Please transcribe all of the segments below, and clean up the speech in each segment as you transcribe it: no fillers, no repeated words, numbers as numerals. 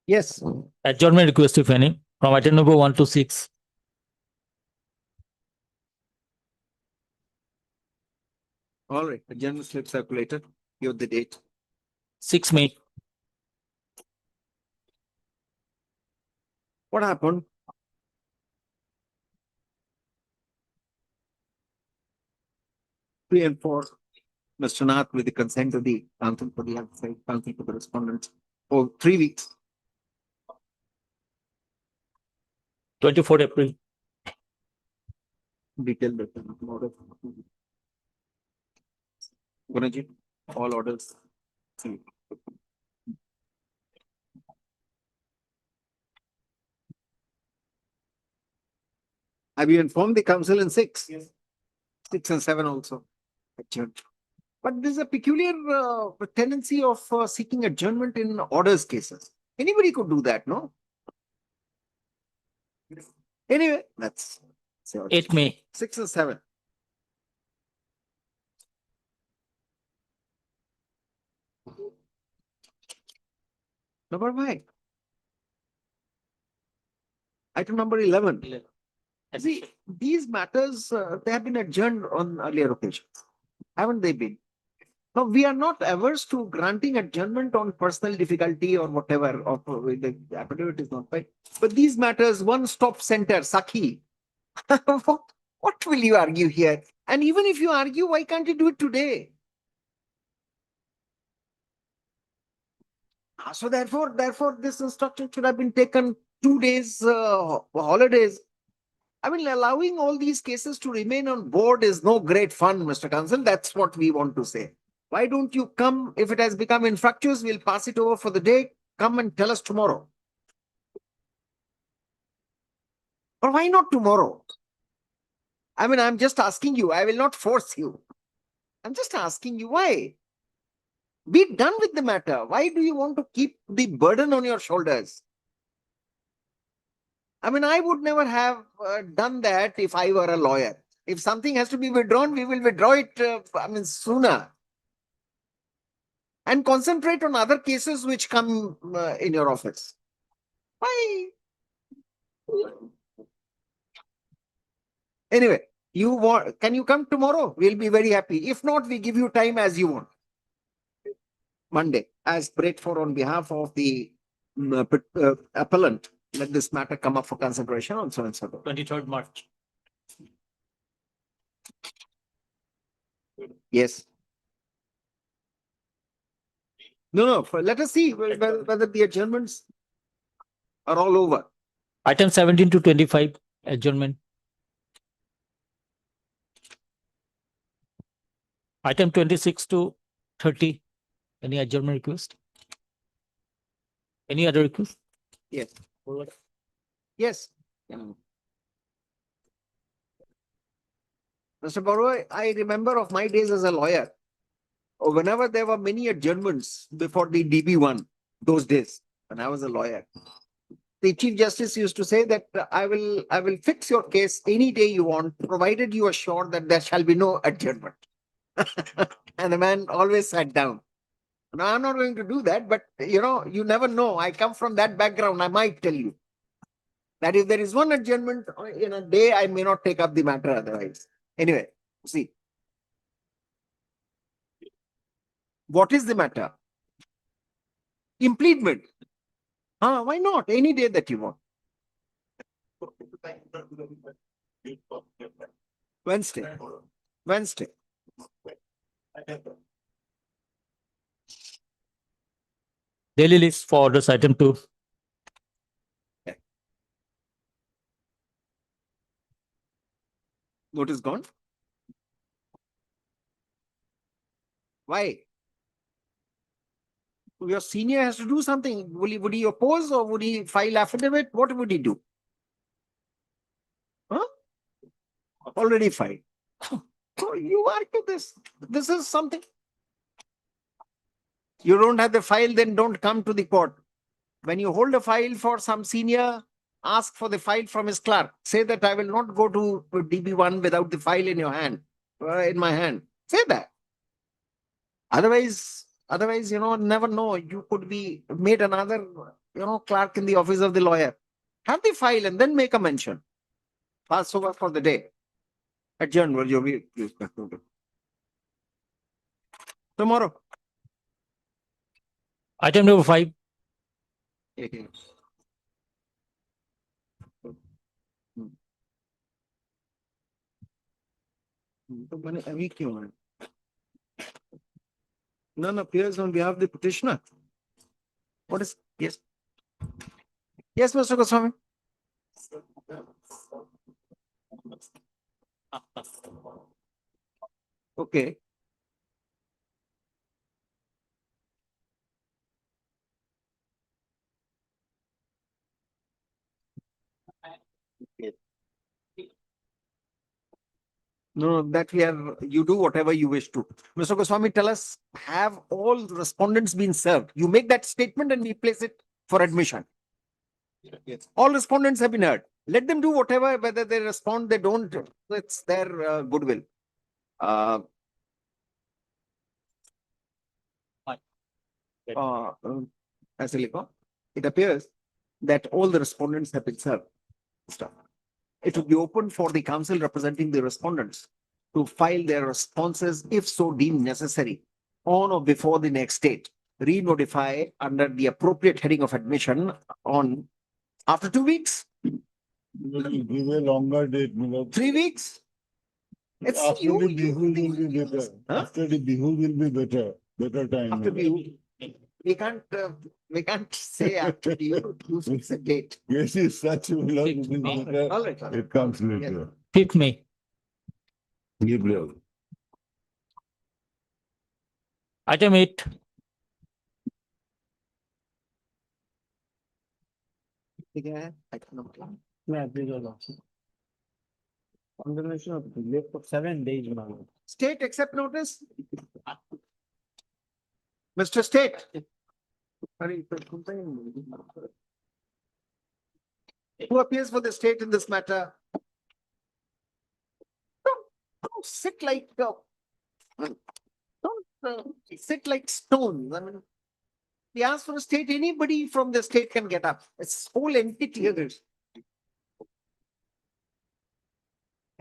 Yes. Adjournment request, if any, from item number 1 to 6. All right. Adjournment slip circulated. Give the date. 6 May. What happened? Three and four. Mr. Nath, with the consent of the counsel for the other side, counsel for the respondents, for 3 weeks. 24 April. Detailed order. Gunaji, all orders. Have you informed the council in 6? Yes. 6 and 7 also. Adjourned. But there's a peculiar tendency of seeking adjournment in orders cases. Anybody could do that, no? Anyway, that's 8 May. 6 and 7. Number 5. Item number 11. See, these matters, they have been adjourned on earlier occasions. Haven't they been? Now, we are not averse to granting adjournment on personal difficulty or whatever, or the affidavit is not right. But these matters, one-stop center, Sakhi. What will you argue here? And even if you argue, why can't you do it today? So therefore, this instruction should have been taken 2 days holidays. I mean, allowing all these cases to remain on board is no great fun, Mr. Counsel. That's what we want to say. Why don't you come? If it has become infructuous, we'll pass it over for the day. Come and tell us tomorrow. Or why not tomorrow? I mean, I'm just asking you. I will not force you. I'm just asking you why. Be done with the matter. Why do you want to keep the burden on your shoulders? I mean, I would never have done that if I were a lawyer. If something has to be withdrawn, we will withdraw it, sooner. And concentrate on other cases which come in your office. Why? Anyway, can you come tomorrow? We'll be very happy. If not, we give you time as you want. Monday, as prayed for on behalf of the appellant, let this matter come up for consideration on so and so. 23rd March. Yes. No. Let us see whether the adjournments are all over. Item 17 to 25, adjournment. Item 26 to 30, any adjournment request? Any other request? Yes. Yes. Mr. Barrow, I remember of my days as a lawyer, whenever there were many adjournments before the DB1, those days, when I was a lawyer, the Chief Justice used to say that I will fix your case any day you want, provided you are sure that there shall be no adjournment. And the man always sat down. Now, I'm not going to do that, but you never know. I come from that background. I might tell you that if there is one adjournment in a day, I may not take up the matter otherwise. Anyway, see. What is the matter? Impleadment. Why not? Any day that you want. Wednesday. Daily list for orders, item 2. Notice gone. Why? Your senior has to do something. Would he oppose or would he file affidavit? What would he do? Already filed. So you argue this. This is something. You don't have the file, then don't come to the court. When you hold a file for some senior, ask for the file from his clerk. Say that I will not go to DB1 without the file in your hand, in my hand. Say that. Otherwise, never know. You could be made another clerk in the office of the lawyer. Have the file and then make a mention. Pass over for the day. Adjourn. Tomorrow. Item number 5. तो मैंने अभी क्यों है? None appears on behalf of the petitioner. What is yes? Yes, Mr. Goswami. Okay. No, that we are, you do whatever you wish to. Mr. Goswami, tell us, have all respondents been served? You make that statement and we place it for admission. Yes. All respondents have been heard. Let them do whatever, whether they respond, they don't, it's their goodwill. As a liquor, it appears that all the respondents have been served. It will be open for the counsel representing the respondents to file their responses if so deemed necessary on or before the next date. Re-notify under the appropriate heading of admission on after 2 weeks. Give a longer date. 3 weeks. It's After you, the Bihu will be better. Huh? After the Bihu will be better. Better time. after Bihu. We can't say after you fix a date. Yes, it's such a lot. It is better. All right. It comes later. 5th May. Gabriel. Item 8. Condemnation of delay for 7 days. State accept notice. Mr. State. Who appears for the state in this matter? Don't sit like sit like stones. I mean, we ask for a state, anybody from the state can get up. It's whole entity here.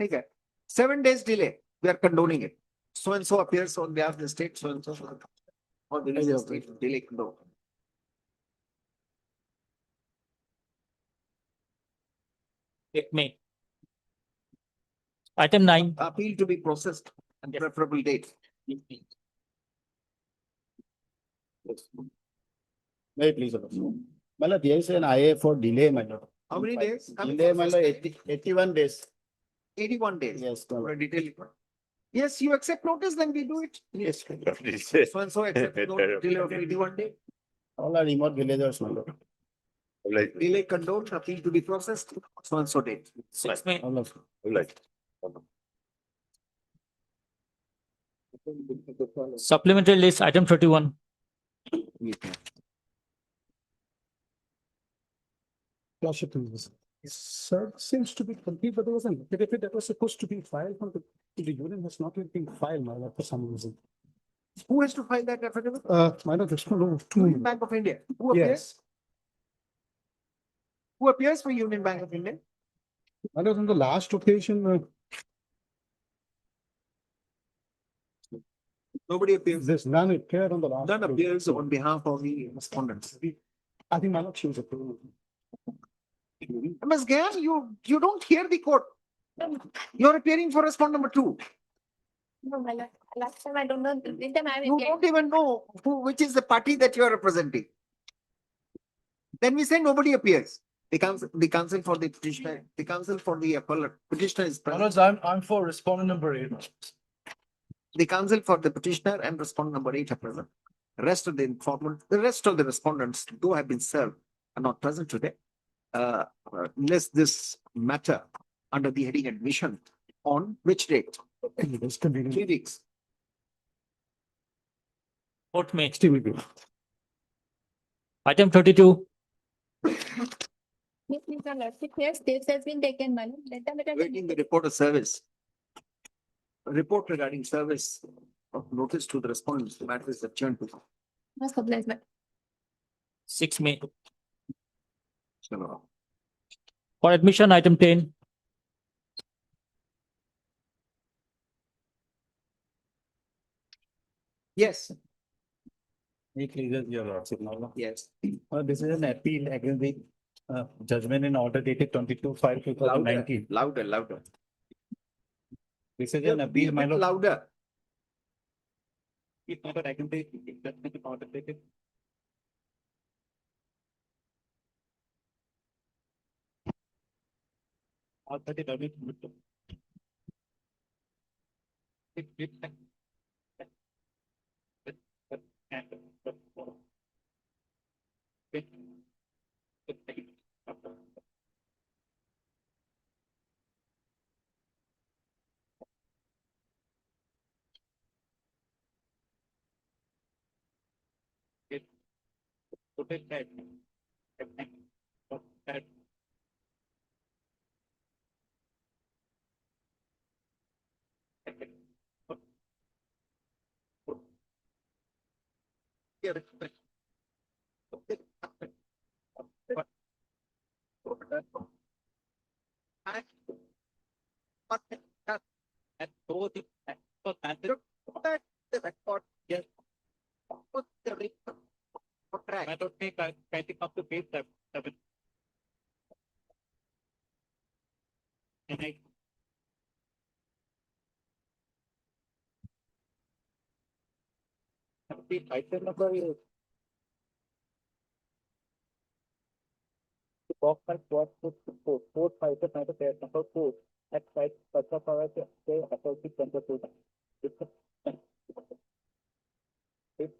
Okay. 7 days delay. We are condoning it. So and so appears on behalf of the state, so and so. Or the state delay condone. May. Item 9. Appeal to be processed and preferable date. Wait, please. Malad, there is an IA for delay, my lord. How many days? Delay, my lord, 81 days. 81 days. Yes, my For a lord. detailed report. Yes, you accept notice, then we do it. Yes. So and so accept notice, delay of 81 days. All are remote villagers, my lord. Delay condone, appeal to be processed, so and so date. 6th May. All of. Supplementary list. Item 31. Lordship, sir, seems to be complete, but there was an affidavit that was supposed to be filed from the union has not yet been filed, my lord, for some reason. Who has to file that affidavit? My lord, there's no Union two. Bank of India. Who appears? Yes, Who appears for Union Bank of India? my lord, on the last occasion, Nobody appears. there's none appeared on the last. None occasion. appears on behalf of the respondents. I think my lord, she was approved. Ms. Gail, you don't hear the court. You're appearing for respondent number 2. No, my lord. Last time I don't know. This time I You will don't even know which is the party that you are representing. Then we say nobody appears. The counsel for the petitioner, the counsel for the appellant, petitioner is present. I'm for respondent number 8. The counsel for the petitioner and respondent number 8 are present. Rest of the informant, the rest of the respondents, though have been served, are not present today. Unless this matter under the heading admission on which date? 3 weeks. 4th May. Still will be. Item 32. Yes, Mr. Lordship, yes, this has been taken, my lord. Let them. Waiting the report of service. A report regarding service of notice to the respondents, the matter is adjourned to. Most obliged, my. 6th May. Chalo. For admission, item 10. Yes, Your Lordship. yes. This is an appeal against the judgment in order dated 22/5/2019. Louder, louder. This is You an have to be a appeal, my bit lord. louder. If not, I can take judgment in order dated. All 30 permit. Yes. Put the record for track. I don't think I think up to page 7. And I. The item number is. The box type was put to 4 item number 4 at site Pacha say associate center to it's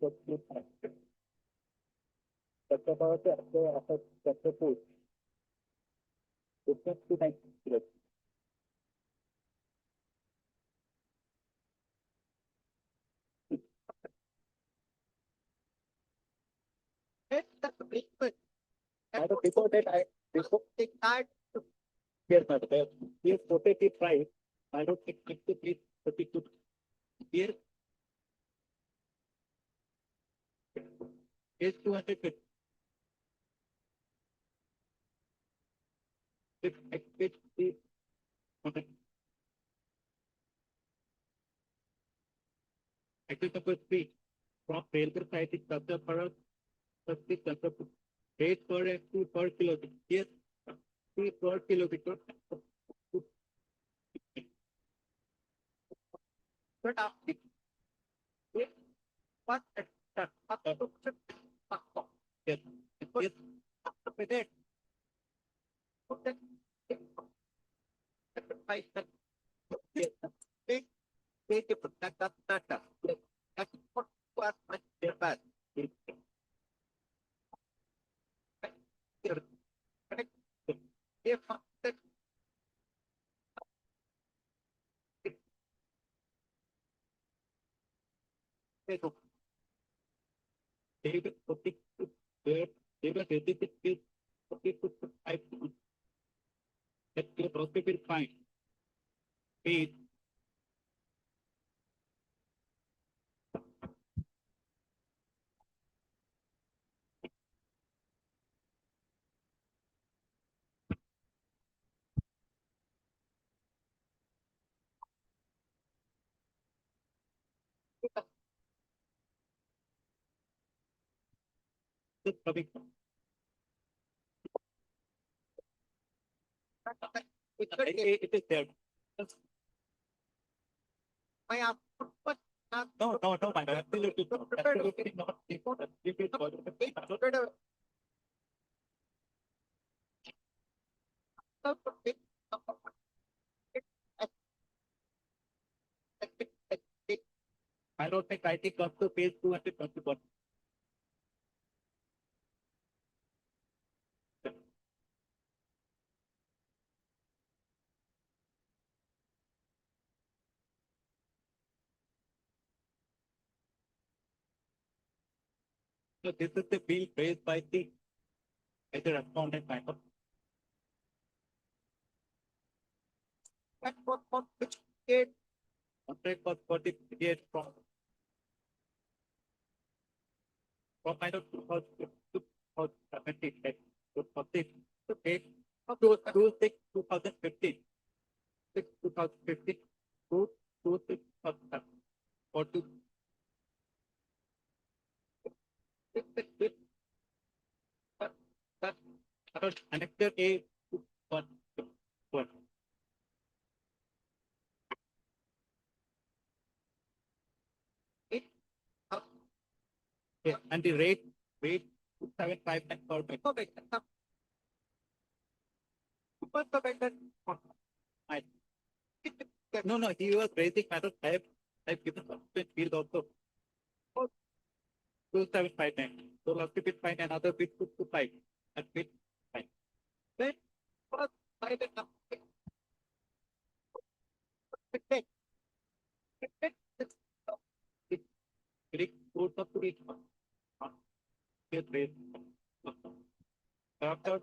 what you Pacha Power say associate center to it's not 290. That's the big. And before that, before they start, here's my here's protected price. I don't expect to please 32. Here, here's 250. If expect the number 3 from railway side is customer for 30 customer rate per 2 per kilometer. Here, 3 per kilometer. But after what yes, yes, with it. Make it protect that data. That's what was my bad. If David putting where David edited is okay to I that your prospect will find page coming. It is there. I am no, my absolutely not important. If it was I don't think I think up to page 221. So this is the bill raised by the either respondent kind of. That was for which period? Contract was for the period from kind of 2000 to 2017. Annexure A. One. One. Okay. Yeah, and the rate 7.5 per bed. Per bed. No, he was raising matter. I have given subsequent field also. 2759. So last bit fine, another bit to 5. And bit fine. Then first side and it very good of to it. Get raised. After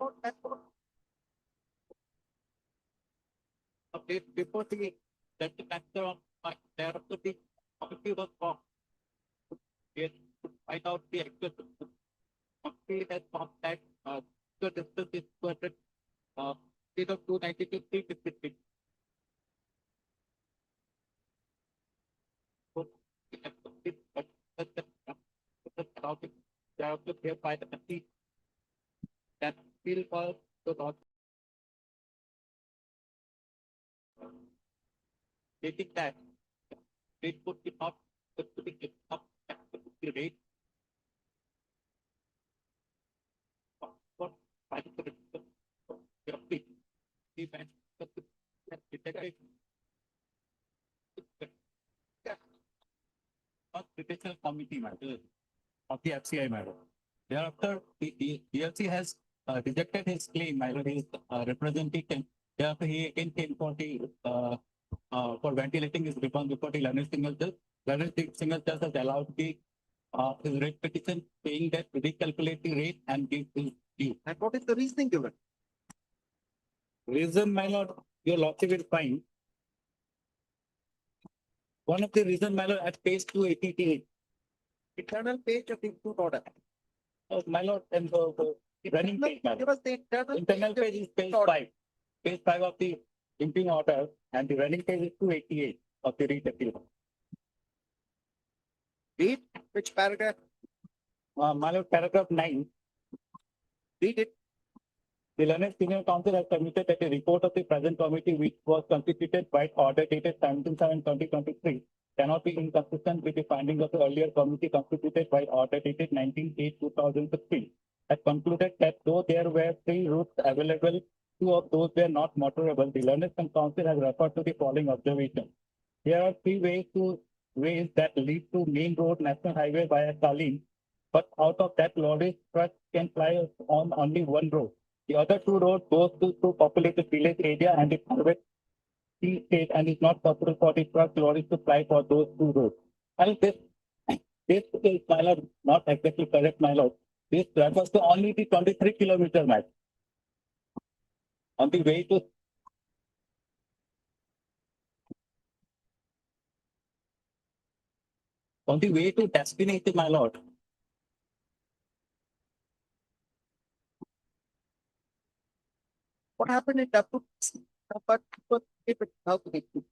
update before the that the factor of there to be was off. Yes, find out the actual complete as of that the distance is 200 instead of 290 to 356. So we have to fit the topic they have to clear by the complete that field was the not taking that it would be not putting it up at the rate of what by the event Professional committee matter of the FCI matter. Thereafter, the DLC has rejected his claim, my lord, his representation. Thereafter, he again came for ventilating his response before the learned single judge. Learned single judge has allowed the his rate petition, saying that recalculate the rate and give his due. And what is the reasoning given? Reason, my lord, your lordship will find. One of the reason, my lord, at page 288. Internal page of the impute order. My lord, and the running page, my lord. The internal page is page 5. Page 5 of the impute order, and the running page is 288 of the read appeal. Read which paragraph? My lord, paragraph 9. Read it. The learned senior counsel has submitted that a report of the present committee, which was constituted by order dated 17/7/2023, cannot be inconsistent with the findings of the earlier committee constituted by order dated 19/8/2016. Has concluded that though there were 3 routes available, 2 of those were not motorable. The learned counsel has referred to the following observation. There are 3 ways that lead to main road national highway via Salim, but out of that, lorry trucks can fly on only one road. The other 2 roads goes to populated village area and is private state and is not possible for the truck lorries to fly for those 2 roads. And this is, my lord, not exactly correct, my lord. This refers to only the 23 kilometer mile. On the way to destination, my lord. What happened in W? But if it how to get to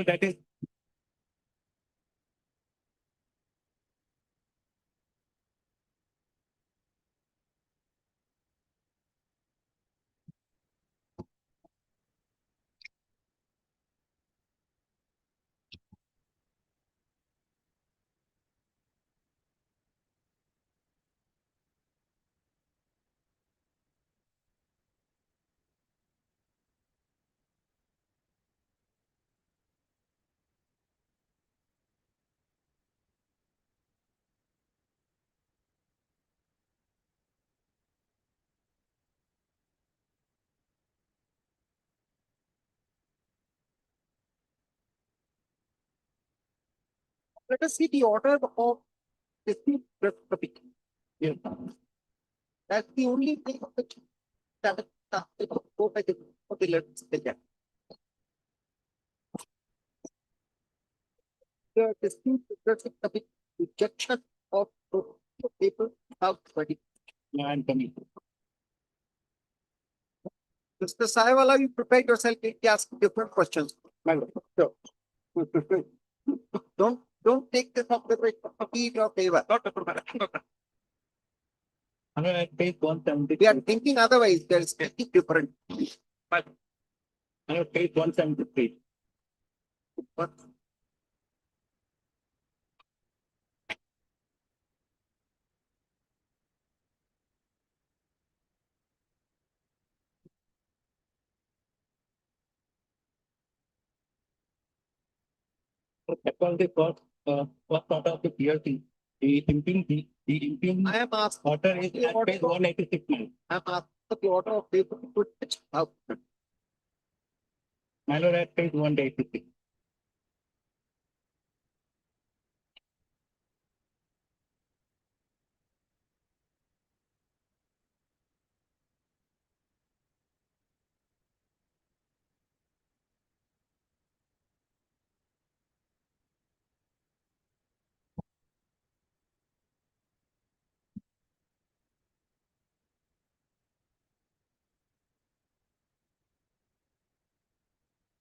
that is let us see the order of dispute topic. Yeah. That's the only thing of which that go by the letters. The dispute rejection of people without credit. And coming. Mr. Saiwala, you prepare yourself to ask different questions. So, don't take this up with heat or favor. I'm gonna take 170. We are thinking otherwise. There's something different. I'm gonna take 173. But Upon the first part of the PRC, the imping I am asked, order is at page 186. I am asked the order of people to put it out. Minor at page 186.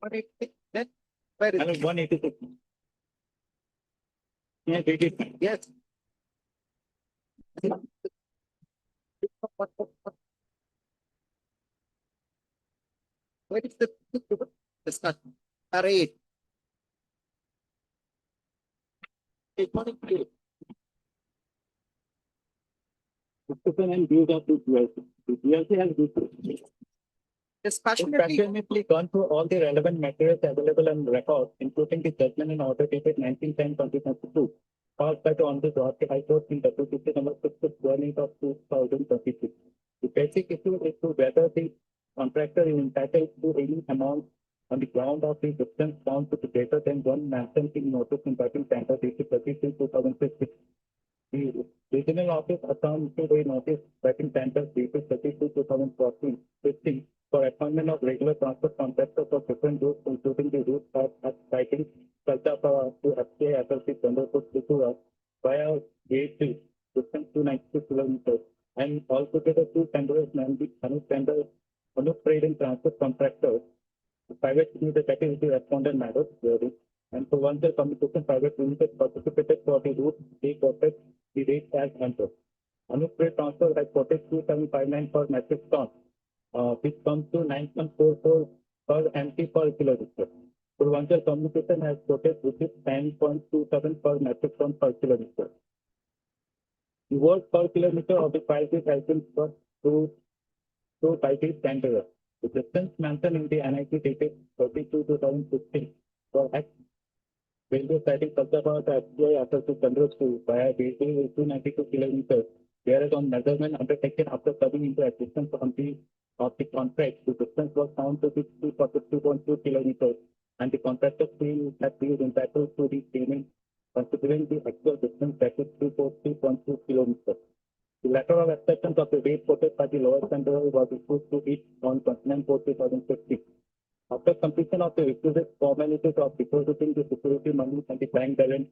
But then where is Minor it? 186. Yes, it is. Yes. Where is the discussion? Array. Discussion and views of the PRC. The PRC has dispassionately gone through all the relevant materials available on record, including the judgment and order dated 19/10/2022, passed by the Honorable Gauhati High Court in WPC number 6/1 of 2022. The basic issue is to whether the contractor is entitled to any amount on the ground of the distance found to be greater than 1 Manson in notice inviting tender dated 30/2015. The regional office assigned to a notice writing tender dated 30/2014, 15 for appointment of regular transport contractors for different routes, including the route of citing Kaltapara to FCI FLC Chandrapur Tripura via gate 3, distance 292 kilometers, and altogether two tenders, namely Anup Trade and Transport Contractors, private limited activity responded matters, and for one the communication private limited participated for the route, they quoted the rate as entered. Anup Trade Transfer has quoted 2759 per metric ton, which comes to 9.44 per MT per kilometer. Purvanchal Communication has quoted rupees 10.27 per metric ton per kilometer. The word per kilometer of the prices has been put through by the tender. The distance mentioned in the NIC dated 32/2015 for X railway citing Kaltapara to FCI FLC Chandrapur via gateway is 292 kilometers, whereas on measurement undertaken after coming into existence of the contract, the distance was found to be 242.2 kilometers, and the contractor feel that he is entitled to the payment considering the actual distance that is 243.2 kilometers. The letter of acceptance of the rate quoted by the lower tender was issued to it on 29/4/2015. After completion of the requisite formalities of depositing the security money and the bank balance,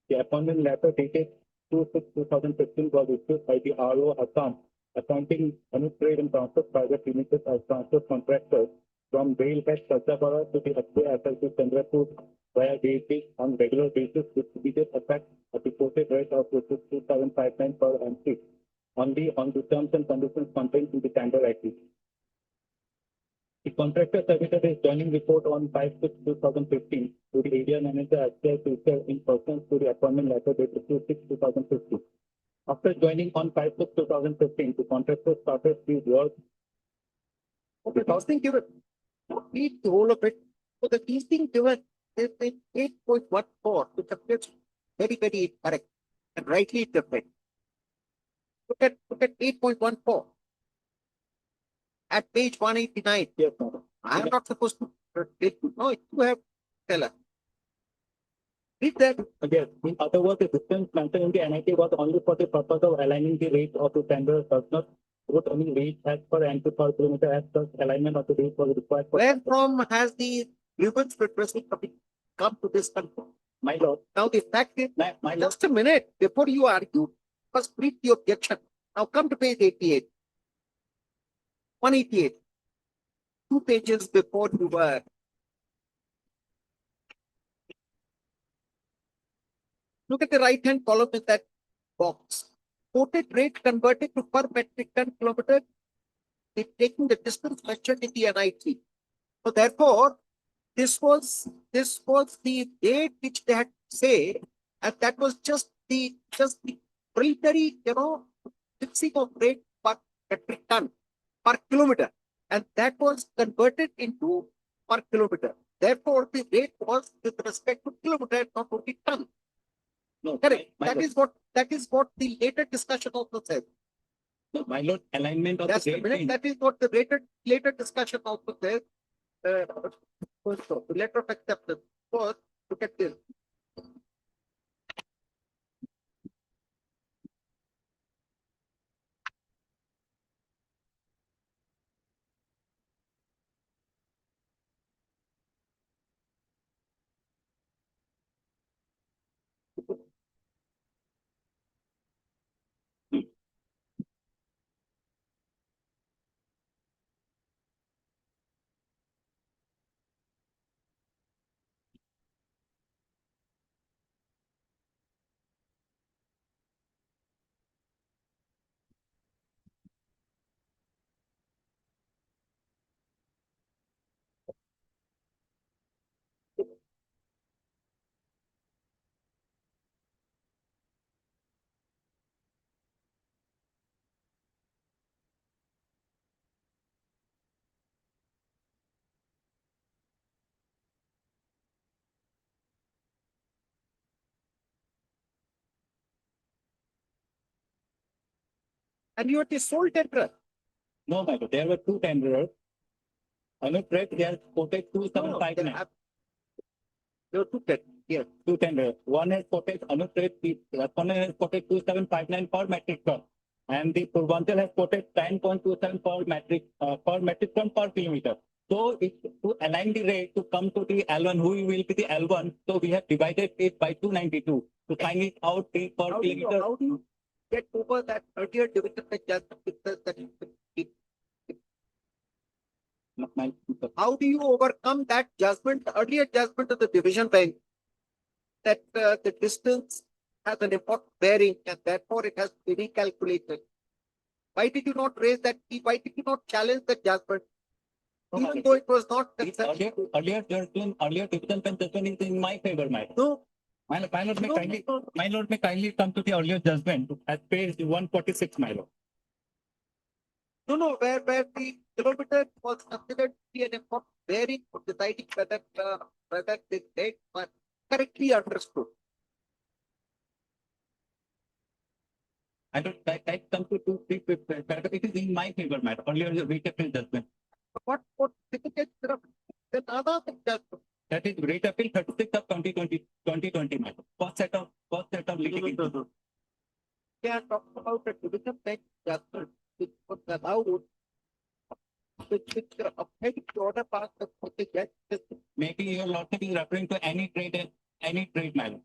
the appointment letter dated 2/6/2015 was issued by the RO Assam, appointing Anup Trade and Transport Private Limited as transport contractors from Railhead Kaltapara to the FCI FLC Chandrapur via gateway on regular basis with immediate effect at the quoted rate of 2759 per MT on the terms and conditions contained in the tender agreement. The contractor submitted his joining report on 5/6/2015 to the area manager FCI Future in person to the appointment letter dated 2/6/2015. After joining on 5/6/2015, the contractor started his work. Okay, costing given. Don't read the whole of it. So the testing given is in 8.14, which appears very, very correct and rightly interpreted. Look at 8.14 at page 189. Yes, sir. I am not supposed to. No, you have tell us. Read that. Again, in other words, the distance mentioned in the NIT was only for the purpose of aligning the rate of the tender, does not put any rate as per MT per kilometer, as such alignment of the rate was required. Where from has the grievance request come to this country? My lord, Now the fact is, my lord, just a minute, before you argue, first brief the objection. Now come to page 88. 188. 2 pages before you were. Look at the right hand column in that box. Quoted rate converted to per metric ton kilometer, taking the distance measured in the NIT. So therefore, this was the date which they had to say, and that was just the preliminary, fixing of rate per metric ton per kilometer, and that was converted into per kilometer. Therefore, the rate was with respect to kilometer, not only ton. no, Correct. my That lord, is what the later discussion also says. no, my lord, alignment of That's the the date. minute. That is what the later discussion also says. First, the letter of acceptance. First, look at this. And you are the sole tenderer. No, my lord, there were two tenderers. Anup rate, they are quoted No, 2759. there are two tenderers. Yes. Two tenderers. One has quoted Anup rate, the respondent has quoted 2759 per metric ton. And the Purvanchal has quoted 10.27 per metric ton per kilometer. So if to align the rate to come to the L1, who will be the L1, so we have divided it by 292 to find it out the per kilometer. How do you get over that earlier division that how do you overcome that judgment, earlier judgment of the division bench, that the distance has an important bearing and therefore it has to be recalculated? Why did you not raise that? Why did you not challenge the judgment? Even though it was not Earlier division bench judgment is in my favor, my lord. no. My lord may kindly come to the earlier judgment at page 146, my lord. No, where the kilometer was considered to be an important bearing for deciding whether the date was correctly understood. I don't I come to 2 3 it is in my favor, my lord. Earlier rate judgment. What certificate then other judgment? That is rate appeal 36 of 2020, my lord. First set of litigation. They are talking about a division bench judgment which was allowed, which affects the order pass of the judge. Maybe your lordship is referring to any trade, my lord.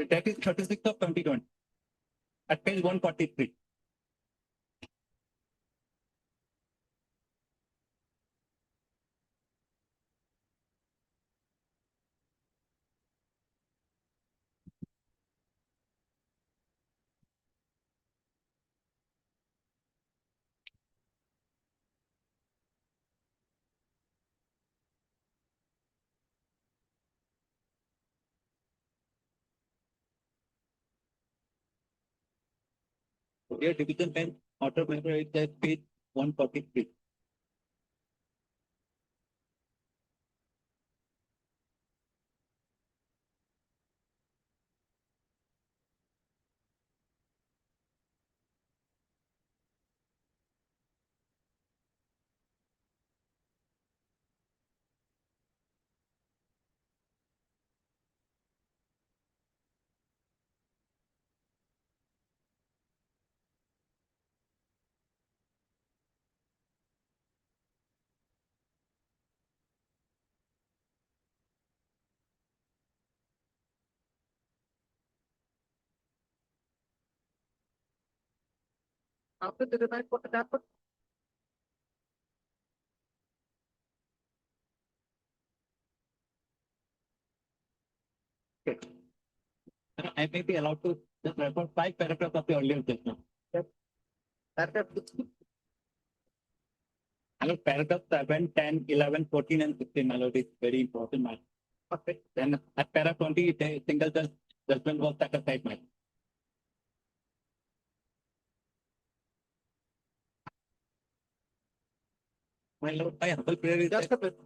That is 36 of 2020 at page 143. Your division bench order member is at page 143. After the remand, what happened? Okay. I may be allowed to just refer 5 paragraphs of the earlier judgment. Yep. Paragraph 16. Hello, paragraph 7, 10, 11, 14, and 15. My lord, is very important. My. Okay. Then at paragraph 20, the single judgment was set aside. My lord, my humble prayer is just a bit.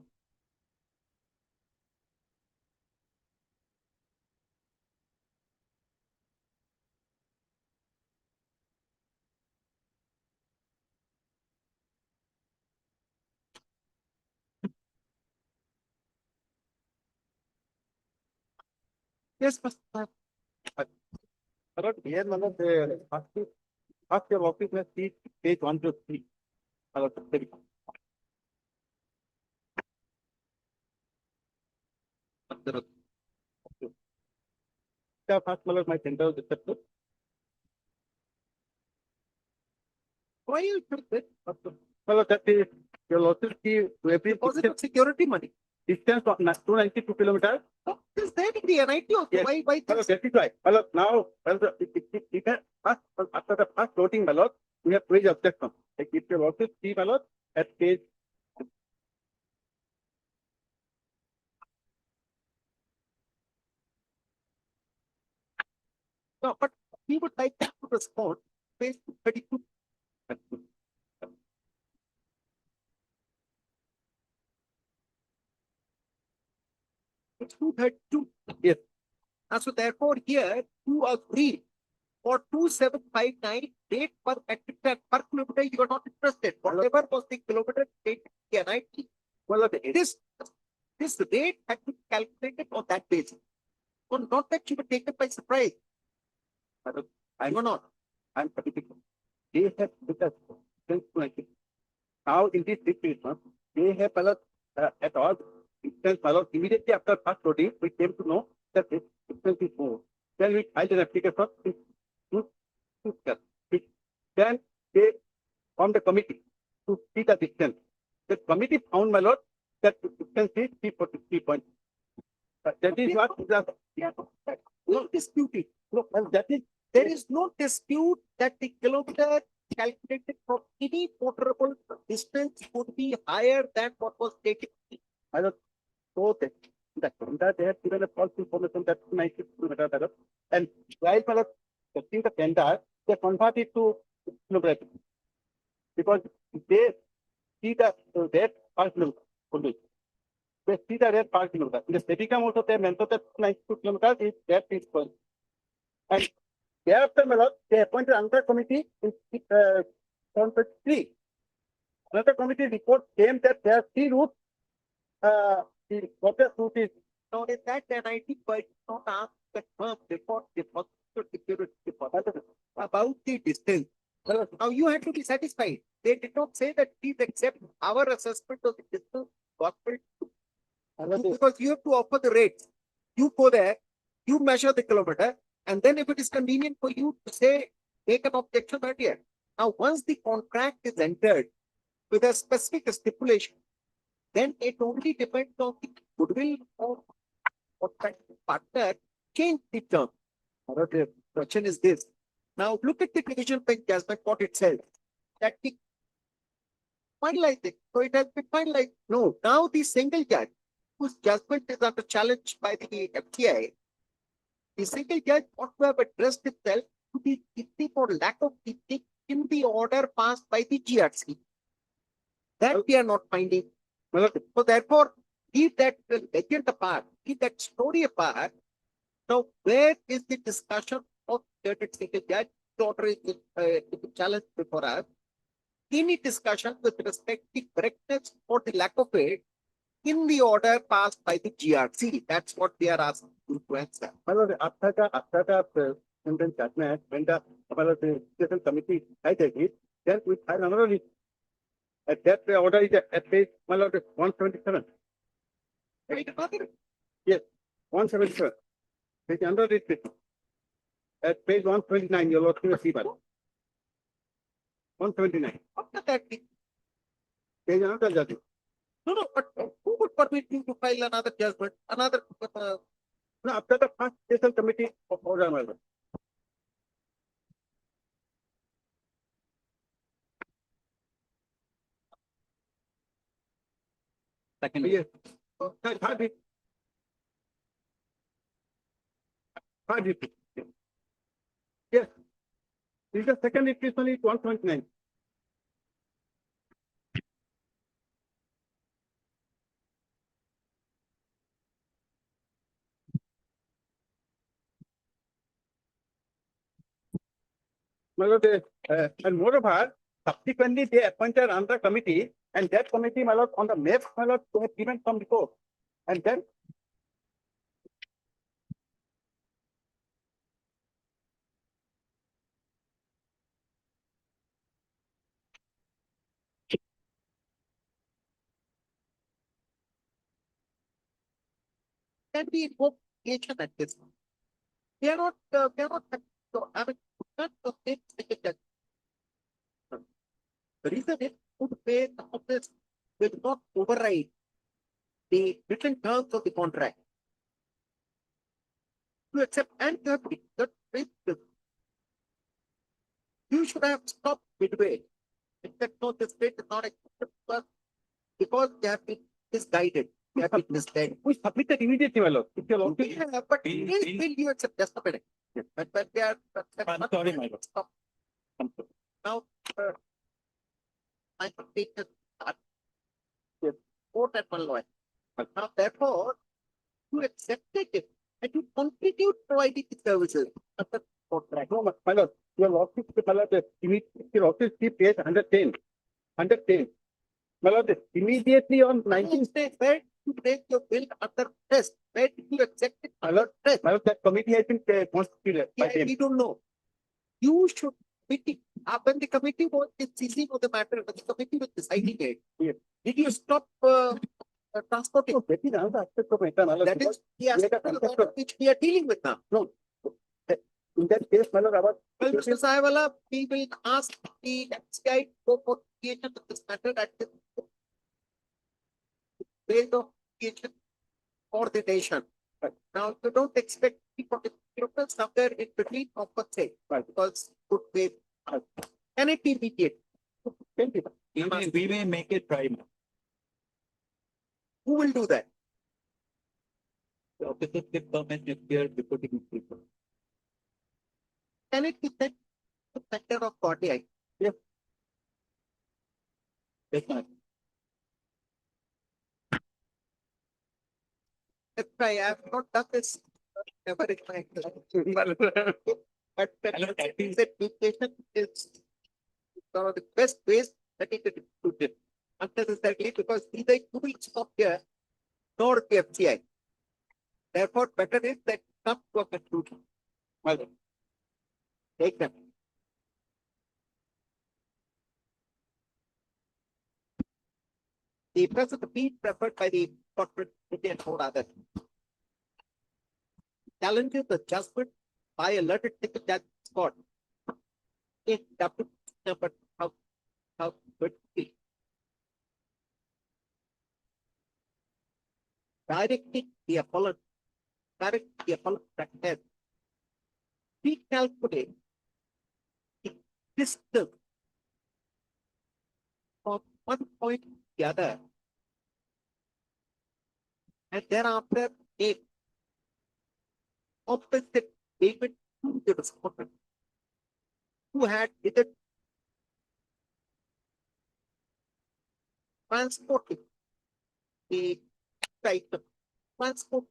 Yes, but here, my lord, ask your office, see page 1 to 3. My lord, very good. First, my lord, my center is accepted. Why you took this? Well, that is your losses see every positive security money. Distance of 292 kilometers. Oh, is that in the NIT also? Yes. Why this? Get it right. Well, now, well, it has after the first floating ballot, we have raised objection. Like if your losses see ballot at page. No, but we would like to respond page 32. 232. Yes. And so therefore here you agree for 2759 rate per metric per kilometer you are not interested. Whatever was the kilometer rate NIT. Well, this rate had to be calculated on that basis. So not that you were taken by surprise. I am not. I'm particular. They have because now in this situation, they have at all instance immediately after first voting, we came to know that this distance is more. Then we filed an application to then they formed a committee to see the distance. The committee found, my lord, that the distance is 343 points. That is what no dispute. No, well, that is there is no dispute that the kilometer calculated from any motorable distance would be higher than what was taken. I don't so that they have given a false information that 90 kilometers and while testing the tender, they convert it to kilometers because they see the rate per kilometer. They see the rate per kilometer. In the Steadicam also they mentioned that 92 kilometers is that is per. And thereafter, they appointed another committee in 3. Another committee report came that there are 3 routes. The shortest route is now in that NIT but not ask the firm before the about the distance. Well, now you had to be satisfied. They did not say that please accept our assessment of the distance gospel. Because you have to offer the rates. You go there, you measure the kilometer, and then if it is convenient for you to say, make an objection earlier. Now, once the contract is entered with a specific stipulation, then it only depends on the goodwill of partner change the term. The question is this. Now, look at the division bench judgment, what it says. That the finalized it. So it has been finalized. No, now the single judge whose judgment is under challenge by the FTI, the single judge ought to have addressed itself to the keeping or lack of keeping in the order passed by the GRC. That we are not finding. So therefore, leave that legend apart, leave that story apart. Now, where is the discussion of the single judge? The order is challenge before us. Any discussion with respect to the correctness or the lack of it in the order passed by the GRC. That's what they are asking you to answer. After the judgment, when the committee I take it, then we file another list. At that order is at page 177. Yes, 177. Page under it. At page 129, you're looking at see. 179. After that, there is another judgment. No, but who would permit you to file another judgment, no, after the first special committee of order amendment. Second. Yes. Third week. Third week. Yes. This is the second requisition is 129. And moreover, subsequently they appointed another committee, and that committee, my lord, on the map, my lord, they have given some report. And then can be invocation at this. They are not, so I mean, not the state secretary. The reason is to pay the office will not override the written terms of the contract. To accept and that you should have stopped midway. In fact, no, the state is not accepted because they have been misguided. They have been misled. We submitted immediately, my lord. If you're okay. Yeah, but will you accept just a minute? But they are. I'm sorry, my lord. Stop. Now, I have taken the court at one lawyer. But now, therefore, you accepted it and you continue providing the services of the contract. No, my lord, your lawsuit, my lord, your lawsuit page 110. 110. My lord, immediately on 19th day, where you take your bill under test, where did you accept it? My lord, that committee has been constituted. Yeah, we don't know. You should when the committee was seizing of the matter, when the committee was deciding it, did you stop transporting? No, that is another aspect of matter. That is the aspect of the matter which we are dealing with now. No. In that case, my lord, well, Mr. Saiwala, we will ask the guide for creation of this matter at the base of creation for the nation. But now you don't expect people to somewhere in between compensate, because good way. Can it be mediated? We may make it private. Who will do that? The officers get permit if they are reporting people. Can it be said the factor of 40? Yes. That's why I have not done this never in my life. But I think that mediation is one of the best ways that it is do it. Unnecessarily, because either you will stop here nor the FCI. Therefore, better is that come to a conclusion. Well, take them. The present being preferred by the corporate and four others. Challenges the judgment by a letter ticket that court. In W number how good directing the appellant, that recalculate the distance from one point to the other, and thereafter a opposite payment to the respondent who had either transported the item, transport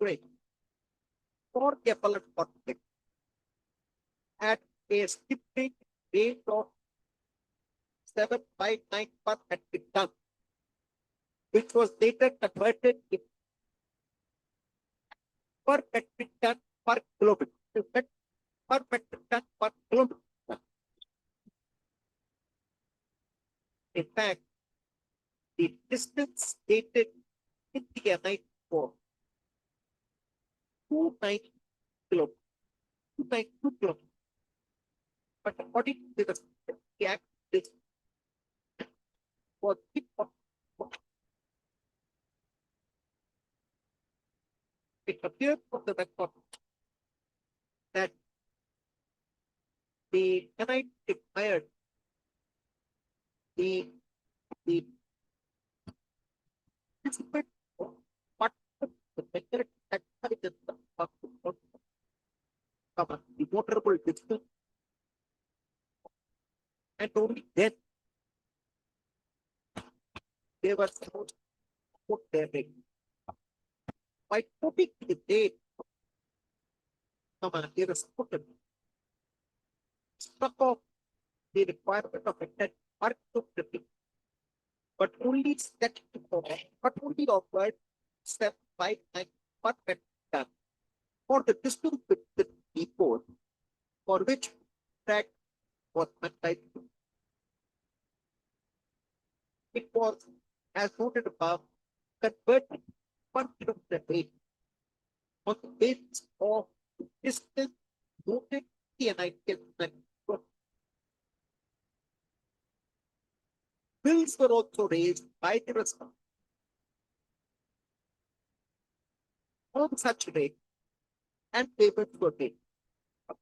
rate for the appellant conflict at a stipulated rate of 759 per metric ton, which was later converted in per metric ton per kilometer. Per metric ton per kilometer. In fact, the distance stated in the NI for 290 kilometers. 292 kilometers. But according to the Act this was it appeared from the record that the tenant declared the participant what the method that the waterable distance and only then they were supposed to put their ring. By putting the date, they were supposed to struck off the requirement of a net part of the ring, but only offered step 5 per done for the distance with the depot for which track was applied. It was, as noted above, converted 1 kilometer rate on the basis of distance noted CNI. Bills were also raised by the respondent on such rate and payments were made.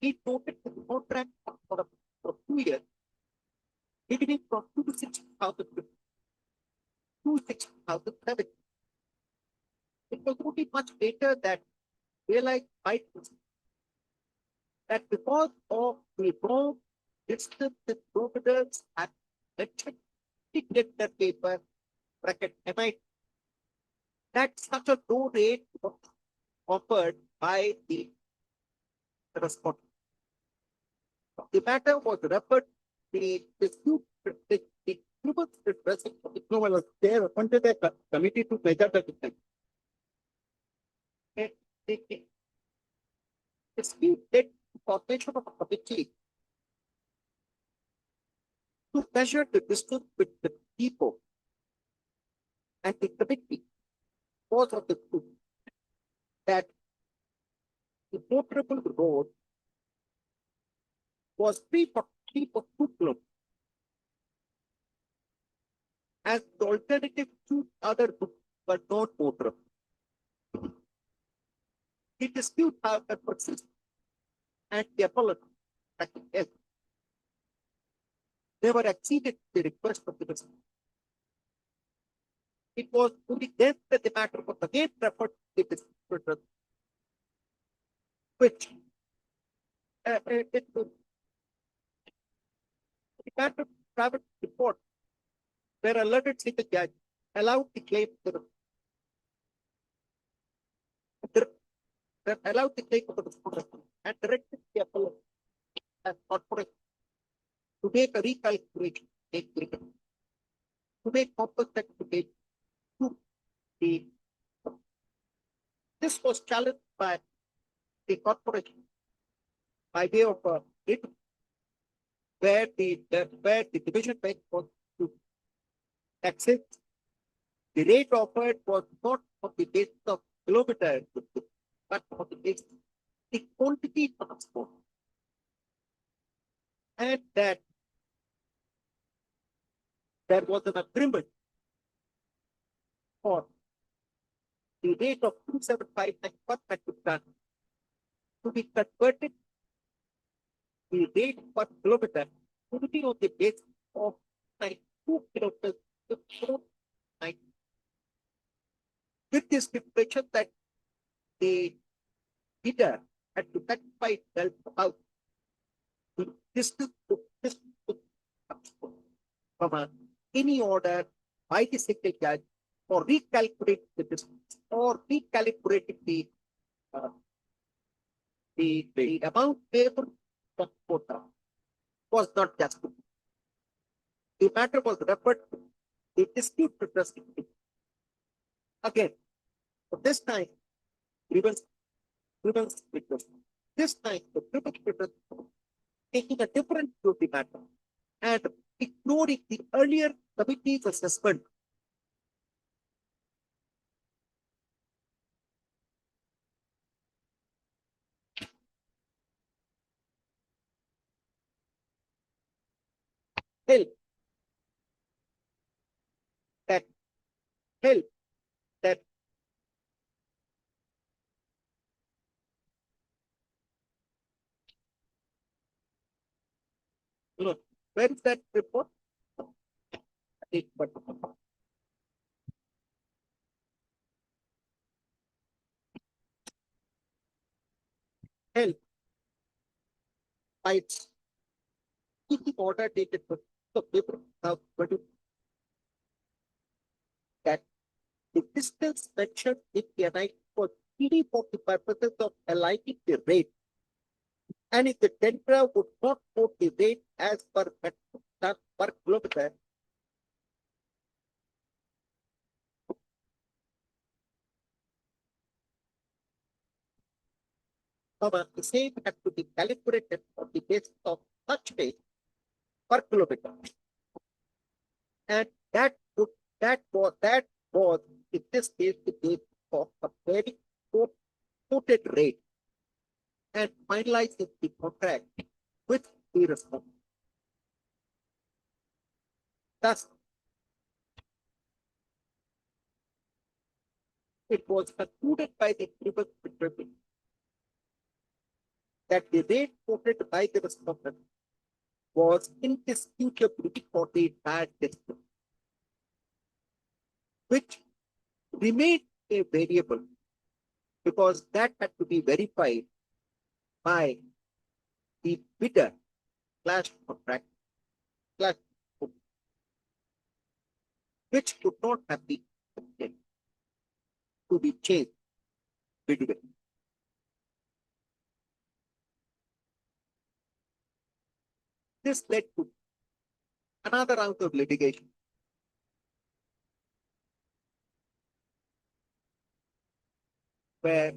He noted the contract for 2 years, beginning from 2006,000 to 2007. It was only much later that realized by that because of the wrong distance in providers and mentioned get the paper bracket MI that such a low rate was offered by the respondent. The matter was referred the dispute the humans repressing was there appointed a committee to measure the distance. The dispute led to formation of a committee to measure the distance with the depot, and the committee was of the truth that the motorable road was 342 kilometers as the alternative to other routes were not motorable. The dispute, however, persists, and the appellant, never exceeded the request of the respondent. It was only then that the matter was again referred to the district, which the matter private report where alerted the judge allowed the claim allowed the claim of the respondent and directed the appellant as corporate to make a recalculation to make compensatory to the. This was challenged by the corporation by way of a writ where the division bench was to accept the rate offered was not on the basis of kilometers, but on the basis of the quantity of transport. And that there was an agreement for the rate of 2759 per metric ton to be converted the rate per kilometer to be on the basis of 2 kilometers to 4.9. With this stipulation that the bidder had to satisfy itself about the distance to from any order by the secretary judge or recalculate the distance or recalibrating the amount payable from quota was not just. The matter was referred to the dispute redressal. Again, but this time, grievance request. This time, the grievance request taking a different view of the matter and ignoring the earlier committee's assessment. Still, held that where is that report? But held by its order dated the paper that the distance mentioned in the night for PD for the purposes of aligning the rate, and if the tender would not quote the rate as per ton per kilometer, the same had to be calculated on the basis of such rate per kilometer, and that was in this case the base of comparing quoted rate and finalizing the contract with the respondent. Thus, it was concluded by the tribunal that the rate quoted by the respondent was indisputably for the entire district, which remained a variable because that had to be verified by the bidder slash contract slash which could not have been to be changed midway. This led to another round of litigation where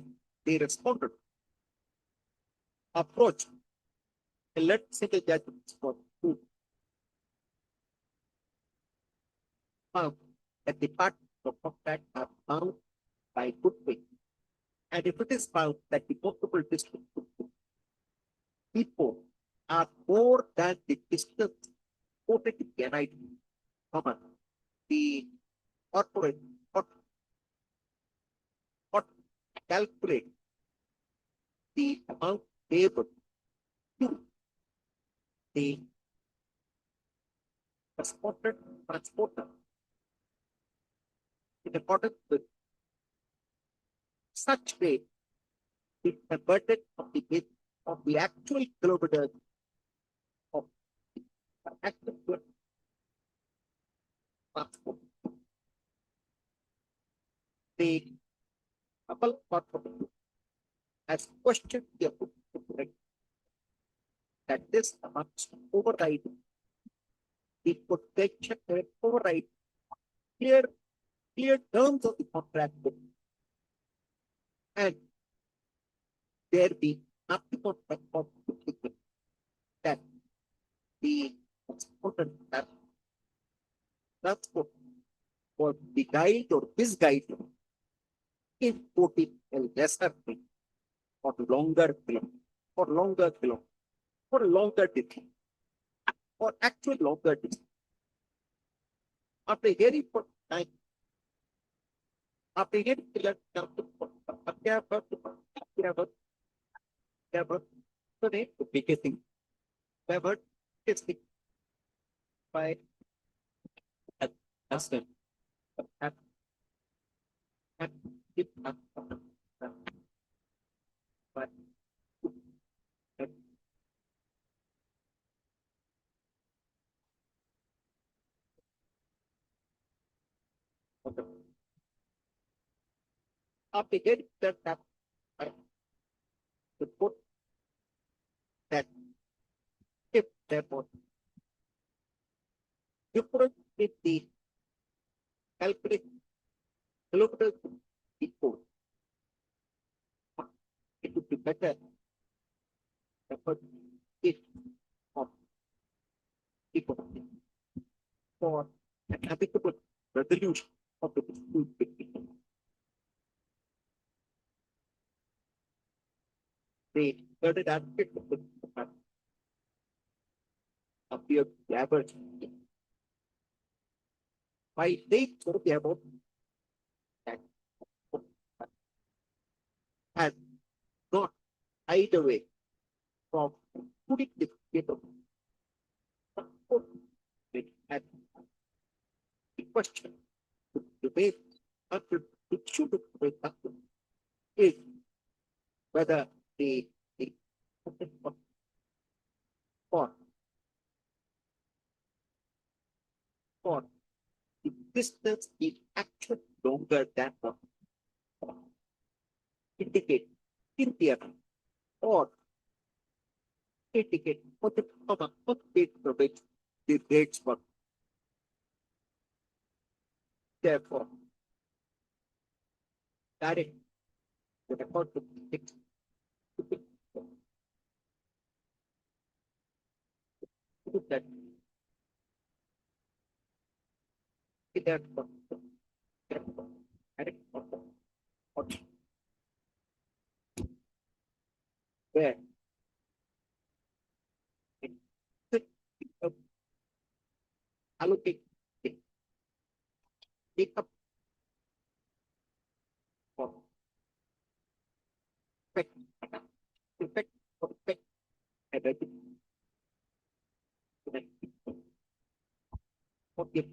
the respondent approached a single judgment for who found that the parties of contract are bound by good faith. And if it is found that the possible distance people are more than the distance quoted in the NIT, the corporate or calculate the amount payable to the transporter in accordance with such rate is the burden of the actual kilometers of the actual transport. The couple corporate has questioned the authority that this amounts to override the potential override clear terms of the contract and there be nothing of that the transport or the guide or this guide in quoting a lesser thing or longer kilometer or longer distance or actual longer distance. After hearing for time, after hearing the biggest thing, ever testing by husband. After getting that, the put that if there was difference in the calculate kilometers before, it would be better if of people for an amicable resolution of the dispute between them. The third aspect of the appeared gathered by they about has not either way from putting the paper at the question to debate until it should debate is whether the or or the distance is actually longer than the indicate in theory or indicate what the date for which the dates were. Therefore, direct the record to fix that it had where it allocate it take up for effect of effect and I think for the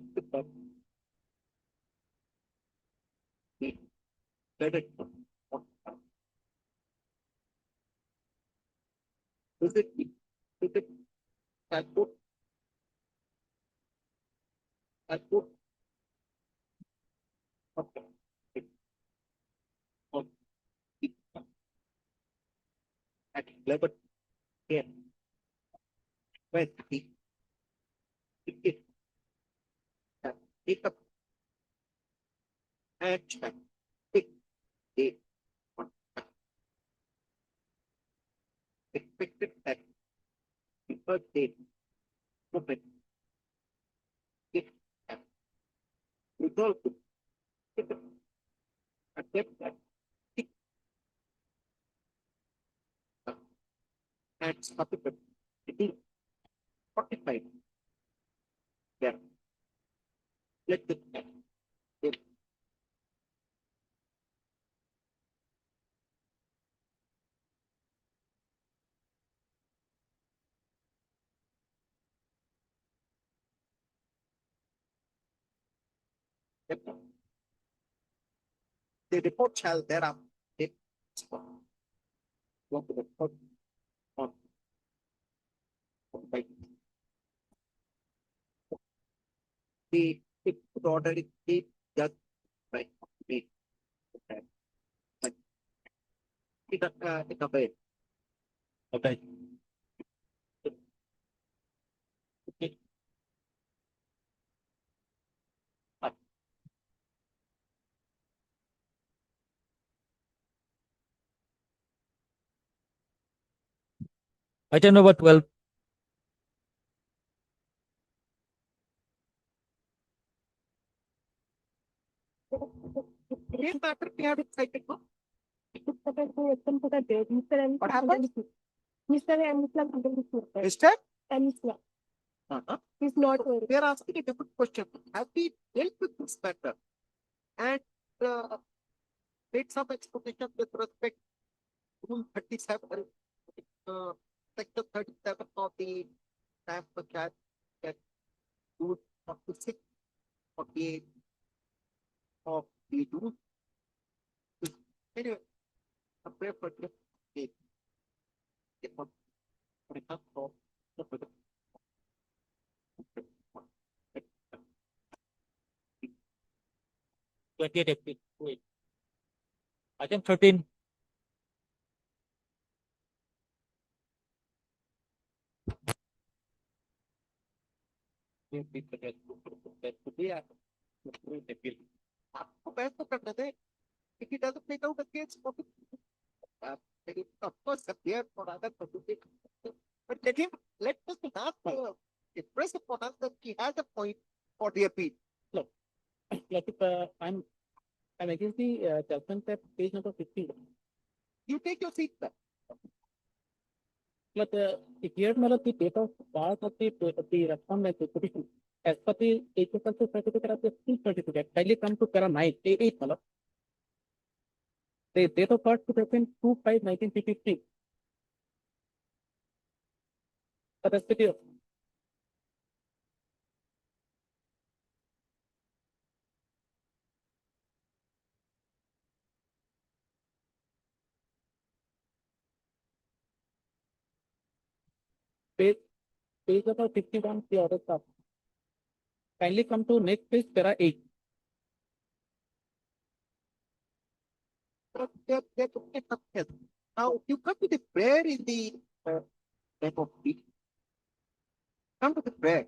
better is it I put okay on it at level 10 when it take up and take the expected that the first date movement it result to attempt that it and subsequent it is 45 there let the it the report shall thereafter take go to the court on by the order it just right it obey obey it Item number 12. Same matter we have decided no? What happened? Mr. M. Mr. Mr. Uh-huh. He's not. They are asking a different question. Have we dealt with this matter and made some explanation with respect to Rule 37, Section 37 of the Time Panchayat that Rule 46, 48 of the rule. Anyway, a prayer for the for example, 28 April. Wait. Item 13. आपको बहस तो करना थे if he doesn't make out the case of course appear for other purposes but let us not express upon us that he has a point for the appeal. Look, like if I'm against the judgment at page number 15. You take your seat back. But here the date of part of the respondent petition as per the HSL certificate of the school certificate kindly come to para 9 8 malab. The date of birth to happen 2/5/1953. That's the page, page number 51, the order stuff. Kindly come to next page, para 8. Now, you come to the prayer in the type of deed. Come to the prayer.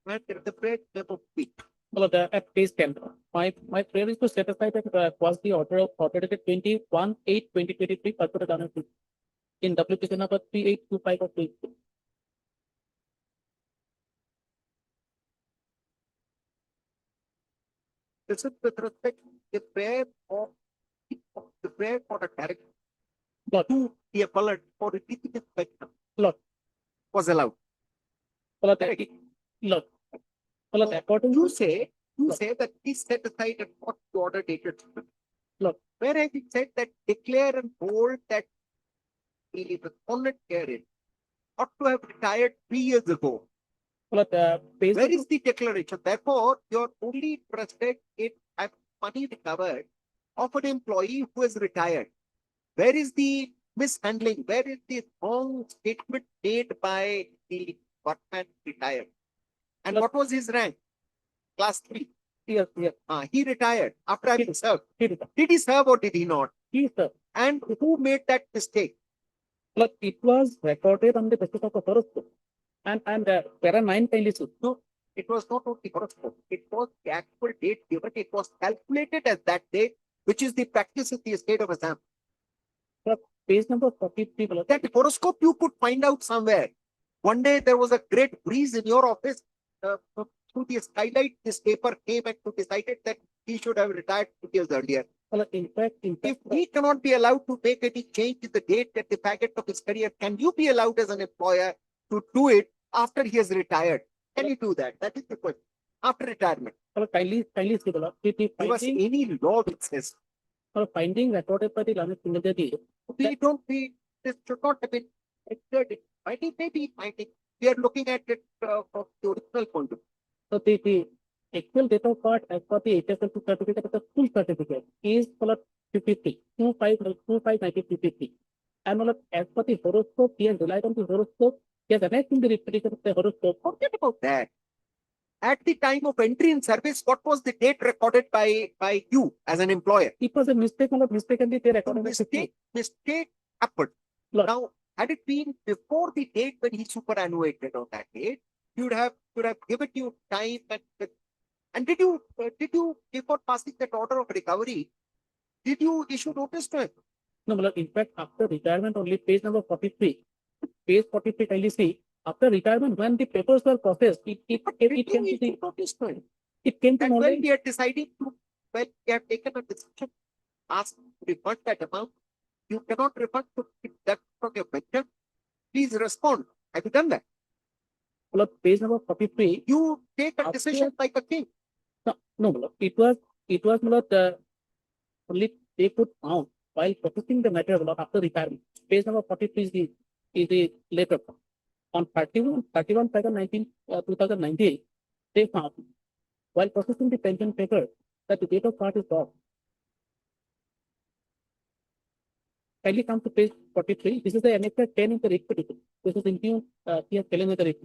The prayer type of deed. Well, at page 10. My prayer is to set aside that was the order dated 21/8/2023 per the government in WPC number 3825 of 3. This is with respect to the prayer for the director Lot, to the appellate for the litigant victim lot, was allowed. lot, Correct. lot. Well, according You to say that he set aside and what the order dated. Look. Where have you said that declare and hold that the respondent herein ought to have retired 3 years ago? well, based Where on is the declaration? Therefore, you're only interested in money recovered of an employee who is retired. Where is the mishandling? Where is the wrong statement made by the workman retired? And Look. what was his rank? Class 3. yes, yes, He retired after having served. he did. Did he serve or did he not? He, sir. And who made that mistake? Look, it was recorded on the basis of a horoscope. And para 9 kindly suit. No, it was not only horoscope. It was the actual date given. It was calculated as that date, which is the practice in the state of Assam. Page number 43. That horoscope you could find out somewhere. One day there was a great breeze in your office. Through the skylight, this paper came and decided that he should have retired 2 years earlier. Well, in fact, If he cannot be allowed to make any change in the date at the packet of his career, can you be allowed as an employer to do it after he has retired? Can you do that? That is the question. After retirement. well, kindly see the Give us any law which says. Finding recorded by the Lanet Singh. This should not have been entered. Finding maybe finding. We are looking at it from the original point of view. So the actual date of birth as per the HSL certificate, the full certificate is for 53, 25/1953. And as per the horoscope, he has relied on the horoscope. He has annexed in the repetition of the horoscope. Forget about that. At the time of entry in service, what was the date recorded by you as an employer? It was a mistake, mistakenly they recorded Mistake happened. Look. Now, had it been before the date when he superannuated on that date, you would have given you time and did you before passing that order of recovery, did you issue notice to him? No, in fact, after retirement, only page number 43. Page 43, kindly see. After retirement, when the papers were processed, it came to the notice to him. It came to And when knowledge. we are deciding to, when we have taken a decision, ask to refund that amount, you cannot refund to that from your pension. Please respond. Have you done that? Well, page number 43. You take a decision like a king. No, it was only they put down while processing the matter after retirement. Page number 43 is the later. On 2019, they found while processing the pension paper that the date of birth is wrong. Kindly come to page 43. This is the annexure 10 in the writ petition. This is in June, he has telling the writ.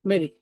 Mary.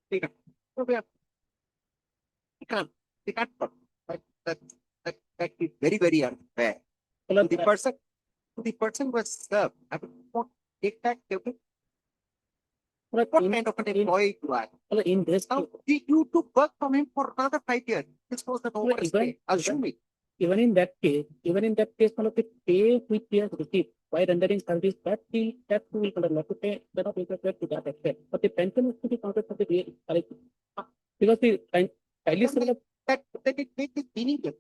They can't, that, that is very, very unfair. Well, The person was served. I mean, what take that, what kind of an employee you are? in this, Now, you took work from him for another 5 years. This was an overstay, assuming. even in that case, मतलब the pay which he has received by rendering service, that he will not to pay, they're not interested to that extent. But the pension is to be counted for the way, because the That it makes it meaningless.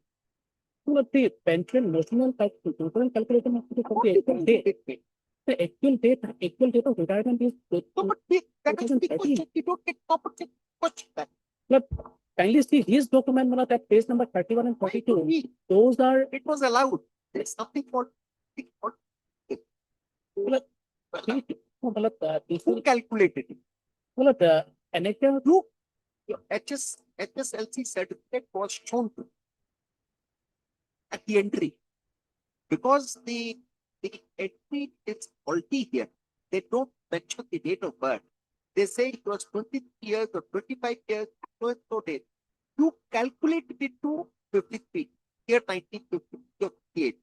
the pension notional calculation has to be from the actual date. The actual date of retirement is. No, but that is the question. You don't get proper question that. But kindly see his document, that page number 31 and 42. Those are. It was allowed. There's something for. Who calculated it? The NHL. Your HSLC certificate was shown to at the entry. Because the entry is faulty here. They don't mention the date of birth. They say it was 20 years or 25 years, no date. You calculated it to 53, year 1958.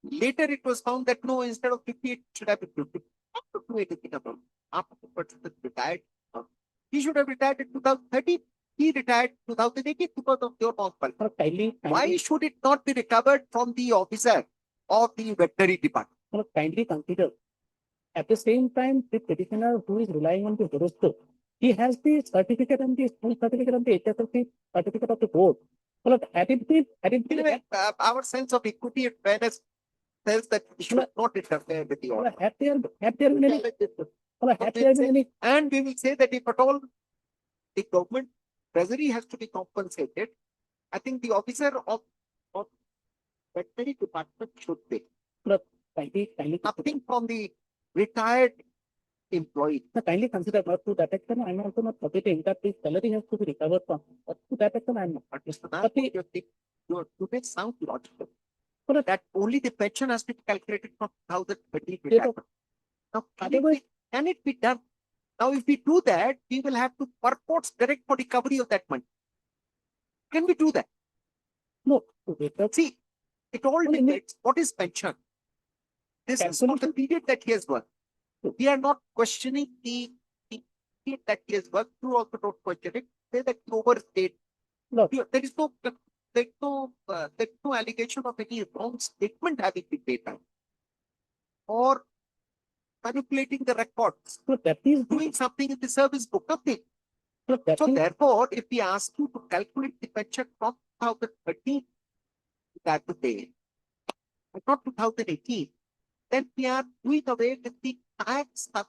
Later it was found that no, instead of 58, it should have been 50. Not to do anything about it. After the person retired, he should have retired in 2013. He retired 2018 because of your non-qualified. Why should it not be recovered from the officer of the veterinary department? Kindly consider. At the same time, the petitioner who is relying on the horoscope, he has the certificate and the school certificate and the HSLC certificate of the board. Our sense of equity and fairness says that we should not interfere with the order. And we will say that if at all the government treasury has to be compensated, I think the officer of veterinary department should pay. Nothing from the retired employee. Kindly consider not to that extent. I'm also not forgetting that the salary has to be recovered from. But to that extent, I'm not. But your may sound logical. But that only the pension has to be calculated from 2020 retirement. Now, can it be done? Now, if we do that, we will have to purpose direct for recovery of that money. Can we do that? No. See, it all depends. What is pension? This is for the period that he has worked. We are not questioning the period that he has worked through, also don't question it. Say that he overstayed. No. There is no allegation of any wrong statement having been made. or manipulating the records, So that is, doing something in the service book, nothing. so that So is, therefore, if we ask you to calculate the pension from 2013 that day, but not 2018, then we are doing away with the tax that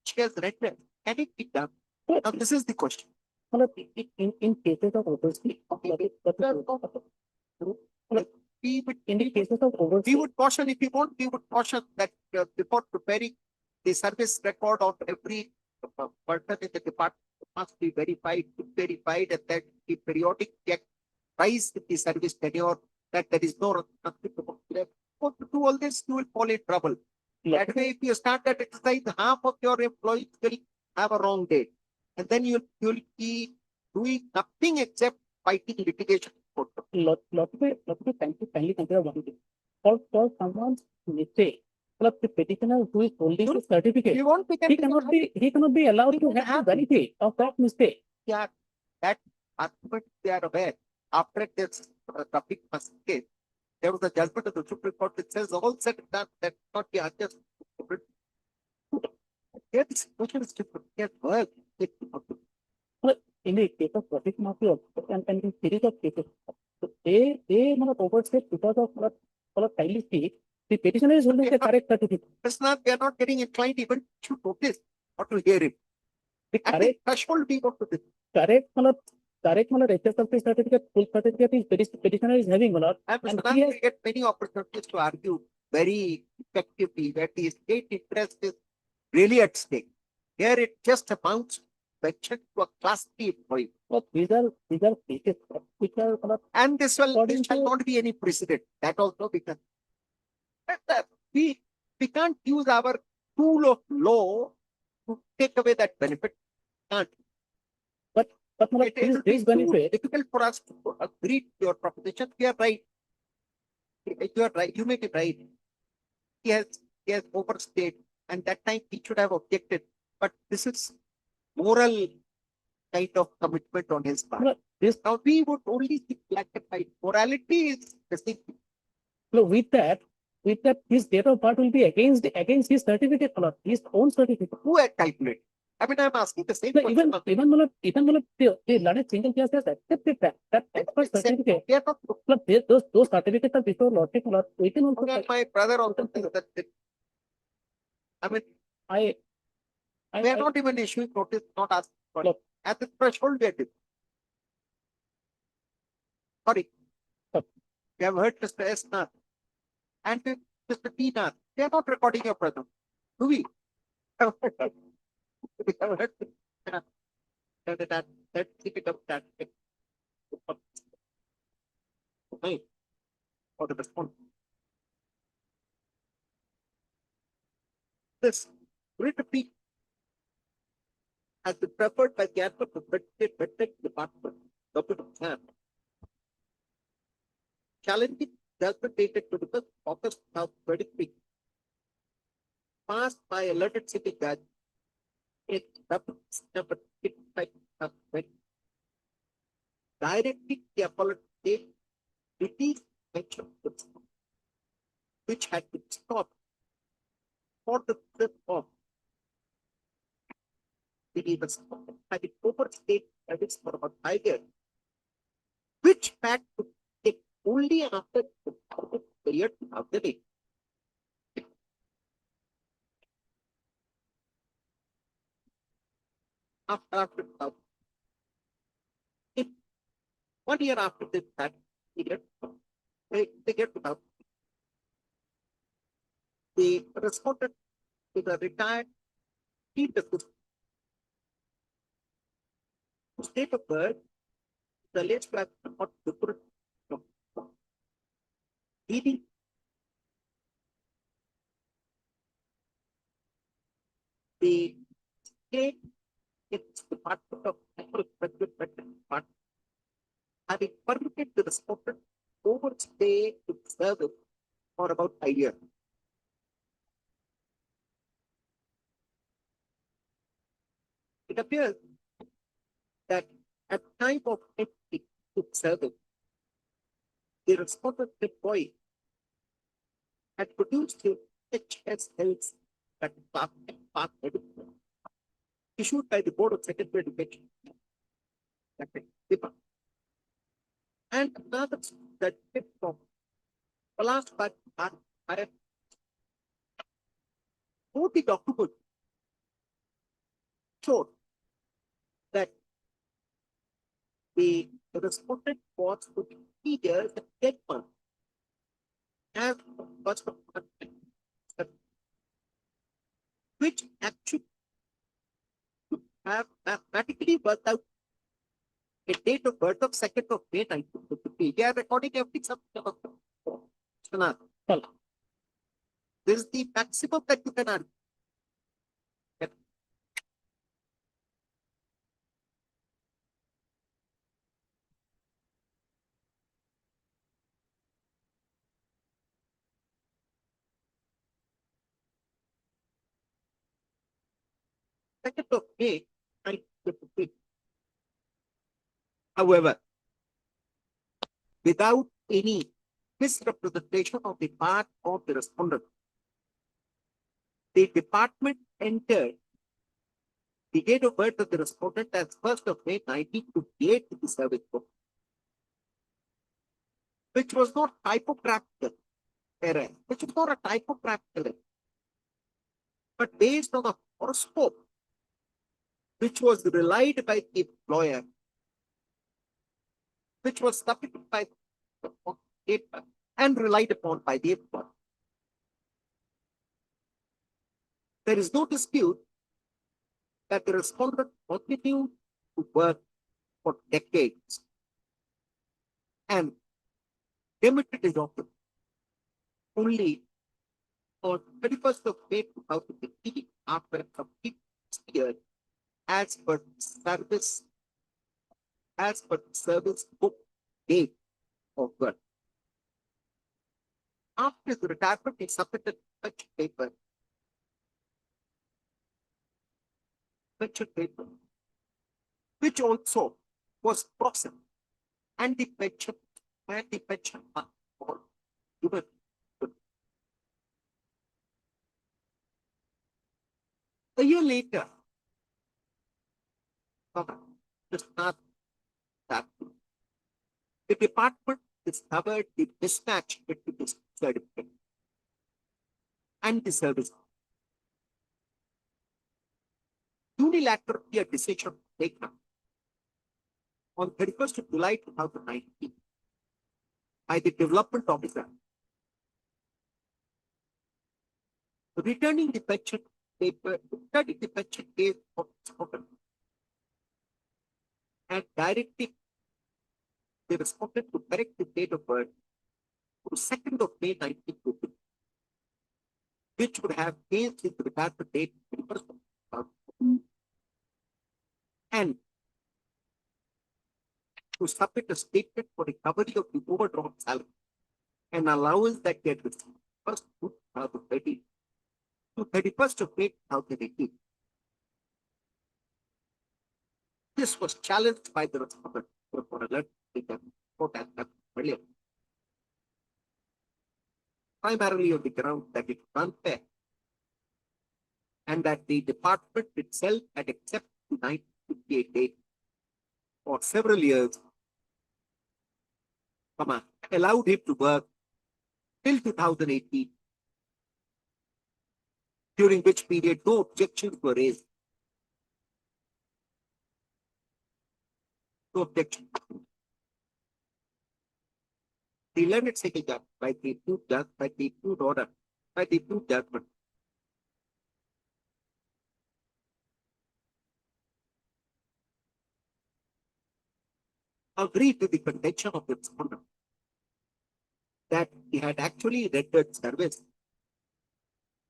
she has rendered. Can it be done? Now, this is the question. मतलब in cases of overstay, We would, in the cases of we overstay, would caution, if you want, we would caution that before preparing the service record of every person in the department must be verified, and that the periodic check rise with the service tenure, that there is no nothing to do all this, you will fall in trouble. That way, if you start that exercise, half of your employees will have a wrong date. And then you'll be doing nothing except fighting litigation. lot of kindly consider one thing. For someone's mistake, मतलब the petitioner who is holding the certificate, You won't he cannot be allowed to have the validity of that mistake. Yeah, that argument they are aware. After this topic was case, there was a judgment of the Supreme Court that says all said and done that not be unjust. Here the situation is different. Here work. But in the case of traffic mafia and in series of cases, so they मतलब overstayed because of kindly speak, the petitioner is holding the correct certificate. It's not, they are not getting inclined even to notice or to hear it. The And correct the threshold we got to this. correct HSLC certificate, full certificate is petitioner is having and And he has we get many opportunities to argue very effectively that the state interest is really at stake. Here it just amounts pension to a class 3 employee. but these are cases which are And this shall According to- not be any precedent. That also because we can't use our tool of law to take away that benefit. Can't. but It will this be too benefit. difficult for us to agree to your proposition. We are right. You are right. You may be right. He has overstayed, and that time he should have objected. But this is moral kind of commitment on his part. No, this Now we would only think black and white. Morality is the same. no, with that his date of birth will be against his certificate or his own certificate. Who had calculated? I mean, I'm asking the same No, question. even the learned single case has accepted that expert certificate. We are not. But those certificates are before logic. We can also. Okay, my brother also says that. I mean, I we are not even issuing notice, not asking for it. Look. At the threshold, we are doing. Sorry. Look. We have heard Mr. S. Nath and Mr. T. Nath. They are not recording your presence. Do we? We have heard that keep it up that. Okay. For the response. This writ of peace has been preferred by the advocate of the department, Dr. Sam. Challenging judgment dated to the August 2023, passed by a learned city judge in number 6/20, directing the appellate state release pension principle, which had been stopped for the fifth of the had it overstayed credits for about 5 years, which had to take only after the period of the day. After if 1 year after this that period, they get without. They responded to the retired chief justice. State of birth, the alleged to have not different from leading the state its Department of Department having permitted the respondent overstay to service for about 5 years. It appears that at time of entry to service, the respondent employee had produced his HS health that path issued by the Board of Secondary Education. That is DIPA. And another that from the last part, both the document showed that the respondent was to be there the 10 months as first of which actually have mathematically worked out a date of birth of 2nd of May 1953. They are recording every subject of this is the maximum that you can argue. Second of May 1953. However, without any misrepresentation on the part of the respondent, the department entered the date of birth of the respondent as 1st of May 1958 in the service book, which was not typographical error, which was not a typographical error, but based on a horoscope which was relied by the employer, which was submitted by the paper and relied upon by the employer. There is no dispute that the respondent continued to work for decades and limited his office only on 31st of May 2015 after a complete year as per service book date of birth. After the retirement, he submitted such paper, which also was processed, and the pension all given. A year later, it's not that the department discovered the mismatch between the certificate and the service. Unilaterally, a decision taken on 31st of July 2019 by the development officer returning the pension paper, returning the pension case of respondent and directing the respondent to correct the date of birth to 2nd of May 1950, which would have changed his retirement date to 1st of and to submit a statement for recovery of the overdrawn salary and allowance that he had received 1st of 2013 to 31st of May 2018. This was challenged by the respondent for alert earlier, primarily on the ground that it was unfair and that the department itself had accepted the 1958 date for several years, allowed him to work till 2018, during which period no objections were raised. No objection. The learned second judge by the approved order, by the approved judgment, agreed to the contention of the respondent that he had actually rendered service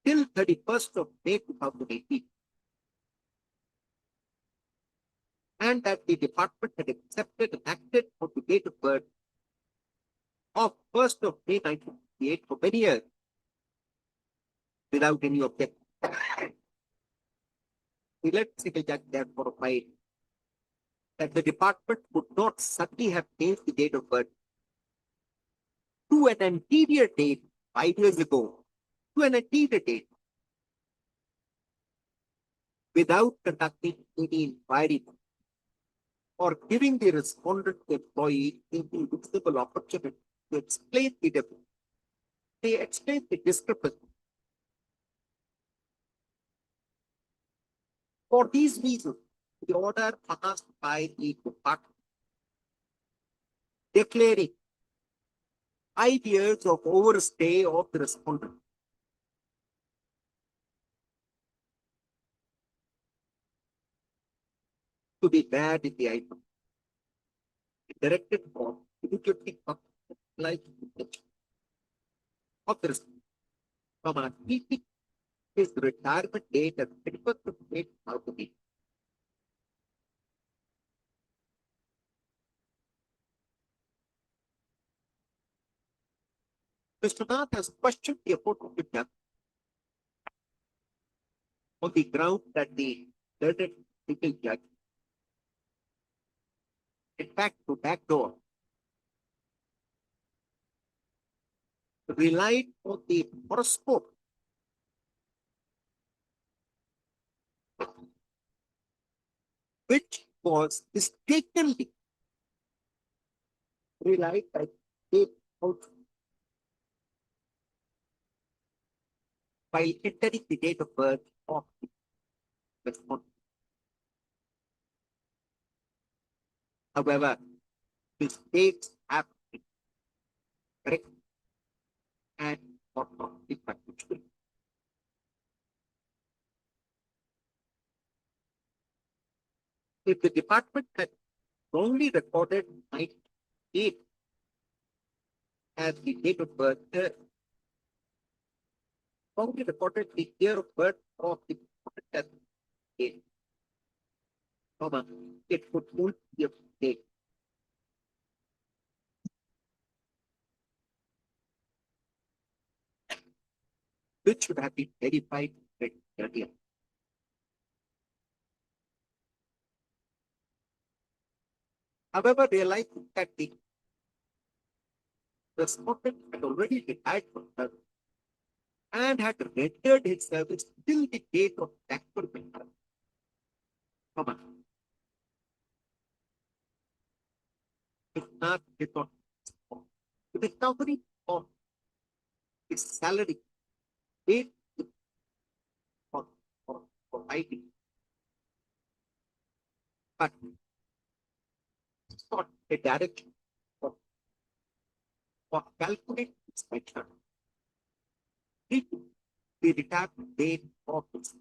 till 31st of May 2018 and that the department had accepted and acted on the date of birth of 1st of May 1958 for many years without any objection. The learned second judge therefore opined that the department would not suddenly have changed the date of birth to an anterior date 5 years ago to an antedated date without conducting any inquiry or giving the respondent employee any reasonable opportunity to explain the difference. They explain the discrepancy. For these reasons, the order passed by the department declaring 5 years of overstay of the respondent to be bad in the item. It directed for immediately like of the respondent from keeping his retirement date at 31st of May 2008. Mr. Nath has questioned the appropriate done on the ground that the learned legal judge, in fact, to backdoor, relied on the horoscope which was mistakenly relied by the also by entering the date of birth of the respondent. However, mistakes have been corrected and are not practical. If the department had wrongly recorded 98 as the date of birth, wrongly recorded the year of birth of the department as date, comma, it would hold the date. Which should have been verified earlier. However, realizing that the respondent had already retired from service and had rendered his service till the date of actual retirement, if not, did not the recovery of his salary paid for, for IT, but sought a direction for calculating its method. The retirement date of its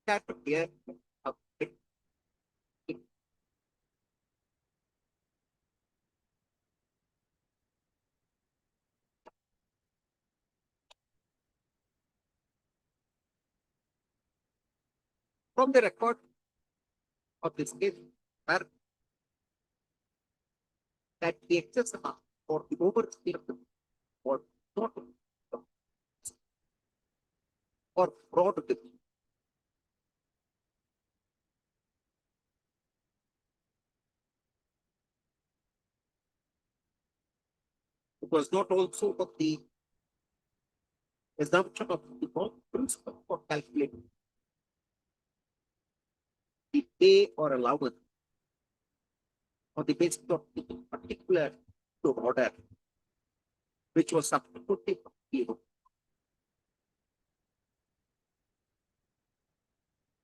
retirement year of it. From the record of this case, that the excess amount for the overstay of the was not or fraud of the it was not also of the assumption of the principle for calculating the pay or allowance on the basis of the particular order, which was subsequently given.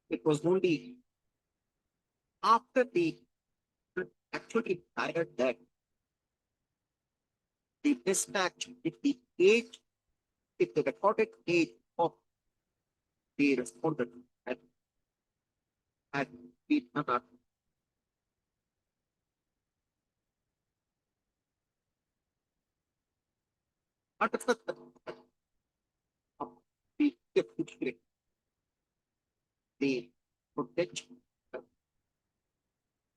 It was only after the actually hired that the mismatch with the age, with the recorded age of the respondent had been unearthed. Under the the protection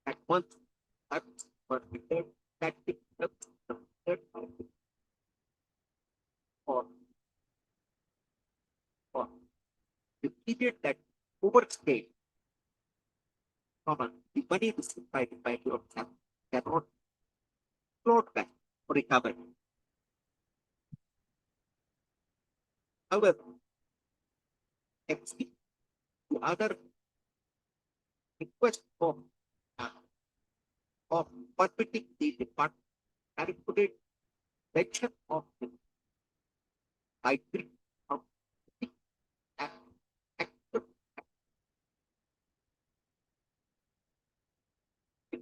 at once but returned that the third party or the period that overstayed the money received by your cannot float back or recover. However, except to other request of permitting the department and put it section of the title of the act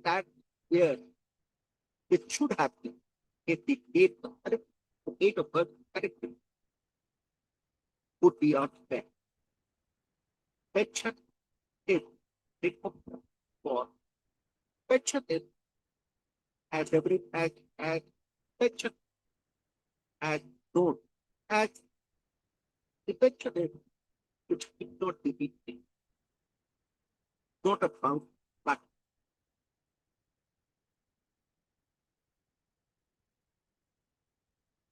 that year it should have been if the date of birth corrected would be unfair. Section is recommended for section is as every as section as known as the section is which did not be beaten, not a found, but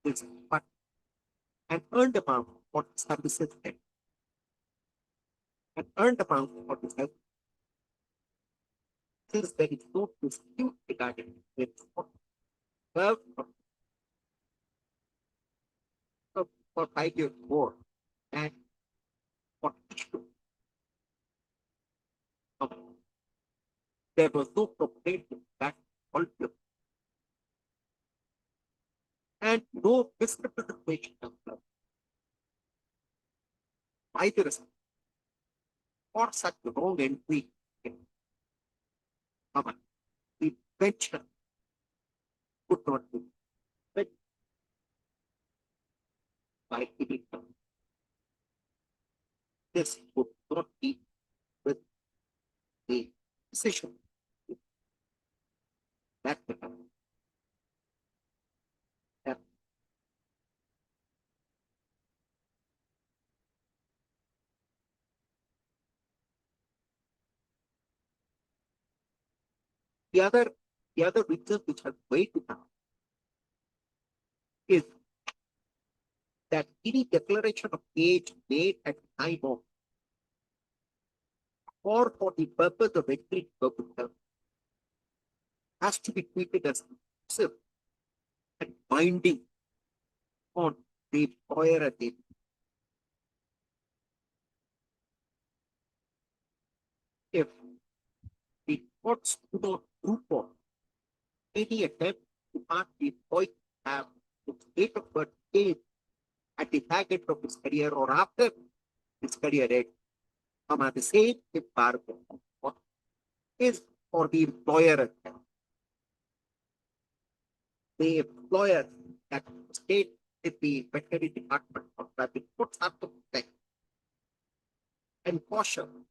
this but an earned amount for services and an earned amount for the service. Since there is no dispute regarding it, well, for 5 years more and for issue of there was no complaint that also and no misrepresentation of the either or such wrong entry in the pension could not be fed by any company. This would not be with the decision that the company had. The other reason which has weighed down is that any declaration of age made at the time of or for the purpose of entry purpose has to be treated as exclusive and binding on the employer and the if the courts do not rule for any attempt to mark the employee have its date of birth age at the back end of his career or after his career end, at the same embargo is for the employer. The employer that state if the veterinary department of traffic puts up to protect and caution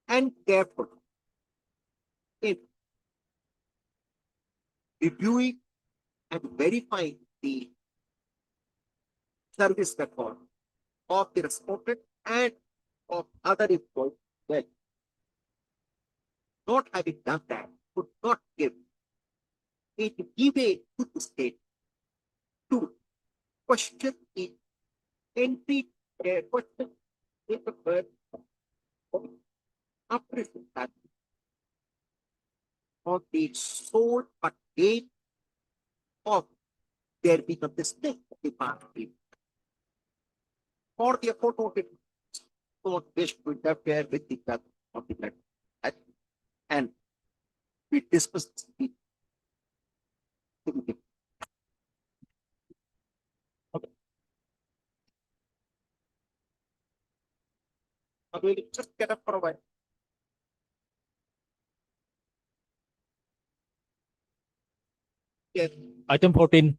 and careful in reviewing and verifying the service record of the respondent and of other employees. Well, not having done that would not give a to the state to question the entry question in the birth of operation on the sole but date of there being a mistake of the party or the aforesaid not wish to interfere with the death of the letter. And we discussed the okay. I will just get up for a while. Yes. Item 14.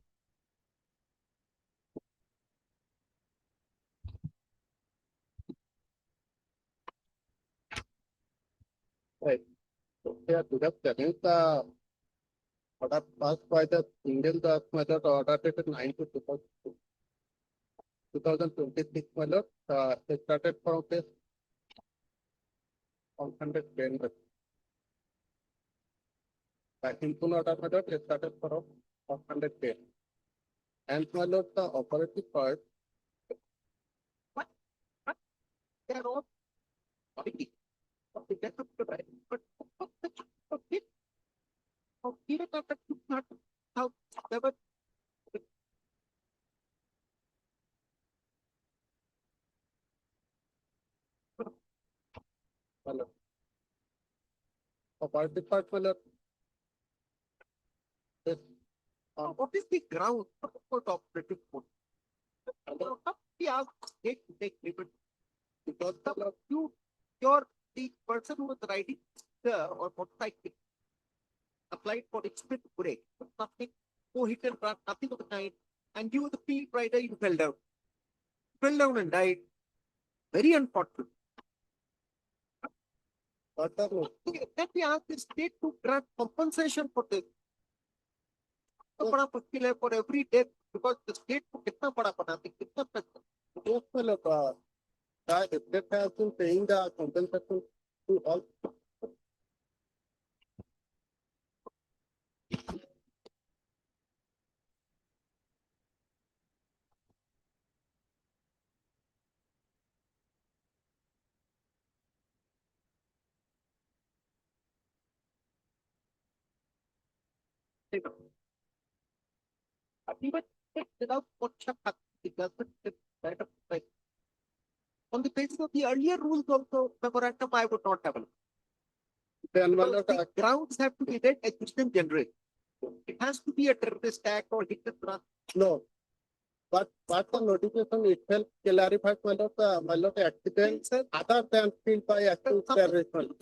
Right. So they are deducting the order passed by the Indian method order dated 9/2026 method. They started from this 110. Back in order method, they started from 110. And method the operative part. What? They are all already of the death of the right, but of period of the not how never Apart मतलब what is the ground for operative code? Take liberty because the person who was riding or motorcycle applied for express break, nothing, no hit and run, nothing of the kind, and you the field rider, you fell down and died. Very unfortunate. Then we ask the state to grant compensation for this. तो बड़ा मुश्किल है for every death because the state को कितना बड़ा बनाते कितना पैसा yes well the state has been paying the compensation to all even without it doesn't right up right. On the basis of the earlier rules also memorandum I would not have. The grounds have to be read additional generate. It has to be a terrorist act or hit and run. No. But the notification itself clarifies the accident other than field by active terrorism.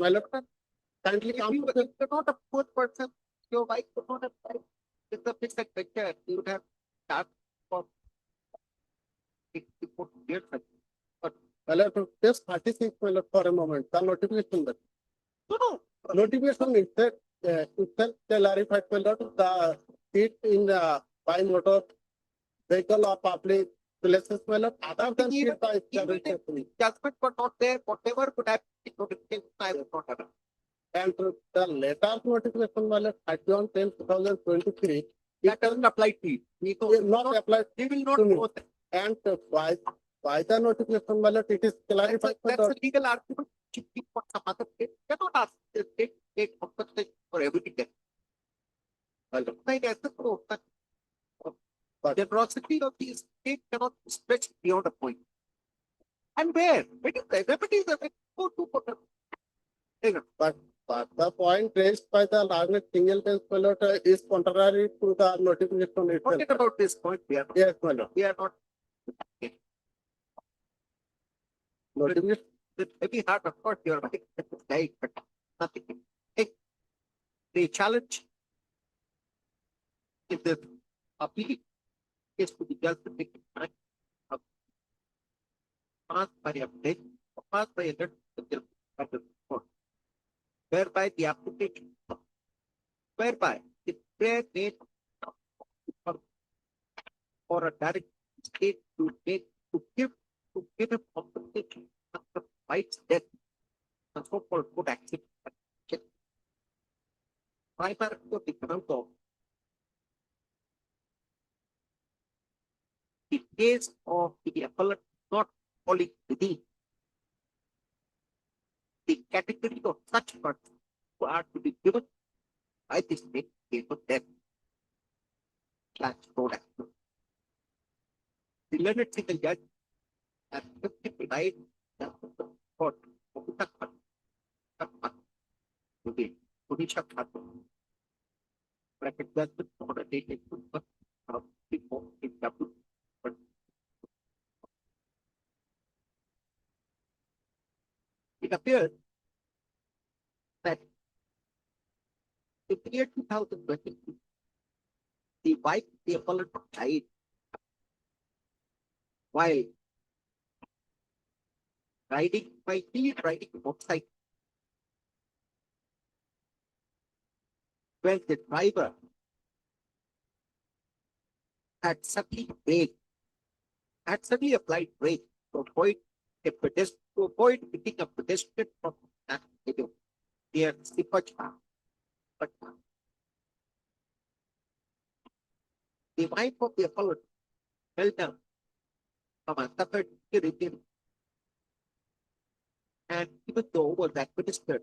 Kindly come to the not a poor person, your wife could not have died. It's a fixed picture. You would have start for it put here. But just 36 for a moment. The notification. No. Notification itself clarifies the seat in the by motor vehicle or public places other than seat by judgment were not there, whatever could have been notification, I was not aware. And the letter notification 31/10/2023 that doesn't apply to you. We will not apply. We will not go there. And by the notification it is clarified. That's a legal argument. For some other state cannot ask the state take compensation for everything. But the generosity of the state cannot stretch beyond a point. And where? When you remedies are go to but the point raised by the largest single bench is contrary to the notification itself. Forget about this point. Yes, we are not. Notification. It may be hard, of course, you're right, but nothing. The challenge is the appeal is to be just the time passed by a day, passed by a court, whereby the application, whereby the prayer made for a direct state to give a compensation after wife's death, the so-called good accident. Primarily the ground of the case of the appellant not falling within the category of such persons who are to be given by the state case of death / road accident. The learned single judge has specified that the court to be Punisha bracket judgment for a date of before it double. It appears that in the year 2022, the wife, the appellant died while riding a motorcycle. When the driver had suddenly applied brake to avoid hitting a pedestrian from near Sipachha. But the wife of the appellant fell down from a third region, and even though was administered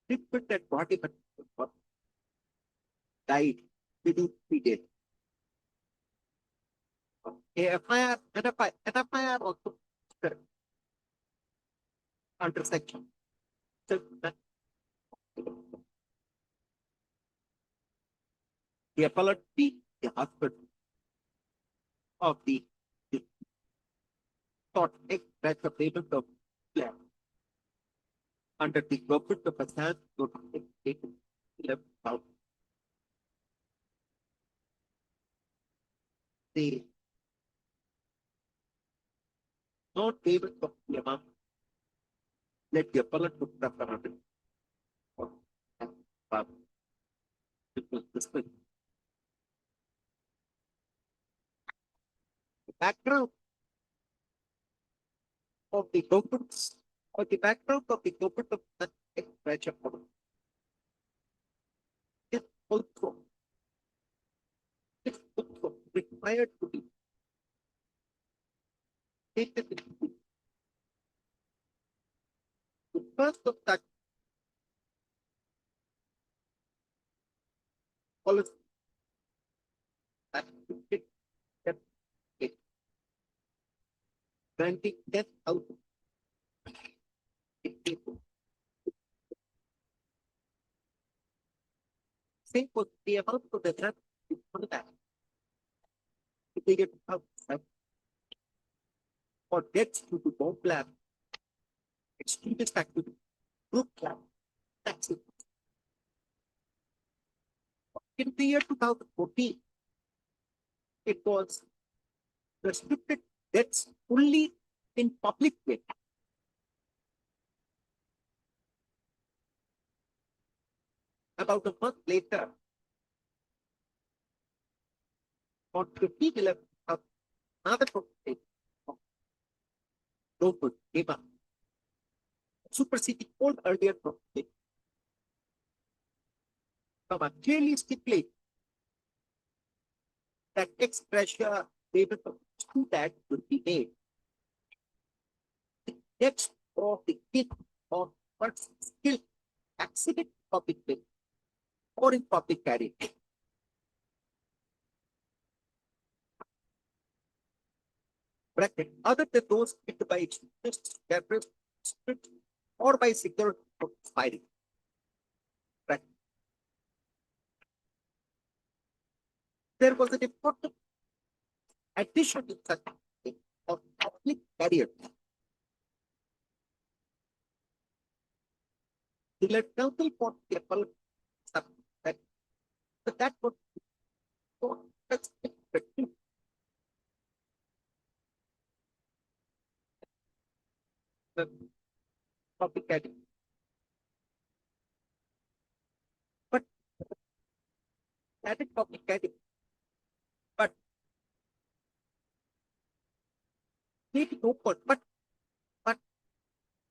treatment and body died within 3 days. An FIR also under section The appellate be the husband of the thought express the payment of plan under the government of a hand to take left out. The non-payment of the amount, let the appellate put the penalty. The background of the governments or the background of the government of that express is also required to be taken into the first of that policy that granting death out same was the amount of the death for that. If they get out or debts due to bomb blast, extremist activity, group plan, taxes. In the year 2014, it was restricted debts only in public way. About a month later, on 15/11, another proposal came up, superseding all earlier proposals. Clearly stipulate that ex gratia payment of that will be made. The debts of the kid or person still accident public way or in public carriage. Bracket, other than those hit by extremists, terrorists, or by security firing. Bracket. There was an important addition in such of public carrier. The left counsel for the appellate that was the public carrier. But added public carrier. But leave it open. But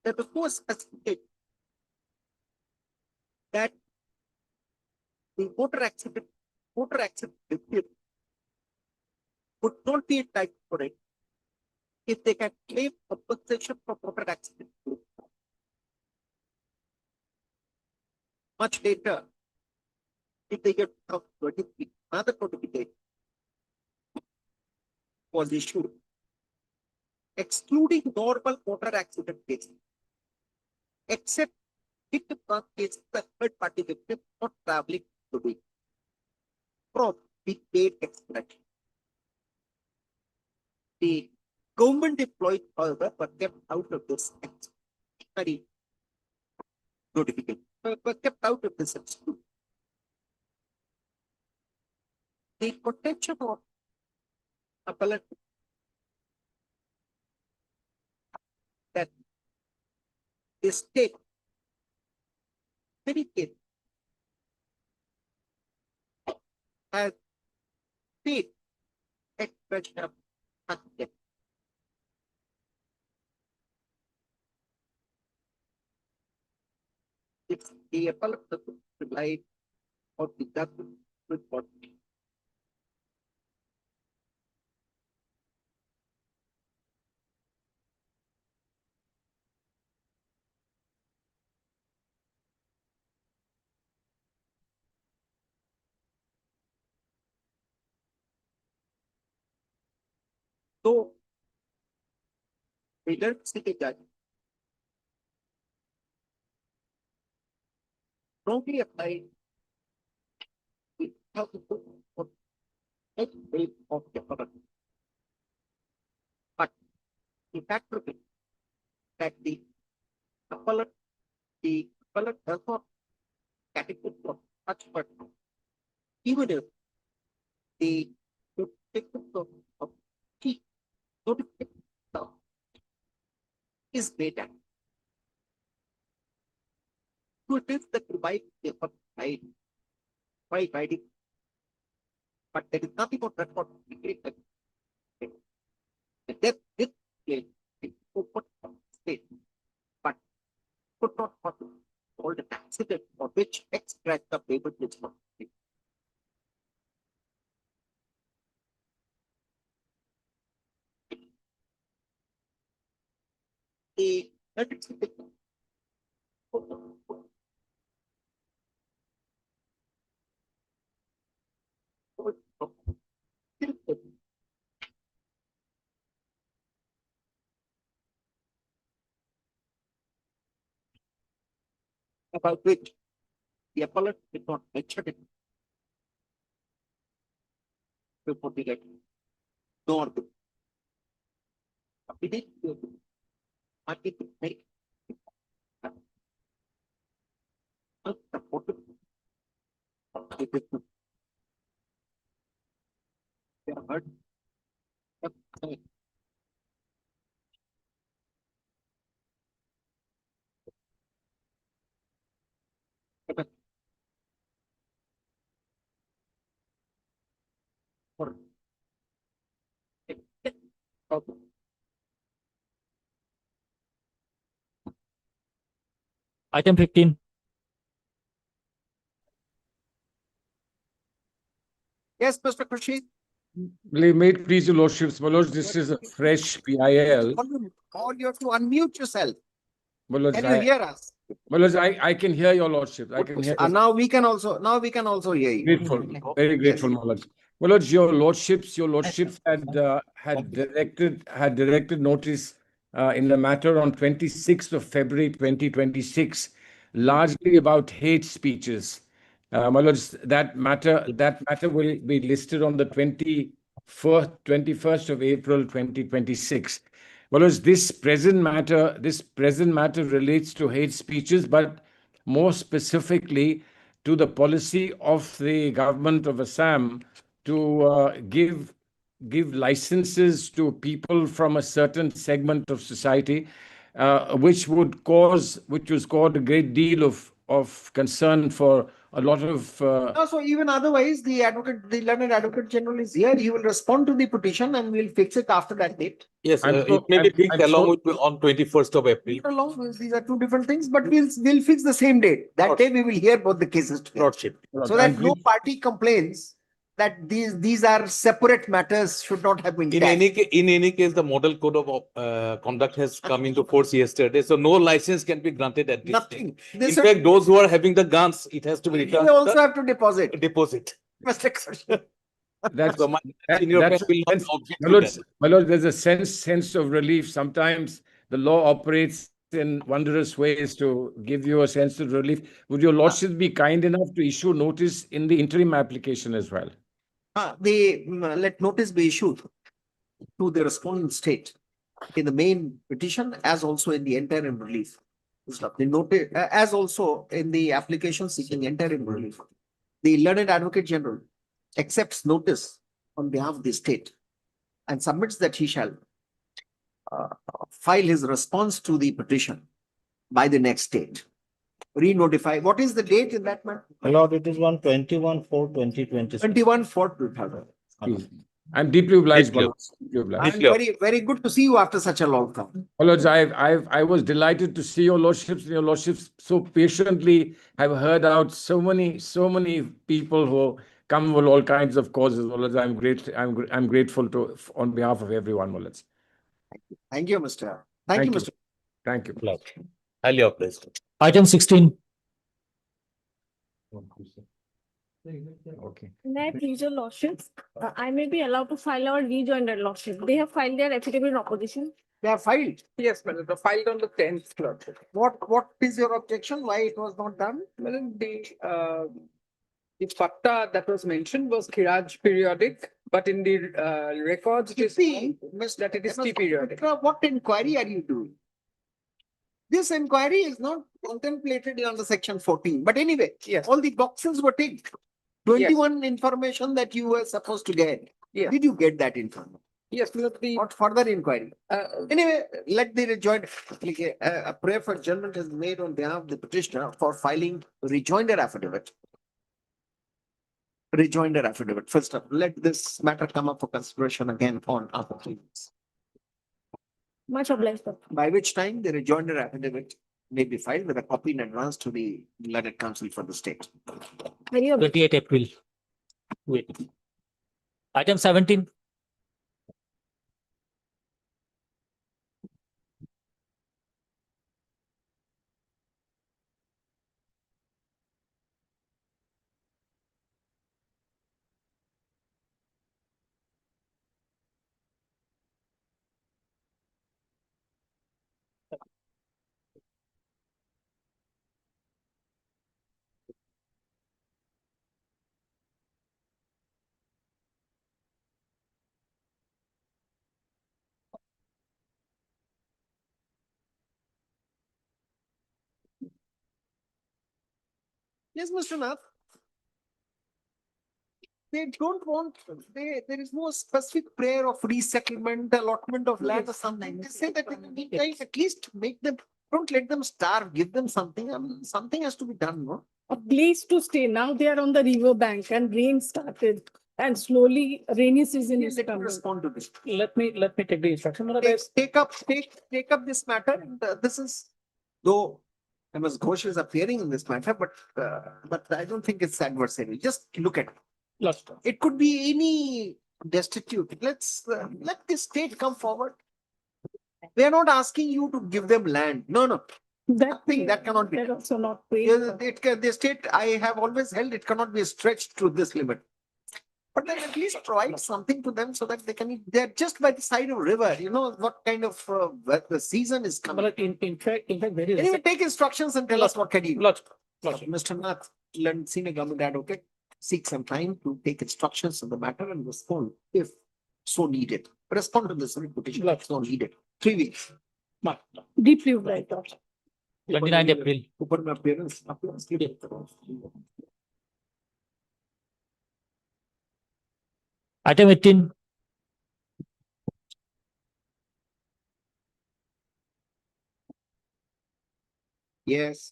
there was no specific that the motor accident victim would not be entitled for it if they can claim compensation for motor accident. Much later, in the year 2023, another notification was issued excluding normal motor accident cases, except if the case the third party victim not traveling to be from the paid expression. The government employees, however, were kept out of this notification, were kept out of this exclusion. The potential of appellate that the state many cases has paid expression of consent. If the appellate relied on the government report, so they learned city judge strongly applied. We have to put for next wave of development. But the fact remains that the appellate does not categorize for such person, even if the notification of key notification is made at. So it is that revive the right by writing, but there is nothing on record that the death is claimed in open state, but could not possible all the accident for which extract the payment is not. The about which the appellate did not mention it before the get nor the it is I need to make supported. They are heard. For Item 15. Yes, Mr. Khushi. May it please your lordships, my lords, this is a fresh PIL. Or you have to unmute yourself. My lords, Can you hear us? my lords, I can hear your lordships. I can hear. Now we can also hear you. Grateful, very grateful, my lords. My lords, your lordships had directed notice in the matter on 26th of February 2026, largely about hate speeches. My lords, that matter will be listed on the 21st of April 2026. My lords, this present matter relates to hate speeches, but more specifically to the policy of the government of Assam to give licenses to people from a certain segment of society, which was caused a great deal of concern for a lot of. So even otherwise, the learned advocate general is here. He will respond to the petition and we'll fix it after that date. Yes, I'm so- it may be I'm- fixed I'm along so- with on 21st of April. These are two different things, but we'll fix the same date. That day we will hear both the cases together. Lordship. So that no party complains that these are separate matters, should not have been In taxed. any case, the model code of conduct has come into force yesterday, so no license can be granted at this Nothing. time. In fact, those who are having the guns, it has to be They returned. also have to deposit. Deposit. Mr. Khushi. That's So my senior that's friend will not sense- object my to lords, that. my lords, there's a sense of relief. Sometimes the law operates in wondrous ways to give you a sense of relief. Would your lordships be kind enough to issue notice in the interim application as well? Let notice be issued to the respondent state in the main petition as also in the interim relief. The notice, as also in the application seeking interim relief. The learned advocate general accepts notice on behalf of the state and submits that he shall file his response to the petition by the next date. Re-notify. What is the date in that matter? My lord, it is 1/21/4/2026. 21/4/2000. I'm deeply obliged, my Deeply. lords. Deeply obliged. And very, very good to see you after such a long time. My lords, I was delighted to see your lordships, and your lordships so patiently have heard out so many people who come with all kinds of causes. My lords, I'm grateful on behalf of everyone, my lords. Thank you, Mr. Thank you, Mr. Thank you. Highly appraised. Item 16. Okay. May I please your lordships? I may be allowed to file our rejoinder lordship. They have filed their affidavit in opposition. They have filed. Yes, madam, the filed on the 10th, Lordship. What is your objection? Why it was not done? Madam, the patta that was mentioned was Khiraj periodic, but in the records it is See, that it is Mr. T periodic. Mitra, what inquiry are you doing? This inquiry is not contemplated under section 14. But anyway, Yes. all the boxes were ticked. 21 information that you were supposed to get. Yes. Did you get that information? Yes, madam, What further inquiry? uh, Anyway, let the rejoinder, a prayer for adjournment is made on behalf of the petitioner for filing rejoinder affidavit. Rejoinder affidavit. First up, let this matter come up for consideration again on other things. Much obliged, sir. By which time the rejoinder affidavit may be filed with a copy in advance to the learned counsel for the state. Very obliged. 28 April. Wait. Item 17. Yes, Mr. Nath. They don't want, there is no specific prayer of resettlement, allotment of land or something. They say that in the meantime, at least make them, don't let them starve, give them something. I mean, something has to be done, no? A place to stay. Now they are on the river bank and rain started and slowly rainy season is Let me coming. respond to this. Let me take the instruction. Take up this matter. And, this is, though Ms. Ghosh is appearing in this matter, but I don't think it's adversarial. Just look at it. It could be any destitute. Let the state come forward. We are not asking you to give them land. No. That cannot be. That also not paid. The state, I have always held, it cannot be stretched to this limit. But then at least provide something to them so that they can, they're just by the side of river, you know what kind of, the season is coming. In fact, there is. Anyway, take instructions and tell us what can you do. Lodge. Mr. Nath, senior government advocate, seek some time to take instructions on the matter and respond if so needed. Respond to this petition if so needed. 3 weeks. Deeply obliged. 29 April. Open appearance. Item 18. Yes.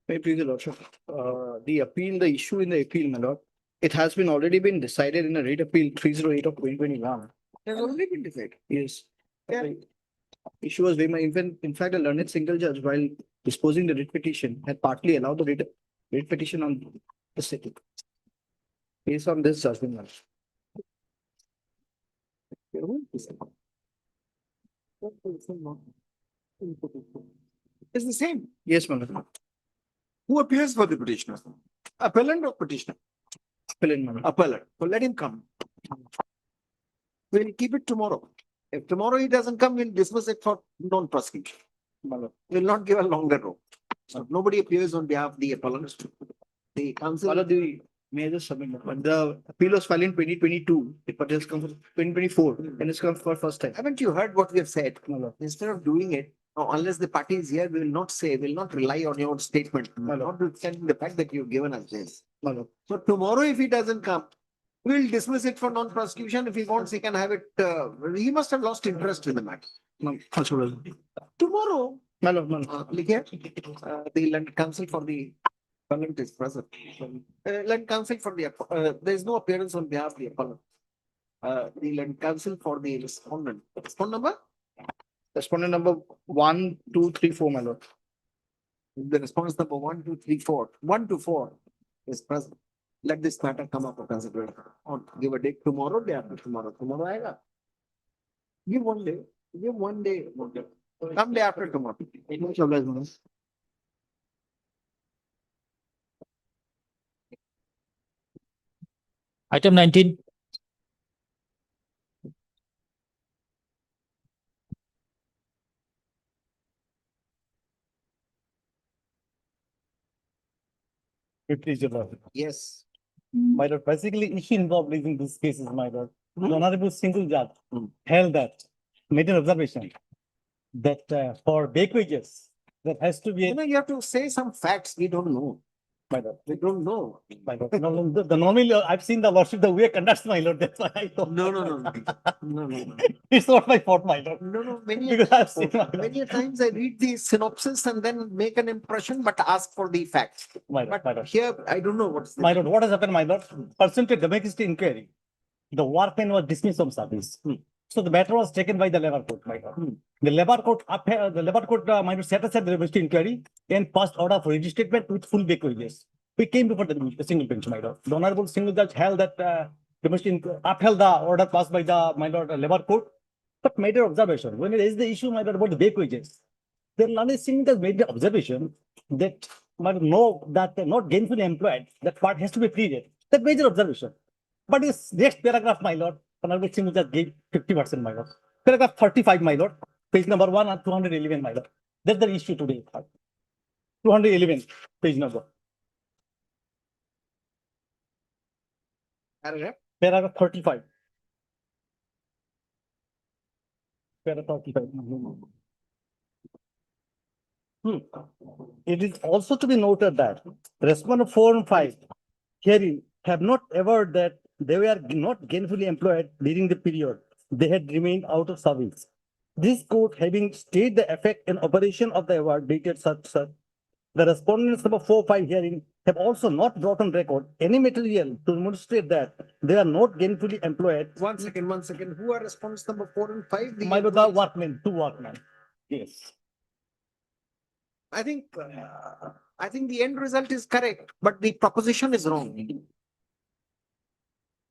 May I please, Your Lordship, the issue in the appeal, my lord, it has been already been decided in a rate appeal 308 of 2021. Has already been decided. Yes. Yeah. Issue was very much, in fact, a learned single judge, while disposing the writ petition, had partly allowed the writ petition on the city. Based on this judgment, my lord. It's the same. Yes, my lord. Who appears for the petitioner? Appellant or petitioner? Appellant, my lord. Appellant. So let him come. We'll keep it tomorrow. If tomorrow he doesn't come, we'll dismiss it for non-prosecution. We'll not give a longer rope. So if nobody appears on behalf of the appellant, the council. My lord, may I just submit, but the appeal was filed in 2022, but it's come for 2024, and it's come for first time. Haven't you heard what we have said? My lord. Instead of doing it, unless the party is here, we will not say, we will not rely on your statement. My lord. Notwithstanding the fact that you've given us this. My lord. So tomorrow, if he doesn't come, we'll dismiss it for non-prosecution. If he wants, he can have it. He must have lost interest in the matter. Tomorrow, My lord, my lord. the Land Council for the appellant is present. Land Council for the, there is no appearance on behalf of the appellant. The Land Council for the respondent. Respondent number? Respondent number 1, 2, 3, 4, my lord. The response number 1, 2, 3, 4. 1 to 4 is present. Let this matter come up for consideration. Give a date tomorrow, day after tomorrow. Tomorrow aega. Give 1 day. Give 1 day. Come day after tomorrow. Much obliged, my lord. Item 19. Please, your lord. Yes. My lord, basically issue involved in this case is, my lord, Hmm. the honorable single judge Hmm. held that, made an observation that for back wages, there has to be You know, you have to say some facts we don't know. my lord. We don't know. My lord, no, no, the normally, I've seen the lordship, the way it conducts, my lord, that's why I thought. No, no, no, no. No, no, no. It's not my fault, my lord. No, no, many Because I've seen my many a times I read the synopsis and then make an impression, but ask for the facts. lord, my But lord. here, I don't know what's My the. lord, what has happened, my lord? Pursuant to domestic inquiry, the workman was dismissed from service. So the matter was taken by the labor court, my lord. The labor court, my lord, set aside the domestic inquiry and passed order for reinstatement with full back wages. We came before the single bench, my lord. The honorable single judge held that upheld the order passed by the, my lord, labor court, but made an observation. When it is the issue, my lord, about the back wages, the honorable single judge made the observation that, my lord, no, that not gainfully employed, that part has to be pleaded. That major observation. But this next paragraph, my lord, honorable single judge gave 50%, my lord. Paragraph 35, my lord, page number 1 and 211, my lord. That's the issue today. 211, page number. Paragraph? Paragraph 35. Paragraph 35. It is also to be noted that respondent 4 and 5 herein have not averred that they were not gainfully employed during the period they had remained out of service. This court having stated the effect and operation of the award dated such, the respondents number 4, 5 herein have also not brought on record any material to demonstrate that they are not gainfully employed. One second, 1 second. Who are response number 4 and 5? My lord, the workmen, 2 workmen. Yes. I think the end result is correct, but the proposition is wrong.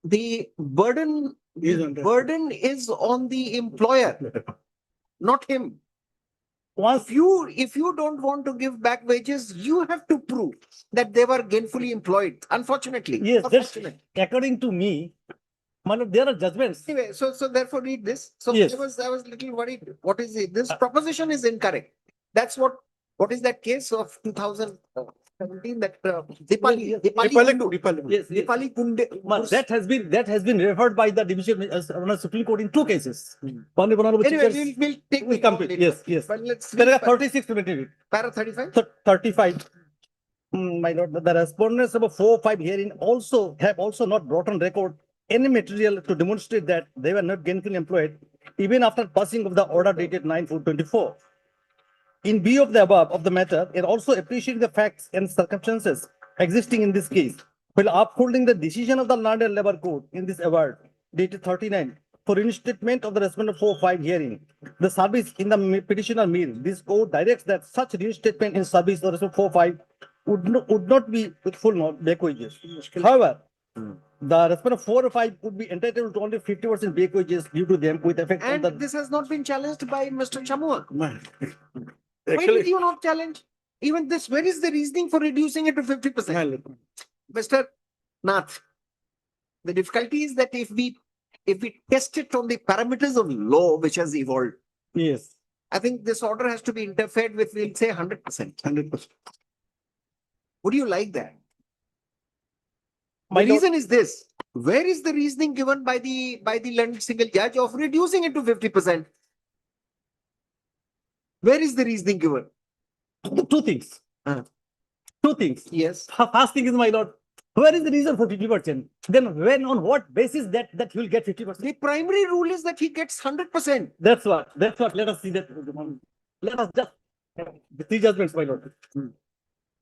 The burden is on the employer, not him. Once If you don't want to give back wages, you have to prove that they were gainfully employed. Unfortunately. yes, that's Unfortunately. according to me, my lord, there are judgments. Anyway, so therefore read this. So Yes. I was little worried. What is it? This proposition is incorrect. That's what is that case of 2017 that Dipali Kundu. Yes, yes. Dipali Kunde. But that has been referred by the division Supreme Court in 2 cases. One honorable Anyway, chief we'll take will come to it. Yes, yes. But let's Paragraph 36 to be para 35. 35. My lord, the respondents number 4, 5 herein have also not brought on record any material to demonstrate that they were not gainfully employed even after passing of the order dated 9/4/24. In view of the above of the matter, and also appreciating the facts and circumstances existing in this case, while upholding the decision of the London Labour Court in this award dated 39 for reinstatement of the respondent 4, 5 hearing, the service in the petitioner mail, this court directs that such reinstatement in service of the 4, 5 would not be with full back wages. However, the respondent 4 or 5 would be entitled to only 50% back wages due to them with effect on And the. this has not been challenged by Mr. Chamua. Why did Actually, you not challenge? Even this, where is the reasoning for reducing it to 50%? Mr. Nath, the difficulty is that if we test it on the parameters of law which has evolved, Yes. I think this order has to be interfered with, we'll say 100%. 100%. Would you like that? The reason is this. Where is the reasoning given by the learned single judge of reducing it to 50%? Where is the reasoning given? Two things. Two things. Yes. First thing is, my lord, where is the reason for 50%? Then when, on what basis that he will get 50%? The primary rule is that he gets 100%. That's what. Let us see that. Let us just the 3 judgments, my lord.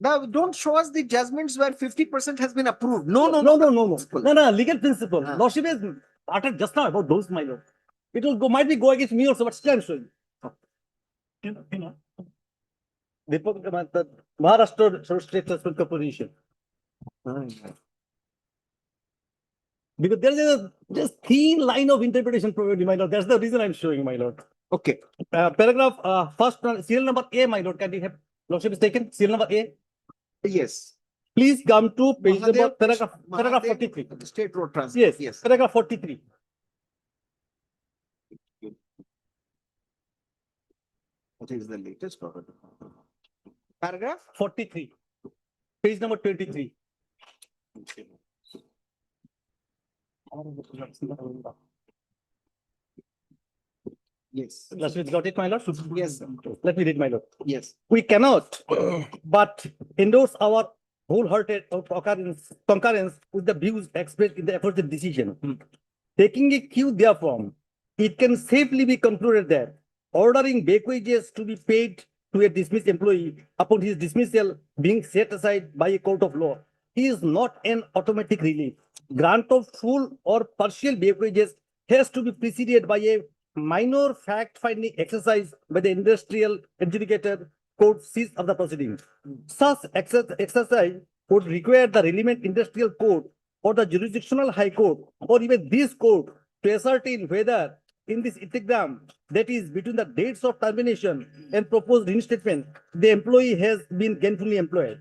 Now, don't show us the judgments where 50% has been approved. No. No, legal principle. Lordship has uttered just now about those, my lord. It will might be go against me also, but still I'm showing. You know. The Maharashtra State Transport Corporation. Because there is a just thin line of interpretation provided, my lord. That's the reason I'm showing, my lord. Okay. Paragraph first, serial number A, my lord. Can we have lordship is taken? Serial number A. Yes. Please come to page number, Mahadev, paragraph Mahadev, 43. State Road Transport. Yes, paragraph 43. What is the latest paragraph? 43. Page number 23. Yes. Last got it, my lord? Yes, sir. Let me read, my lord. Yes. We cannot but endorse our wholehearted concurrence with the views expressed in the aforesaid decision. Taking a cue therefrom, it can safely be concluded that ordering back wages to be paid to a dismissed employee upon his dismissal being set aside by a court of law is not an automatic relief. Grant of full or partial back wages has to be preceded by a minor fact-finding exercise by the industrial adjudicator court cease of the proceedings. Such exercise would require the relevant industrial court or the jurisdictional high court or even this court to ascertain whether in this integram, that is between the dates of termination and proposed reinstatement, the employee has been gainfully employed.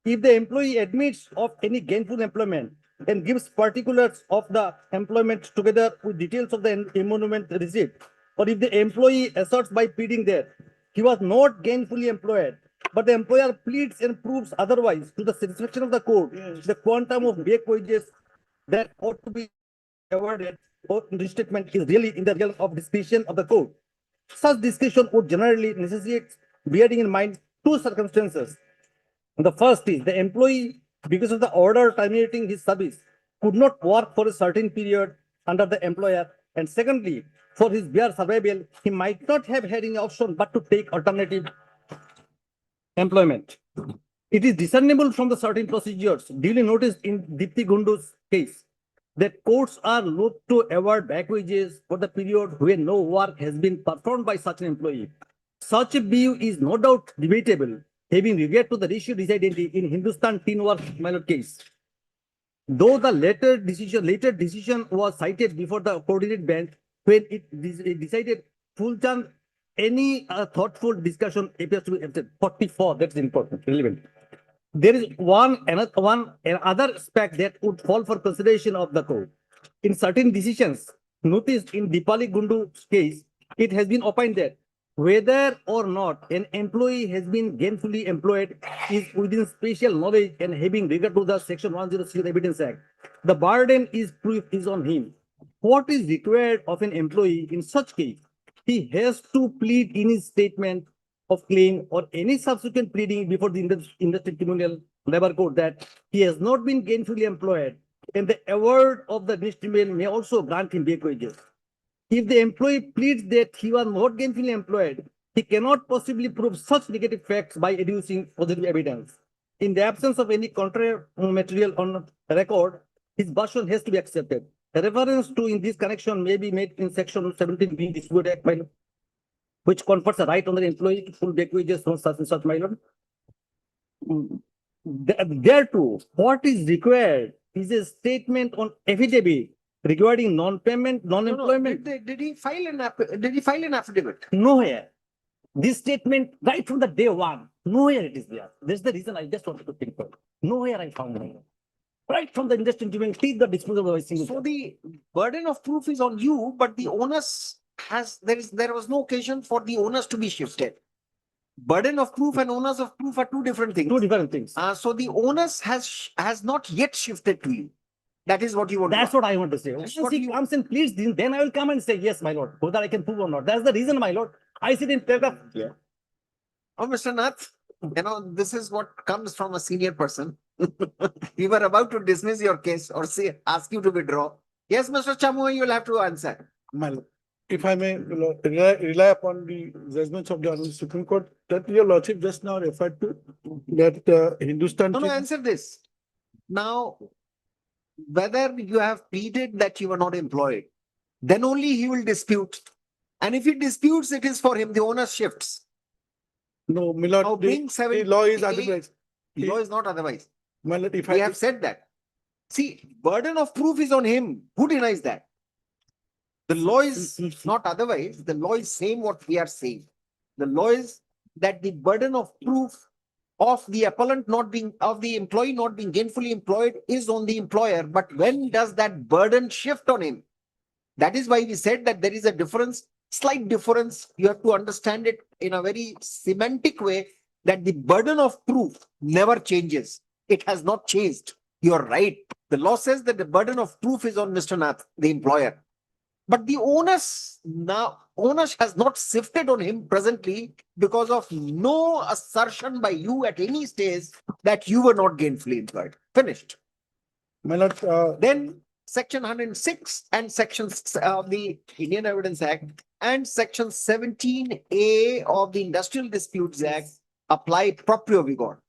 If the employee admits of any gainful employment and gives particulars of the employment together with details of the emolument received, or if the employee asserts by pleading that he was not gainfully employed, but the employer pleads and proves otherwise to the satisfaction of the court, the quantum of back wages that ought to be awarded or restatement is really in the realm of discretion of the court. Such discretion would generally necessitate bearing in mind two circumstances. The first is the employee, because of the order terminating his service, could not work for a certain period under the employer. And secondly, for his bare survival, he might not have had any option but to take alternative employment. It is discernible from the certain procedures duly noticed in Dipti Gundu's case that courts are loath to award back wages for the period when no work has been performed by such an employee. Such a view is no doubt debatable, having regard to the ratio decided in Hindustan Tin Work Mallet case. Though the later decision was cited before the coordinated bench when it decided full term, any thoughtful discussion appears to be absent. 44, that's important, relevant. There is another aspect that would fall for consideration of the court. In certain decisions, noticed in Dipali Gundu's case, it has been opined that whether or not an employee has been gainfully employed is within special knowledge and having regard to the Section 106 Evidence Act. The burden is proof is on him. What is required of an employee in such case? He has to plead in his statement of claim or any subsequent pleading before the industry tribunal labor court that he has not been gainfully employed, and the award of the tribunal may also grant him back wages. If the employee pleads that he was not gainfully employed, he cannot possibly prove such negative facts by adducing positive evidence. In the absence of any contrary material on record, his version has to be accepted. A reference to in this connection may be made in Section 17B Dispute Act, which confers a right on the employee to full back wages from such and such minor. Therefore, what is required is a statement on affidavit regarding non-payment, non-employment. Did he file an affidavit? Nowhere. This statement, right from the day one, nowhere it is there. That's the reason I just wanted to pinpoint. Nowhere I found it. Right from the industry tribunal, take the disposal of a single. So the burden of proof is on you, but the onus there was no occasion for the onus to be shifted. Burden of proof and onus of proof are two different things. Two different things. So the onus has not yet shifted to you. That is what you want. That's what I want to say. Once he comes and pleads, then I will come and say, yes, my lord, whether I can prove or not. That's the reason, my lord. I sit in paragraph. Yeah. Oh, Mr. Nath, this is what comes from a senior person. We were about to dismiss your case or ask you to withdraw. Yes, Mr. Chamua, you will have to answer. My lord, if I may rely upon the judgments of the Honorable Supreme Court that your lordship just now referred to, that Hindustan. No, answer this. Now, whether you have pleaded that you were not employed, then only he will dispute. And if he disputes, it is for him, the onus shifts. No, my lord, Now, the law is otherwise. The law is not otherwise. My lord, if We have said that. See, burden of proof is on him. Who denies that? The law is not otherwise. The law is saying what we are saying. The law is that the burden of proof of the appellant not being, of the employee not being gainfully employed is on the employer. But when does that burden shift on him? That is why we said that there is a difference, slight difference. You have to understand it in a very semantic way, that the burden of proof never changes. It has not changed. You are right. The law says that the burden of proof is on Mr. Nath, the employer. But the onus has not shifted on him presently because of no assertion by you at any stage that you were not gainfully employed. Finished. My lord, Then Section 106 and sections of the Indian Evidence Act and Section 17A of the Industrial Disputes Act apply proprio vigor.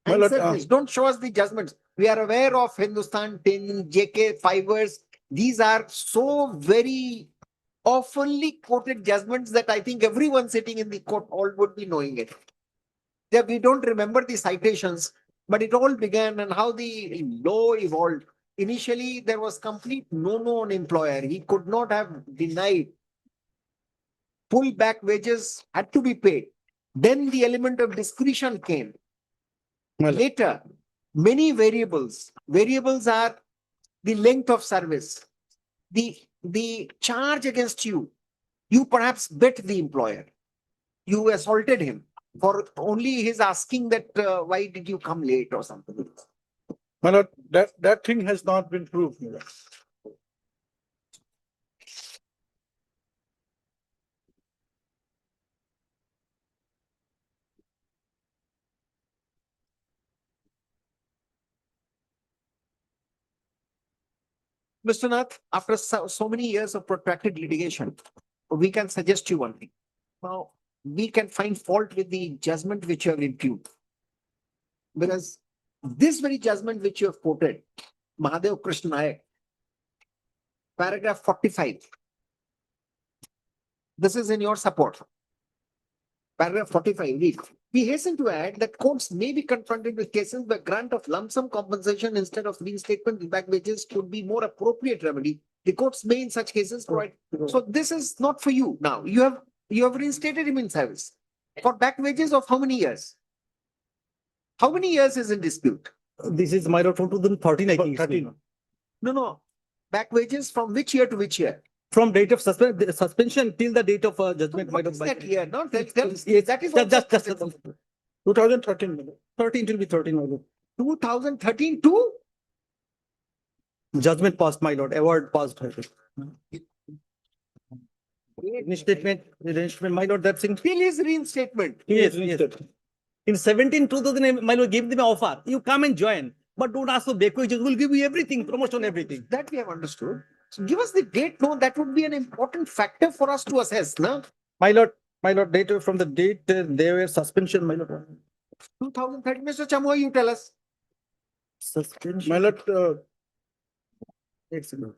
My And lord, said this, don't show us the judgments. We are aware of Hindustan Tin, JK Fibers. These are so very oftenly quoted judgments that I think everyone sitting in the court hall would be knowing it. Yeah, we don't remember the citations, but it all began and how the law evolved. Initially, there was complete no-no on employer. He could not have denied. Full back wages had to be paid. Then the element of discretion came. Well- Later, many variables. Variables are the length of service, the charge against you. You perhaps bet the employer. You assaulted him for only his asking that why did you come late or something. my lord, that thing has not been proved. My lord. Mr. Nath, after so many years of protracted litigation, we can suggest you one thing. Now, we can find fault with the judgment which you have impugned. Because this very judgment which you have quoted, Mahadev Krishna Nayak, paragraph 45. This is in your support. Paragraph 45, read. We hasten to add that courts may be confronted with cases where grant of lump sum compensation instead of reinstatement of back wages could be more appropriate remedy. The courts may in such cases provide. So this is not for you now. You have reinstated him in service. For back wages of how many years? How many years is in dispute? This is my lord from 2013, I think. 13. No. Back wages from which year to which year? From date of suspension till the date of judgment. What is that year? No, that is Just also 2013. my lord. 13 will be 13, my lord. 2013 to Judgment passed, my lord. Award passed. Reinstatement, my lord, that's in. till his reinstatement. Yes. In 2008, my lord gave them an offer. You come and join, but don't ask for back wages. We'll give you everything, promotion, everything. That we have understood. So give us the date. No, that would be an important factor for us to assess. No, My lord, date from the date they were suspension, my lord. 2013. Mr. Chamoy, you tell us. Suspension. My lord, Excellent.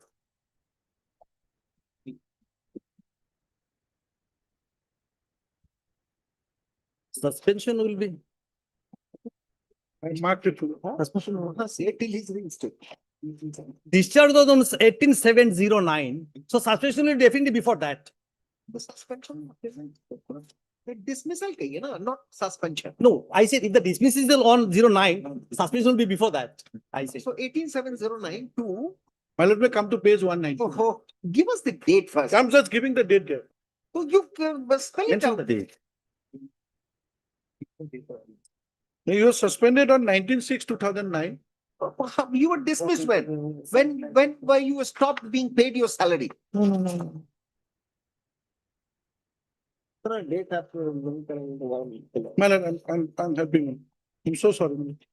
Suspension will be. I marked it. Suspension. Say till his reinstatement. Discharge was on 18/7/09. So suspension will definitely before that. The suspension isn't the dismissal, not suspension. No, I said if the dismissal is on 09, suspension will be before that. I said. So 18/7/09 to My lord, may come to page 190. give us the date first. I'm just giving the date there. So you spell it Mention the out. date. You were suspended on 19/6/2009. You were dismissed when? When were you stopped being paid your salary? No. My lord, I'm helping him. I'm so sorry. my lord.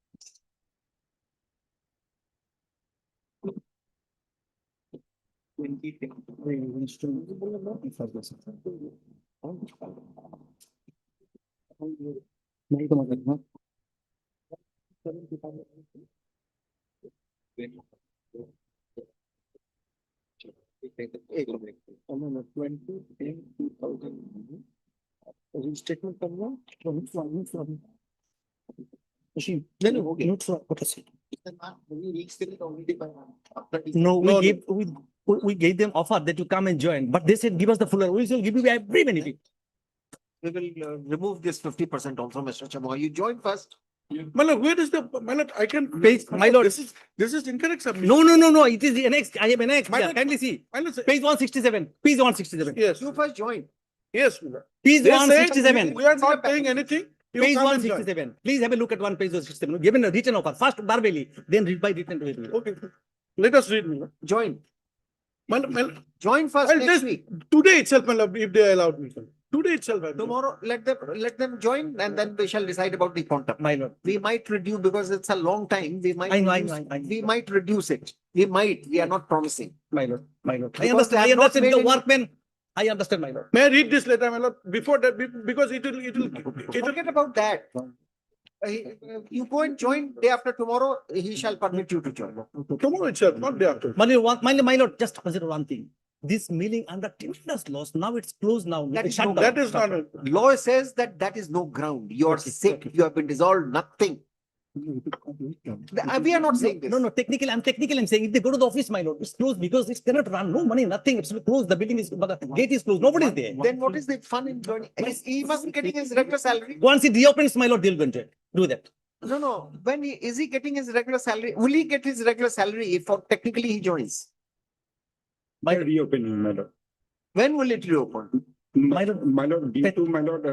Restatement No, we gave them offer that you come and join, but they said give us the full. We will give you every benefit. we will remove this 50% also, Mr. Chamwa. You join first. My lord, where is the, my lord, I can. Page, my lord. This is incorrect submission. No, it is annexed. I have annexed. My Yeah, lord- kindly see. My lord, Page 167, page 167. yes, You first join. yes. my lord. Page They said 167. we are not paying anything. You Page come and join. 167. Please have a look at one page 167. Given a written offer, first verbally, then read by written. Okay, let us read. My lord. Join. My lord, Join first I'll next just- week. today itself, my lord, if they allowed me. Today itself. I will. Tomorrow, let them join and then we shall decide about the quantum. My lord. We might reduce because it's a long time. We might. I know. We might reduce it. We might. We are not promising. My lord. I Because understand. they I have not understand made the any- workmen. I understand, my lord. May I read this letter, my lord, before that, because it will. Forget about that. You go and join day after tomorrow. He shall permit you to join. Tomorrow itself, not day after. My lord, just consider one thing. This milling under tremendous loss, now it's closed now. That It's is shut no- down. That is not. Law says that is no ground. You are Okay, sick. okay. You have been dissolved. Nothing. We are not saying this. No, technically, I'm saying if they go to the office, my lord, it's closed because it cannot run, no money, nothing, it's closed, the building is, but the gate is closed, nobody's there. Then what is the fun in joining? He must be getting his regular salary. Once it reopens, my lord, they'll go into it. Do that. No. Is he getting his regular salary? Will he get his regular salary if technically he joins? By reopening, my lord. When will it reopen? My lord, My lord, due to my lord,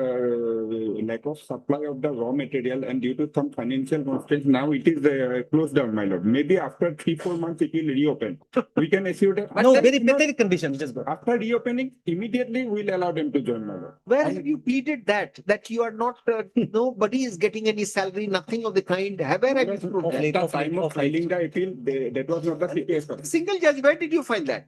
lack of supply of the raw material and due to some financial constraints, now it is closed down, my lord. Maybe after 3-4 months it will reopen. We can assure that. no, then- very pathetic condition, just go. After reopening, immediately we'll allow them to join, my lord. Where have you pleaded that you are not, nobody is getting any salary, nothing of the kind? Where have you proved At that? the time of filing the appeal, that was not the situation. Single judge, where did you find that?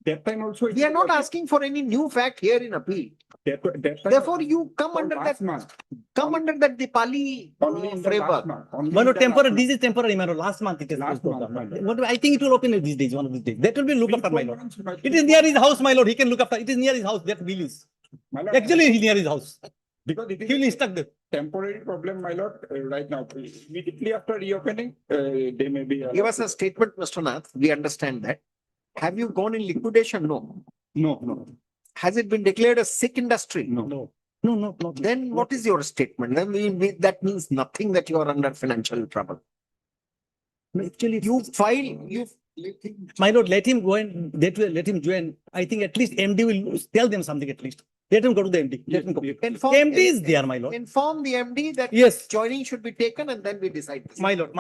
That time also. We are not asking for any new fact here in appeal. That time Therefore, you come under last that, month, Dipali only in the last framework. month. Only My in lord, the last temporary, month. this is temporary, my lord, last month it is. Last closed month, down. my lord. What, I think it will open these days, one of these days. That will be looked after, my 3-4 lord. months, my It is near his house, my lord, he can look after, it is near his house, that bill is. My lord, Actually, he's near his house. because it He will is instruct them. temporary problem, my lord, right now. Immediately after reopening, they may be. Give us a statement, Mr. Nath. We understand that. Have you gone in liquidation? No. No. Has it been declared a sick industry? No. No. Then what is your statement? Then that means nothing that you are under financial trouble. Actually, My lord, let him go and let him join. I think at least MD will tell them something at least. Let him go to the MD. Let him go. MD is there, my lord. Inform the MD that Yes, joining should be taken and then we decide this. my lord.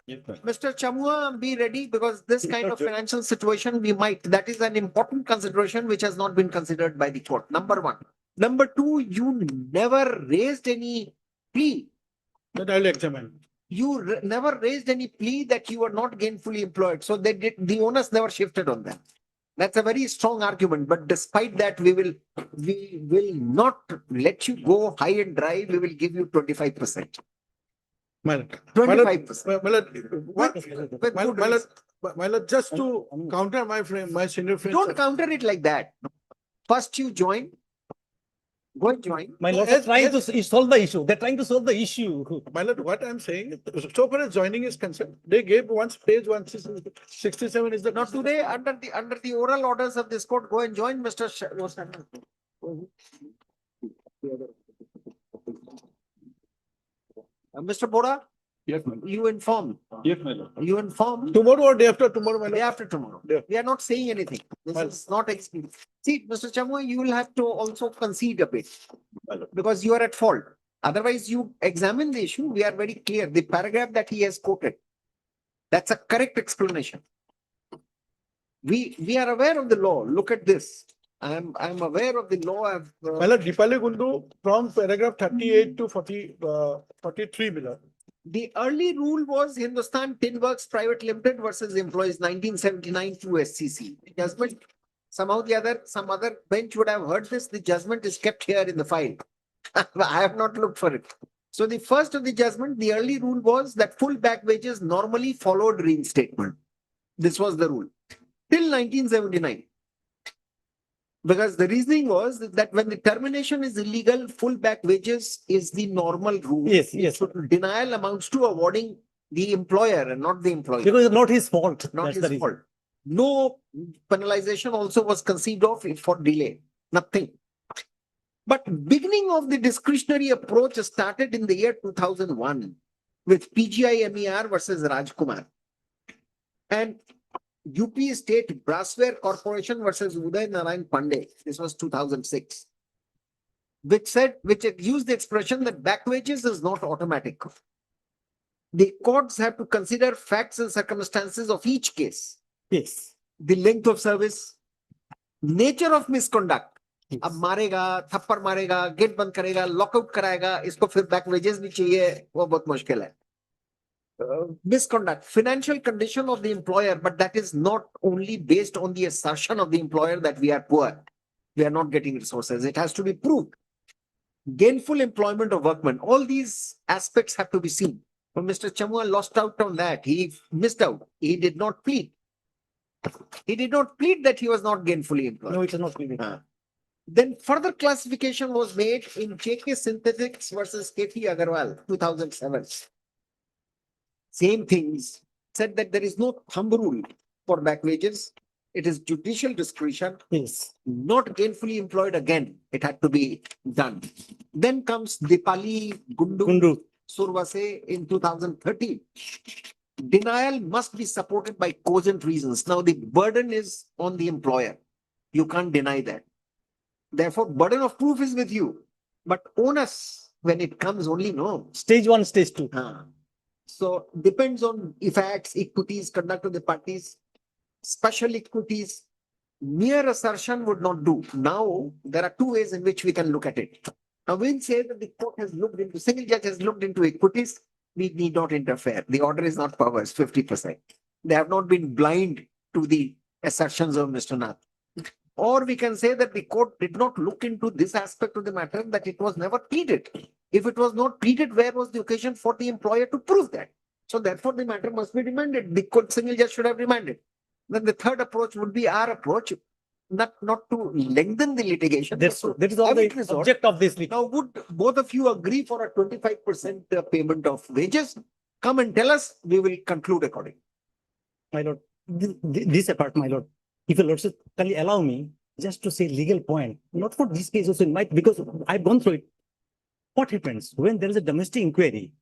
Mr. Chamua, be ready because this kind of financial situation that is an important consideration which has not been considered by the court. Number one. Number two, you never raised any plea. That I'll examine. You never raised any plea that you were not gainfully employed. So the onus never shifted on them. That's a very strong argument. But despite that, we will not let you go high and dry. We will give you 25%. My lord. 25%. My lord, just to counter my senior friend. Don't counter it like that. First you join. Go and join. My lord, As- they're trying to solve the issue. They're trying to solve the issue. My lord, what I'm saying, so far as joining is concerned, they gave page 167 is the. Now today, under the oral orders of this court, go and join Mr. Mr. Bora, Yes, my lord. you inform. Yes, my lord. You inform. Tomorrow or day after tomorrow, my Day lord. after tomorrow. Yeah. We are not saying anything. This Well- is not experience. See, Mr. Chamua, you will have to also concede a bit because you are at fault. Otherwise, you examine the issue. We are very clear. The paragraph that he has quoted, that's a correct explanation. We are aware of the law. Look at this. I'm aware of the law. My lord, Dipali Gundu from paragraph 38 to 43, my lord. The early rule was Hindustan Tin Works Private Limited versus Employees 1979 to SCC. The judgment, somehow some other bench would have heard this. The judgment is kept here in the file. I have not looked for it. So the first of the judgment, the early rule was that full back wages normally followed reinstatement. This was the rule till 1979. Because the reasoning was that when the termination is illegal, full back wages is the normal rule. Yes. So denial amounts to awarding the employer and not the employee. Because it's not his fault. Not That's the his reason. fault. No penalization also was conceived of for delay. Nothing. But beginning of the discretionary approach started in the year 2001 with PGI MER versus Rajkumar. And UP State Brassware Corporation versus Uday Narayan Pandey. This was 2006. Which used the expression that back wages is not automatic. The courts have to consider facts and circumstances of each case. Yes. The length of service, nature of misconduct. अब मारेगा, थप्पड़ मारेगा, gate बंद करेगा, lockout कराएगा, इसको फिर back wages भी चाहिए, वो बहुत मुश्किल है. Misconduct, financial condition of the employer, but that is not only based on the assertion of the employer that we are poor, we are not getting resources. It has to be proved. Gainful employment of workmen, all these aspects have to be seen. But Mr. Chamua lost out on that. He missed out. He did not plead. He did not plead that he was not gainfully employed. No, it is not pleaded. Then further classification was made in JK Synthetics versus KT Agarwal, 2007. Same things, said that there is no thumb rule for back wages. It is judicial discretion. Yes. Not gainfully employed again. It had to be done. Then comes Dipali Gundu Survase in 2013. Denial must be supported by cogent reasons. Now the burden is on the employer. You can't deny that. Therefore, burden of proof is with you. But onus, when it comes, only no. Stage 1, stage 2. So depends on effects, equities, conduct of the parties, special equities. Mere assertion would not do. Now, there are two ways in which we can look at it. Now, we'll say that the court has looked into, single judge has looked into equities. We need not interfere. The order is not powers, 50%. They have not been blind to the assertions of Mr. Nath. Or we can say that the court did not look into this aspect of the matter, that it was never pleaded. If it was not pleaded, where was the occasion for the employer to prove that? So therefore, the matter must be remanded. The court single judge should have remanded. Then the third approach would be our approach, not to lengthen the litigation. That is all the object of this. Now, would both of you agree for a 25% payment of wages? Come and tell us, we will conclude accordingly. My lord, this apart, my lord, if you lordship kindly allow me just to say legal point, not for this case also, because I've gone through it. What happens when there is a domestic inquiry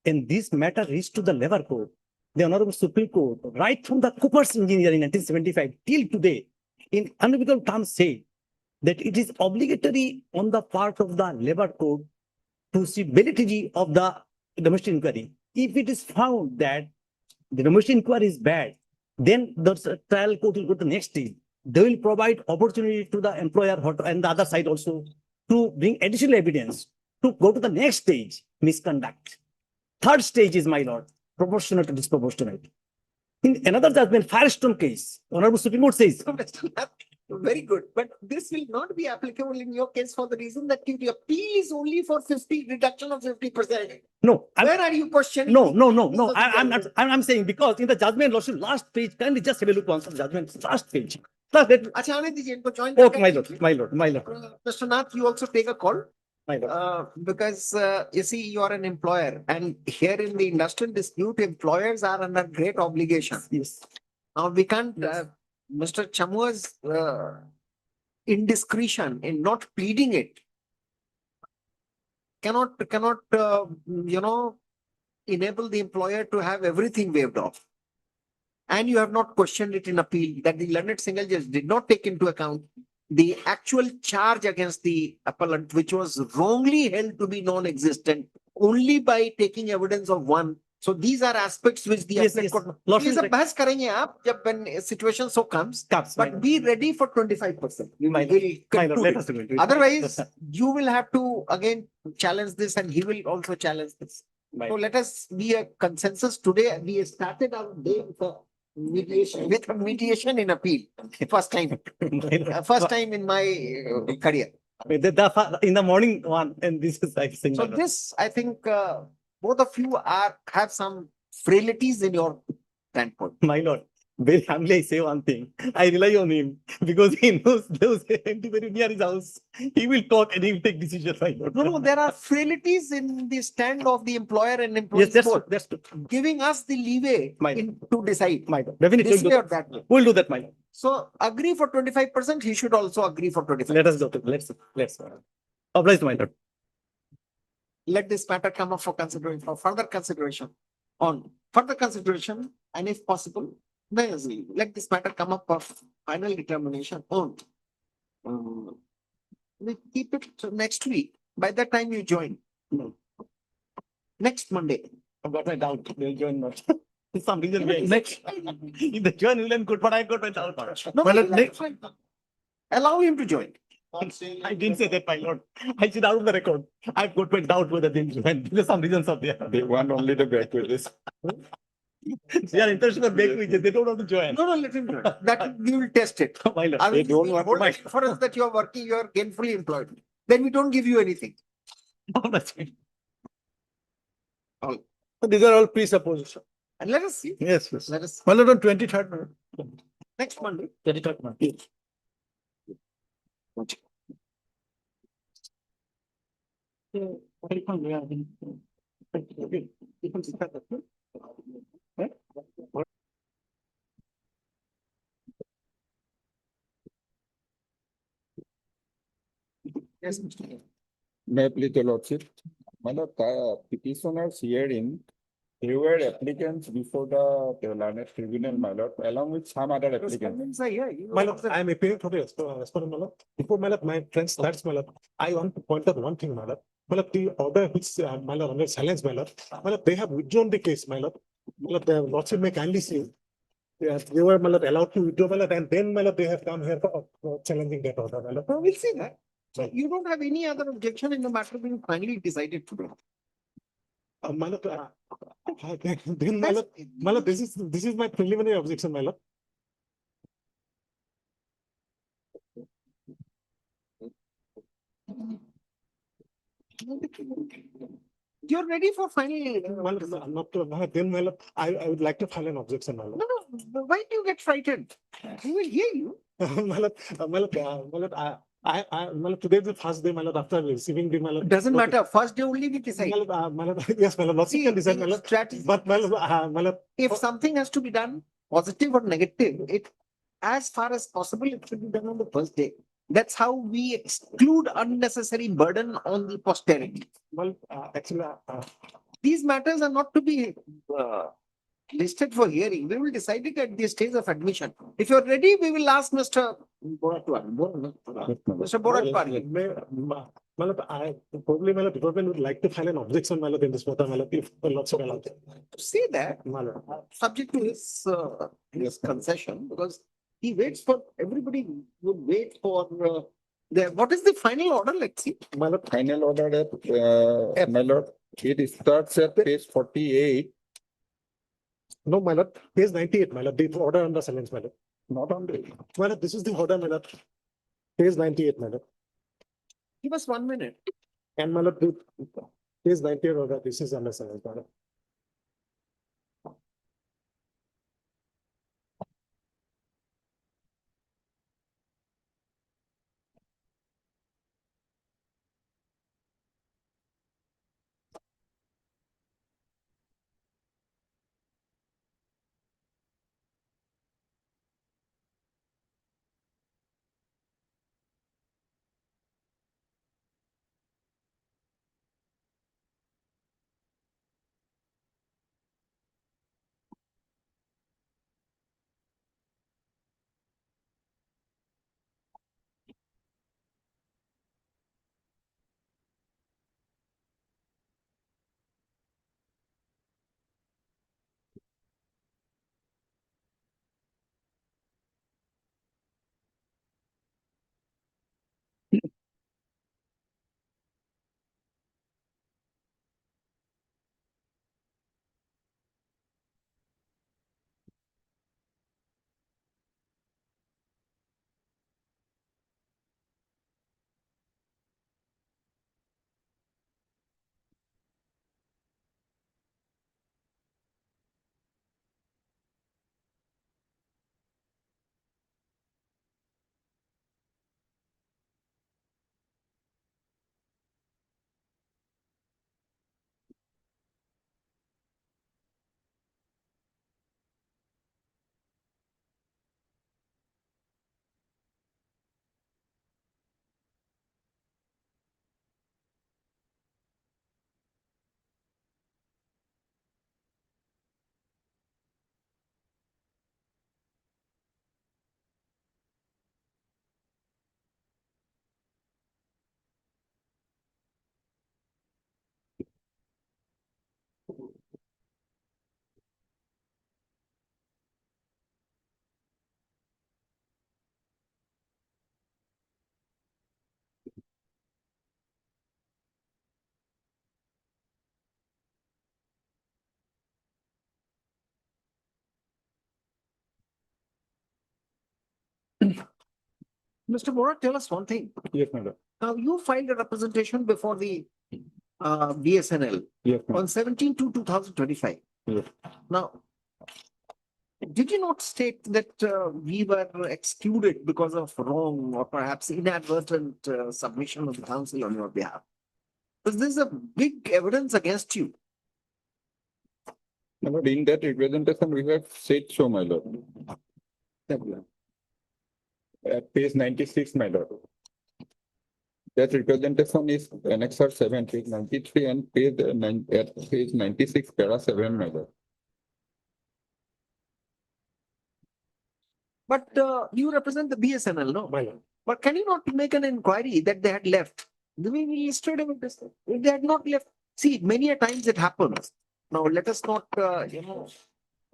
and this matter reached to the labor court, the Honorable Supreme Court, right from the Cooper's Engineer in 1975 till today, in unequivocal terms say that it is obligatory on the part of the labor court to see validity of the domestic inquiry. If it is found that the domestic inquiry is bad, then the trial court will go to the next stage. They will provide opportunity to the employer and the other side also to bring additional evidence to go to the next stage, misconduct. Third stage is, my lord, proportionate to disproportionate. In another judgment, Firestone case, Honorable Supreme Court says. Very good. But this will not be applicable in your case for the reason that the appeal is only for 50, reduction of 50%. No. Where are you questioning? No. I'm saying because in the judgment, lordship, last page, kindly just have a look on the judgment, last page. Okay, my lord. Mr. Nath, you also take a call. My lord. Because you see, you are an employer, and here in the industrial dispute, employers are under great obligation. Yes. Now we can't. Mr. Chamua's indiscretion in not pleading it cannot enable the employer to have everything waived off. And you have not questioned it in appeal, that the learned single judge did not take into account the actual charge against the appellant, which was wrongly held to be non-existent only by taking evidence of one. So these are aspects which the yes. when situation so comes, but be ready for 25%. Otherwise, you will have to again challenge this, and he will also challenge this. So let us be a consensus today. We started our day with mediation in appeal. First time in my career. In the morning one, and this is I think. So this, I think, both of you have some frailties in your standpoint. My lord, very humbly I say one thing. I rely on him because he knows those empty very near his house. He will talk and he will take decisions. My lord. No, there are frailties in the stand of the employer and employee. Yes, that's true. Giving us the leeway to decide. My lord, definitely this way or that way. We'll do that, my lord. So agree for 25%. He should also agree for 25%. Let us go. Let's. Obliged, my lord. Let this matter come up for consideration, for further consideration on further consideration, and if possible, then let this matter come up for final determination on. We keep it to next week. By that time you join. Next Monday. I've got my doubt. They'll join not. For some reason, next. If they join, we'll good, but I got my doubt. No, Well, but next- allow him to join. I didn't say that, my lord. I said out of the record. I've got my doubt whether they'll join. There's some reasons of there. They want only the backways. They are interested in bakery. They don't want to join. No, let him join. That we will test it. My lord. I They will don't want hold to. it for us that you are working, you are gainfully employed. Then we don't give you anything. These are all presuppositions. And let us see. Yes, yes. Let us My lord, on 23rd. next Monday. 23rd month. Yes, Mr. May I please the lordship? My lord, petitioners hearing, they were applicants before the learned tribunal, my lord, along with some other applicants. Respondents are here. You My know, lord, I am appealing for the respondent, my lord. Before, my lord, my friends, that's my lord. I want to point out one thing, my lord. My lord, the order which, my lord, under silence, my lord. My lord, they have withdrawn the case, my lord. My lord, the lordship may kindly see. They were, my lord, allowed to withdraw, my lord, and then, my lord, they have come here for challenging that order, my lord. we'll see that. So you don't have any other objection in the matter being finally decided today. My lord, then, my lord, this is my preliminary objection, my lord. You're ready for final. Then, my lord, I would like to file an objection, my lord. No, why do you get frightened? We will hear you. My lord, my lord, today is the first day, my lord, after receiving the, my lord. Doesn't matter. First day only we decide. My lord, yes, my lord, lordship can decide, my lord. Strategy. But, my lord, If something has to be done, positive or negative, it as far as possible, it should be done on the first day. That's how we exclude unnecessary burden on the posterity. well, actually, These matters are not to be listed for hearing. We will decide it at the stage of admission. If you're ready, we will ask Mr. Mr. Boratwari. my lord, I probably, my lord, department would like to file an objection, my lord, in this matter, my lord, if the lordship allows. To say that, My lord. subject to his concession, because he waits for, everybody would wait for what is the final order? Let's see. My lord, final order at, my lord, it starts at page 48. No, my lord, page 98, my lord, the order under silence, my lord. Not only. My lord, this is the order, my lord. Page 98, my lord. Give us 1 minute. And my lord, page 98 order, this is under silence, my lord. Mr. Bora, tell us one thing. Yes, my lord. Now, you filed a representation before the BSNL Yes, my on 17/2/2025. Yes. Now, did you not state that we were excluded because of wrong or perhaps inadvertent submission of the council on your behalf? Because there's a big evidence against you. My lord, in that representation, we have said so, my lord. At page 96, my lord. That representation is annexure 7, page 93, and at page 96, para 7, my lord. But you represent the BSNL, no? My lord. But can you not make an inquiry that they had left? We listed them. If they had not left, see, many a times it happens. Now, let us not,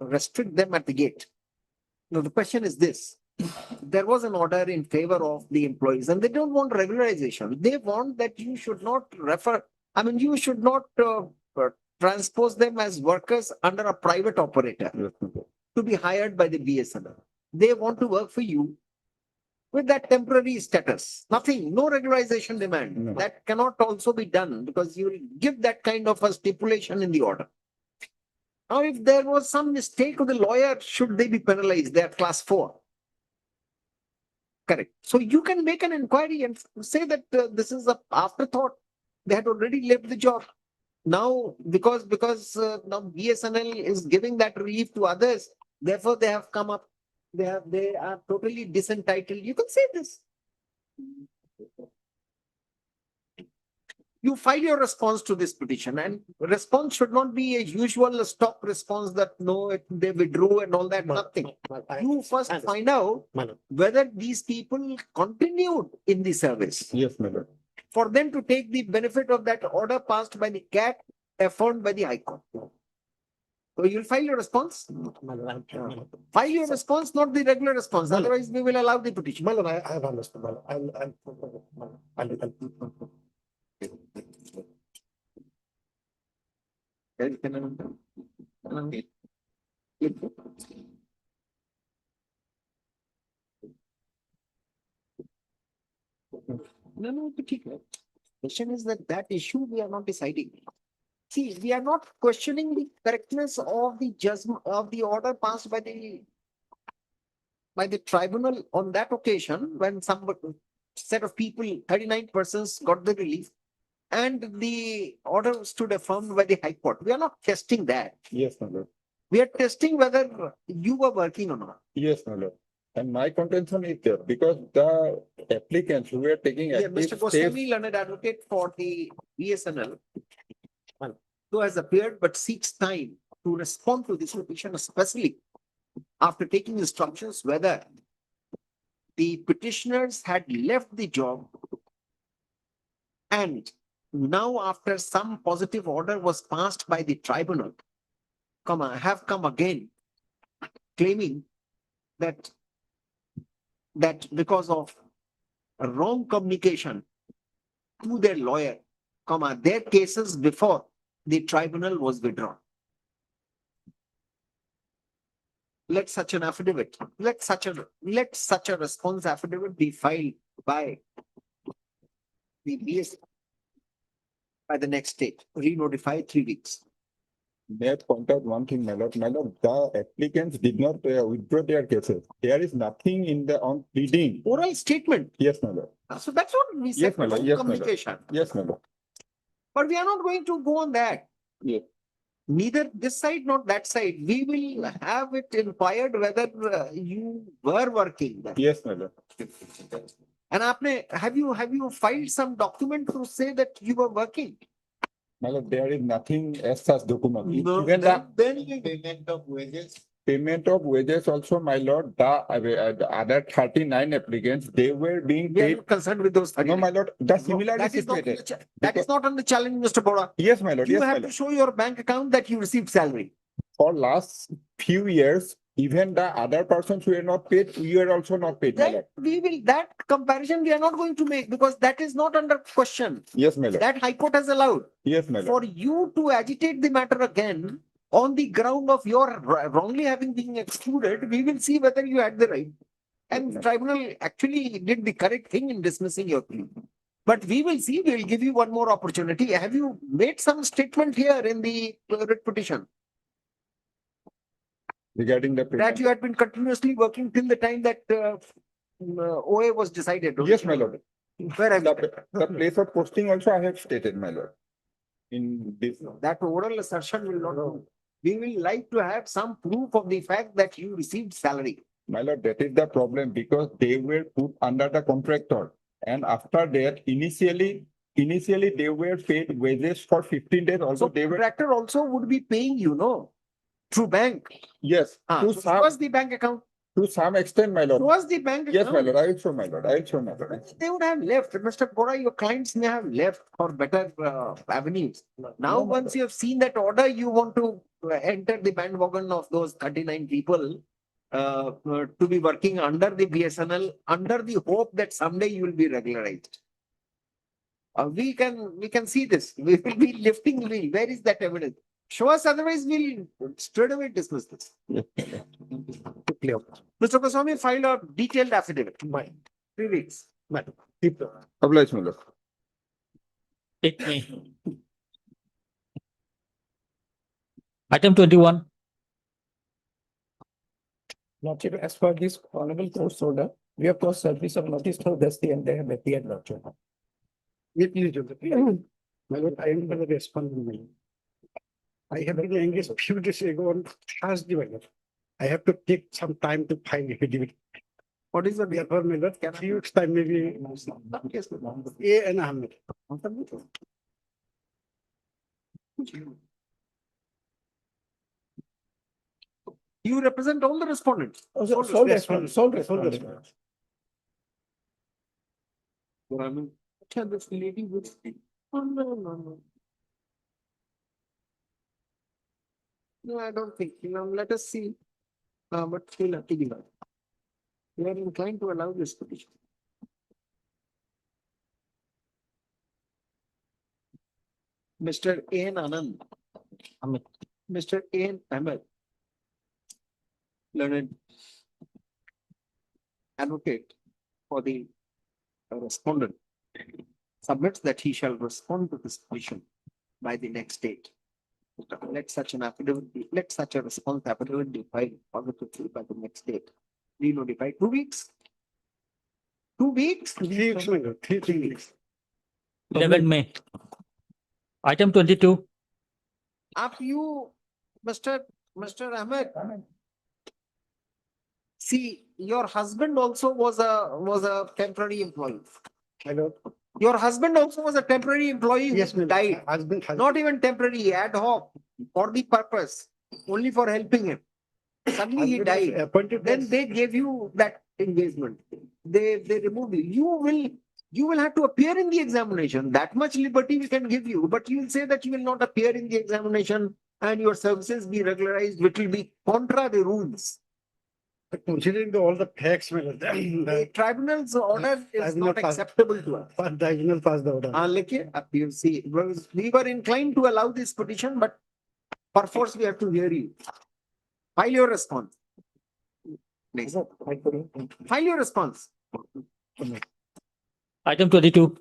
restrict them at the gate. Now, the question is this. There was an order in favor of the employees and they don't want regularization. They want that you should not you should not transpose them as workers under a private operator Yes, my lord. to be hired by the BSNL. They want to work for you with that temporary status. Nothing, no regularization demand. No. That cannot also be done because you will give that kind of a stipulation in the order. Now, if there was some mistake of the lawyer, should they be penalized? They are class 4. Correct. So you can make an inquiry and say that this is a afterthought. They had already left the job. Now, because now BSNL is giving that relief to others, therefore they have come up. They are totally disentitled. You can say this. You file your response to this petition, and response should not be a usual stock response that no, they withdrew and all that. Nothing. You first find out whether these people continued in the service. Yes, my lord. For them to take the benefit of that order passed by the CAT, affirmed by the High Court. So you'll file your response. File your response, not the regular response. Otherwise, we will allow the petition. My lord, I have understood. My lord. I'll No, particular. Question is that issue we are not deciding. See, we are not questioning the correctness of the judgment of the order passed by the tribunal on that occasion when some set of people, 39 persons, got the relief and the order stood affirmed by the High Court. We are not testing that. Yes, my lord. We are testing whether you were working or not. Yes, my lord. And my contention is there because the applicants who are taking Yeah, active Mr. steps. Goswami, learned advocate for the BSNL, who has appeared but seeks time to respond to this petition, especially after taking instructions whether the petitioners had left the job and now after some positive order was passed by the tribunal, have come again claiming that because of a wrong communication to their lawyer, their cases before the tribunal was withdrawn. Let such an affidavit, let such a response affidavit be filed by the BS by the next date, re-notify 3 weeks. May I point out one thing, my lord? My lord, the applicants did not withdraw their cases. There is nothing in the on pleading. Oral statement. Yes, my lord. So that's what we said. Yes, my lord. Yes, my lord. Communication. Yes, my lord. But we are not going to go on that. Yes. Neither this side nor that side. We will have it inquired whether you were working. Yes, my lord. And have you filed some document to say that you were working? My lord, there is nothing as such document. No, Even then payment of wages. Payment of wages also, my lord, the other 39 applicants, they were being we are paid. not concerned with those 39. No, my lord, the similarly That is not on situated. the that is not on the challenge, Mr. Bora. Yes, my lord. You Yes, my have to lord. show your bank account that you received salary. For last few years, even the other persons who are not paid, we are also not paid, my lord. That comparison we are not going to make because that is not under question. Yes, my lord. That High Court has allowed. Yes, my lord. For you to agitate the matter again on the ground of your wrongly having been excluded, we will see whether you had the right. And tribunal actually did the correct thing in dismissing your plea. But we will see, we will give you one more opportunity. Have you made some statement here in the writ petition Regarding the that payment. you had been continuously working till the time that OA was decided? Yes, my lord. Where have you? The place of posting also I have stated, my lord. In this. That oral assertion will not do. We will like to have some proof of the fact that you received salary. My lord, that is the problem because they were put under the contractor. And after that, initially they were paid wages for 15 days. Also, So they were. contractor also would be paying you, no? Through bank. Yes. So show us the bank account. To some extent, my lord. Show us the bank account. Yes, my lord. I will show, my lord. I will show, my lord. They would have left. Mr. Kora, your clients may have left for better avenues. Now, once you have seen that order, you want to enter the bandwagon of those 39 people to be working under the BSNL, under the hope that someday you will be regularized. We can see this. We will be lifting the wheel. Where is that evidence? Show us, otherwise we'll straight away dismiss this. Clear. Mr. Goswami filed a detailed affidavit. 3 weeks. Madam. Keep Obliged, my lord. It may. Item 21. Lordship, as per this honorable court's order, we have caused service of notice to Dusty and they have appeared, Lordship. Let me do the. My lord, I am going to respond. I have been engaged a few days ago on Thursday, my lord. I have to take some time to find a affidavit. What is the Therefore, my lord, 3 weeks time maybe. A and Ahmed. You represent all the respondents. Sole respondent. I mean, this lady would speak. Oh, no. No, I don't think. Let us see. But we'll have to give up. We are inclined to allow this petition. Mr. A.N. Anand. Ahmed. Mr. A.N. Ahmed. Learned advocate for the respondent submits that he shall respond to this petition by the next date. Let such an affidavit be, let such a response affidavit be filed positively by the next date. We notify 2 weeks. 2 weeks? 3 weeks, my lord. 3 weeks. 11 May. Item 22. After you, Mr. Ahmed. See, your husband also was a temporary employee. My lord. Your husband also was a temporary employee who Yes, my died. husband. Not even temporary, ad hoc, for the purpose, only for helping him. Suddenly he died. Appointed. Then they gave you that engagement. They removed you. You will have to appear in the examination. That much liberty we can give you, but you will say that you will not appear in the examination and your services be regularized, which will be contra the rules. But considering all the facts, my lord. The tribunal's order is Tribunal not acceptable to us. Tribunal passed the order. You see, we were inclined to allow this petition, but perforce we have to hear you. File your response. Next. File your response. Item 22.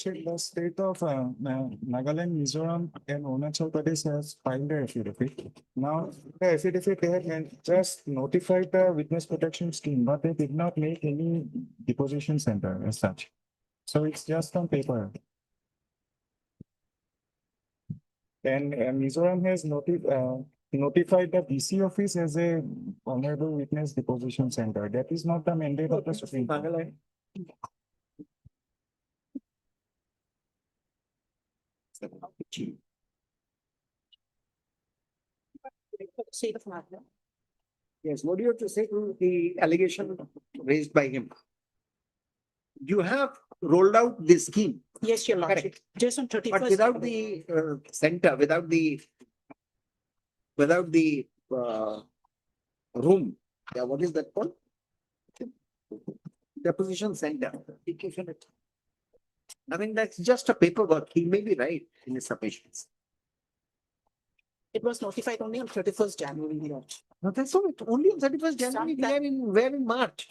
The state of Nagaland, Mizoram, and Arunachal Pradesh has filed the affidavit. Now, the affidavit they had just notified the witness protection scheme, but they did not make any deposition center as such. So it's just on paper. And Mizoram has notified the DC office as a vulnerable witness deposition center. That is not the mandate of the Supreme Court. State of Nagaland. Yes, what do you have to say to the allegation raised by him? You have rolled out this scheme, Yes, your lordship. Correct. Just on but 31st. without the center, without the room. Yeah, what is that called? Deposition center. I mean, that's just a paperwork. He may be right in his submissions. It was notified only on 31st January, your lordship. No, that's all. Only on 31st January, we are in March.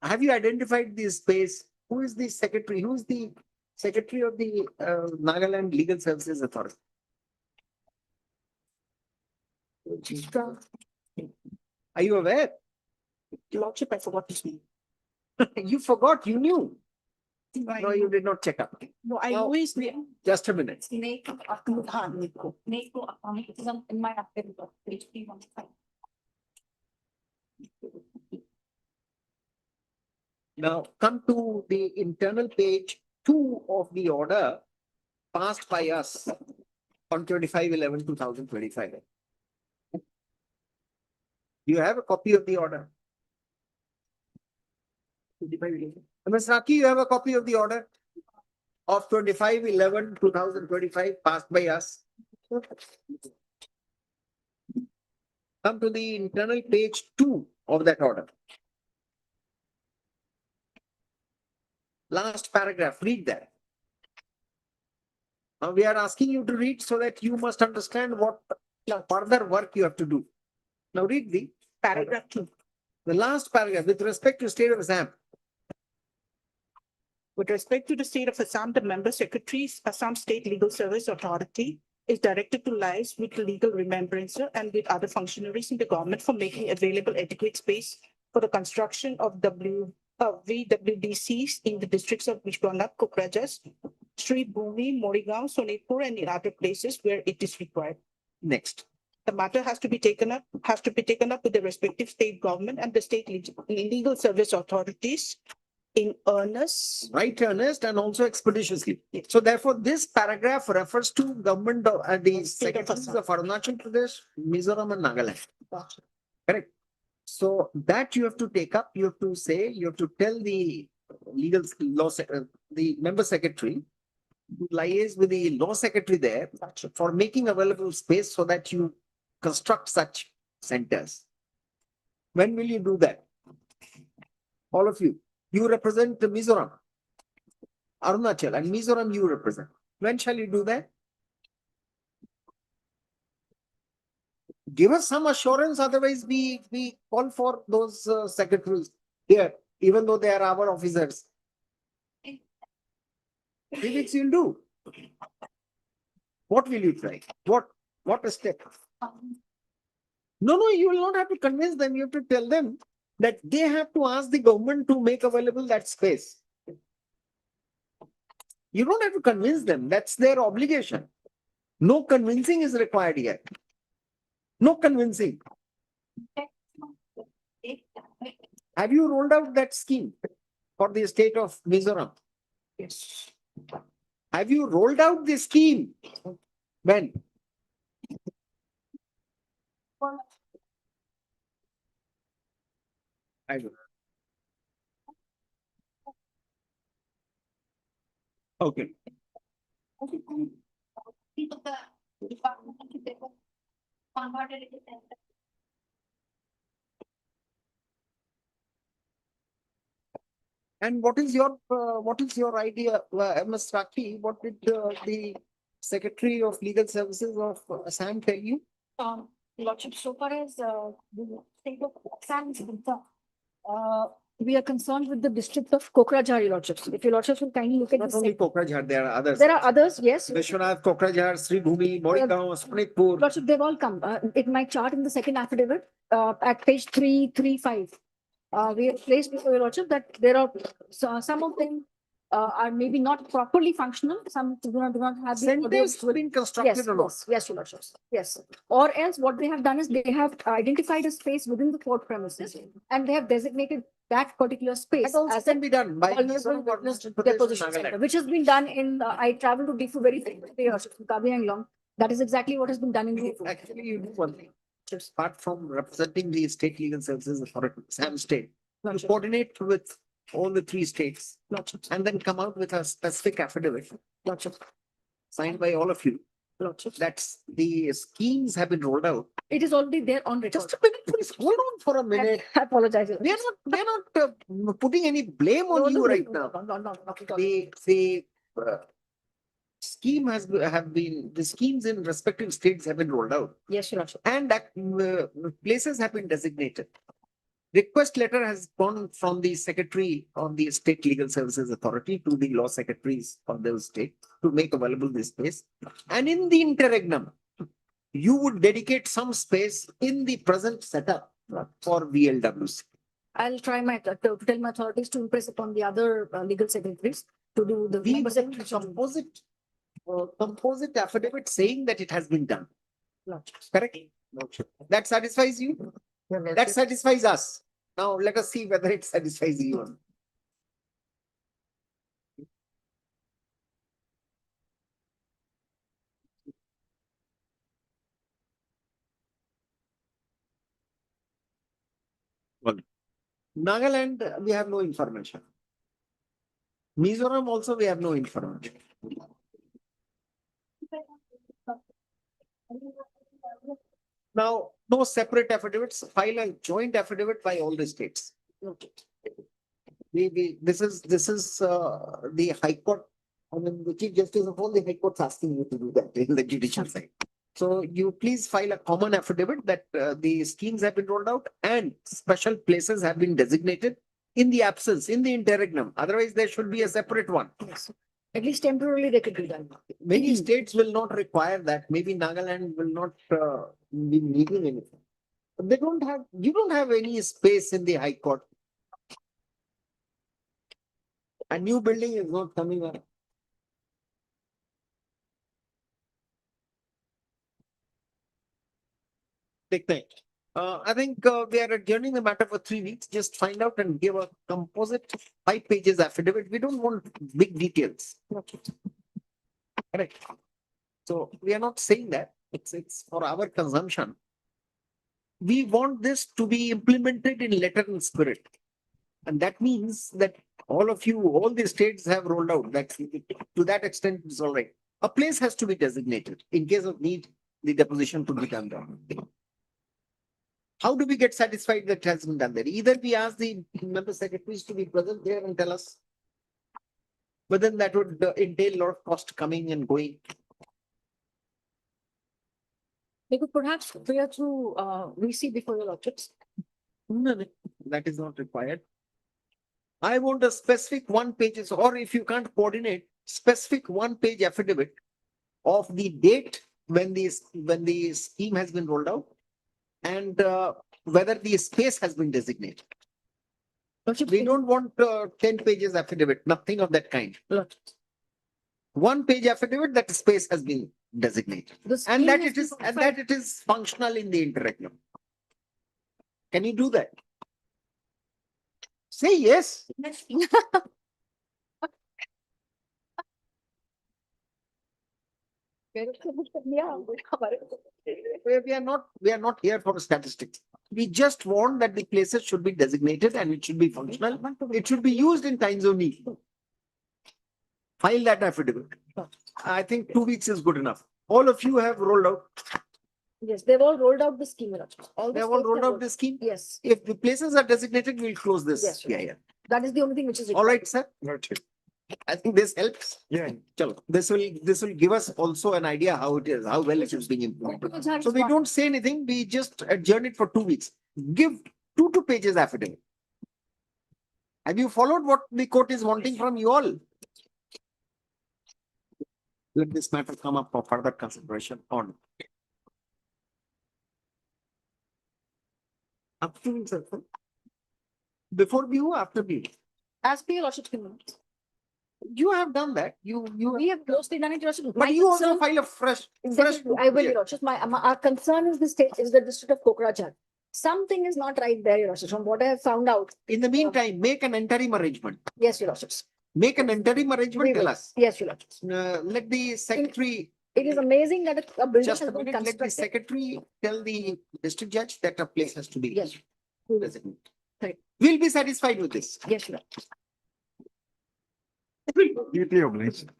Have you identified this space? Who is the secretary? Who is the secretary of the Nagaland Legal Services Authority? Are you aware? Your lordship, I forgot his name. You forgot, you knew. I No, you did not check up. No, I know his name. Just a minute. Nico. It is in my affidavit, page 315. Now come to the internal page 2 of the order passed by us on 25/11/2025. You have a copy of the order. Ms. Raki, you have a copy of the order of 25/11/2025 passed by us. Come to the internal page 2 of that order. Last paragraph, read that. Now we are asking you to read so that you must understand what further work you have to do. Now read the Paragraph 2. the last paragraph with respect to state of Assam. With respect to the state of Assam, the member secretaries, Assam State Legal Service Authority is directed to liaise with the legal remembrancer and with other functionaries in the government for making available adequate space for the construction of VWDCs in the districts of Vishwanath, Kokrajas, Sri Bhumi, Morigaon, Sonitpur, and in other places where it is required. Next. The matter has to be taken up with the respective state government and the state legal service authorities in earnest. Right, earnest, and also expeditiously. So therefore, this paragraph refers to government of the secretaries of Arunachal Pradesh, Mizoram, and Nagaland. Correct. So that you have to take up. You have to say. You have to tell the legal law, the member secretary, to liaise with the law secretary there for making available space so that you construct such centers. When will you do that? All of you. You represent the Mizoram, Arunachal, and Mizoram you represent. When shall you do that? Give us some assurance, otherwise we call for those secretaries here, even though they are our officers. 3 weeks you'll do. What will you try? What a step? No, you will not have to convince them. You have to tell them that they have to ask the government to make available that space. You don't have to convince them. That's their obligation. No convincing is required here. No convincing. Have you rolled out that scheme for the state of Mizoram? Yes. Have you rolled out the scheme? When? I do. Okay. And what is your idea, Ms. Raki? What did the Secretary of Legal Services of Assam tell you? Lordship, so far as the state of Assam is concerned, we are concerned with the district of Kokrajhar, Lordship. If your Lordship will kindly look at Not the only Kokrajhar, there are others. There are others, yes. Vishwanath, Kokrajhar, Sri Bhumi, Morigaon, Sonitpur. Lordship, they've all come. It might chart in the second affidavit at page 335. We have placed before your Lordship that there are some of them are maybe not properly functional. Some do not have the. Centers being constructed Yes, or not? yes, your lordships. Yes. Or else what they have done is they have identified a space within the court premises and they have designated that particular space That also as can be done by vulnerable witness deposition center, which has been done in, I travel to Diffu very frequently, Kabi and Long. That is exactly what has been done in Diffu. Actually, you do one thing. Just apart from representing the state legal services authority, Sam State, you coordinate with all the three states Lordships. and then come out with a specific affidavit Lordships. signed by all of you. Lordships. That's the schemes have been rolled out. It is already there on record. Just a minute, please hold on for a minute. I apologize. We are not putting any blame on you right now. No. The scheme the schemes in respective states have been rolled out Yes, your lordship. and that places have been designated. Request letter has gone from the secretary of the State Legal Services Authority to the law secretaries of the state to make available this space. And in the interregnum, you would dedicate some space in the present setup for VLWC. I'll try to tell my authorities to impress upon the other legal secretaries to do the. We composite affidavit saying that it has been done. Lordships. Correct? That satisfies you? That satisfies us. Now let us see whether it satisfies you or not. Well, Nagaland, we have no information. Mizoram also, we have no information. Now, no separate affidavits, file a joint affidavit by all the states. This is the High Court. I mean, the Chief Justice of all the High Courts asking you to do that in the judicial side. So you please file a common affidavit that the schemes have been rolled out and special places have been designated in the absence, in the interregnum. Otherwise, there should be a separate one. Yes. At least temporarily they could do that. Many states will not require that. Maybe Nagaland will not be needing anything. They don't have, you don't have any space in the High Court. A new building is not coming up. Take that. I think we are adjourning the matter for 3 weeks. Just find out and give a composite 5 pages affidavit. We don't want big details. Correct. So we are not saying that. It's for our consumption. We want this to be implemented in letter and spirit. And that means that all of you, all the states have rolled out. That to that extent, it's all right. A place has to be designated. In case of need, the deposition could be done there. How do we get satisfied that it has been done there? Either we ask the member secretaries to be present there and tell us, but then that would entail a lot of cost coming and going. They could perhaps appear through VC before your lordships. No, that is not required. I want a specific 1 pages, or if you can't coordinate, specific 1 page affidavit of the date when the scheme has been rolled out and whether the space has been designated. We don't want 10 pages affidavit, nothing of that kind. 1 page affidavit that space has been designated and that it is functional in the interregnum. Can you do that? Say yes. We are not here for statistics. We just want that the places should be designated and it should be functional. It should be used in times of need. File that affidavit. I think 2 weeks is good enough. All of you have rolled out. Yes, they've all rolled out the scheme. They have all rolled out the scheme. Yes. If the places are designated, we'll close this. Yes. Yeah. That is the only thing which is required. All right, sir. I think this helps. Yeah. This will give us also an idea how it is, how well it is being implemented. So we don't say anything. We just adjourn it for 2 weeks. Give 2 pages affidavit. Have you followed what the court is wanting from you all? Let this matter come up for further consideration on. Up to you, sir. Before view, after view. As per your lordship's convenience. You have done that. We have closely done it, Your Worship. But My you also concern- file a fresh. Definitely, I will, Your Worship. Our concern is the district of Kokrajhar. Something is not right there, Your Worship, from what I have found out. In the meantime, make an interim arrangement. Yes, Your Worship. Make an interim arrangement, We tell will. us. Yes, Your Worship. Let the secretary, It is amazing that a building just has a been minute, let the constructed. secretary tell the district judge that a place has to be. Yes. We will. Designated. Right. We'll be satisfied with this. Yes, Your Worship. Deeply obliged.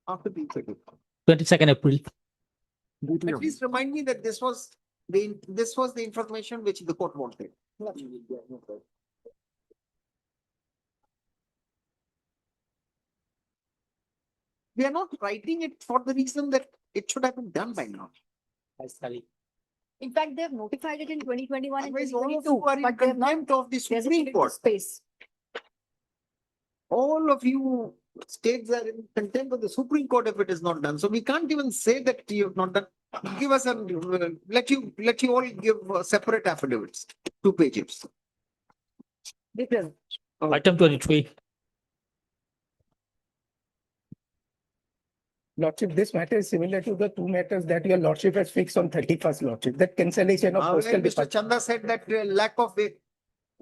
After being secretary. 22nd April. Deeply At least remind me that this was the information which the court wanted. We are not writing it for the reason that it should have been done by now. In fact, they have notified it in 2021 and Otherwise, all of 2022, you are in but they have not contempt of the Supreme designated the Court. space. All of you states are in contempt of the Supreme Court if it is not done. So we can't even say that you have not done. Give us a, let you all give separate affidavits, 2 pages. Be present. Item 23. Lordship, this matter is similar to the 2 matters that your Lordship has fixed on 31st, Lordship. That cancellation of postal Mr. department. Chanda said that lack of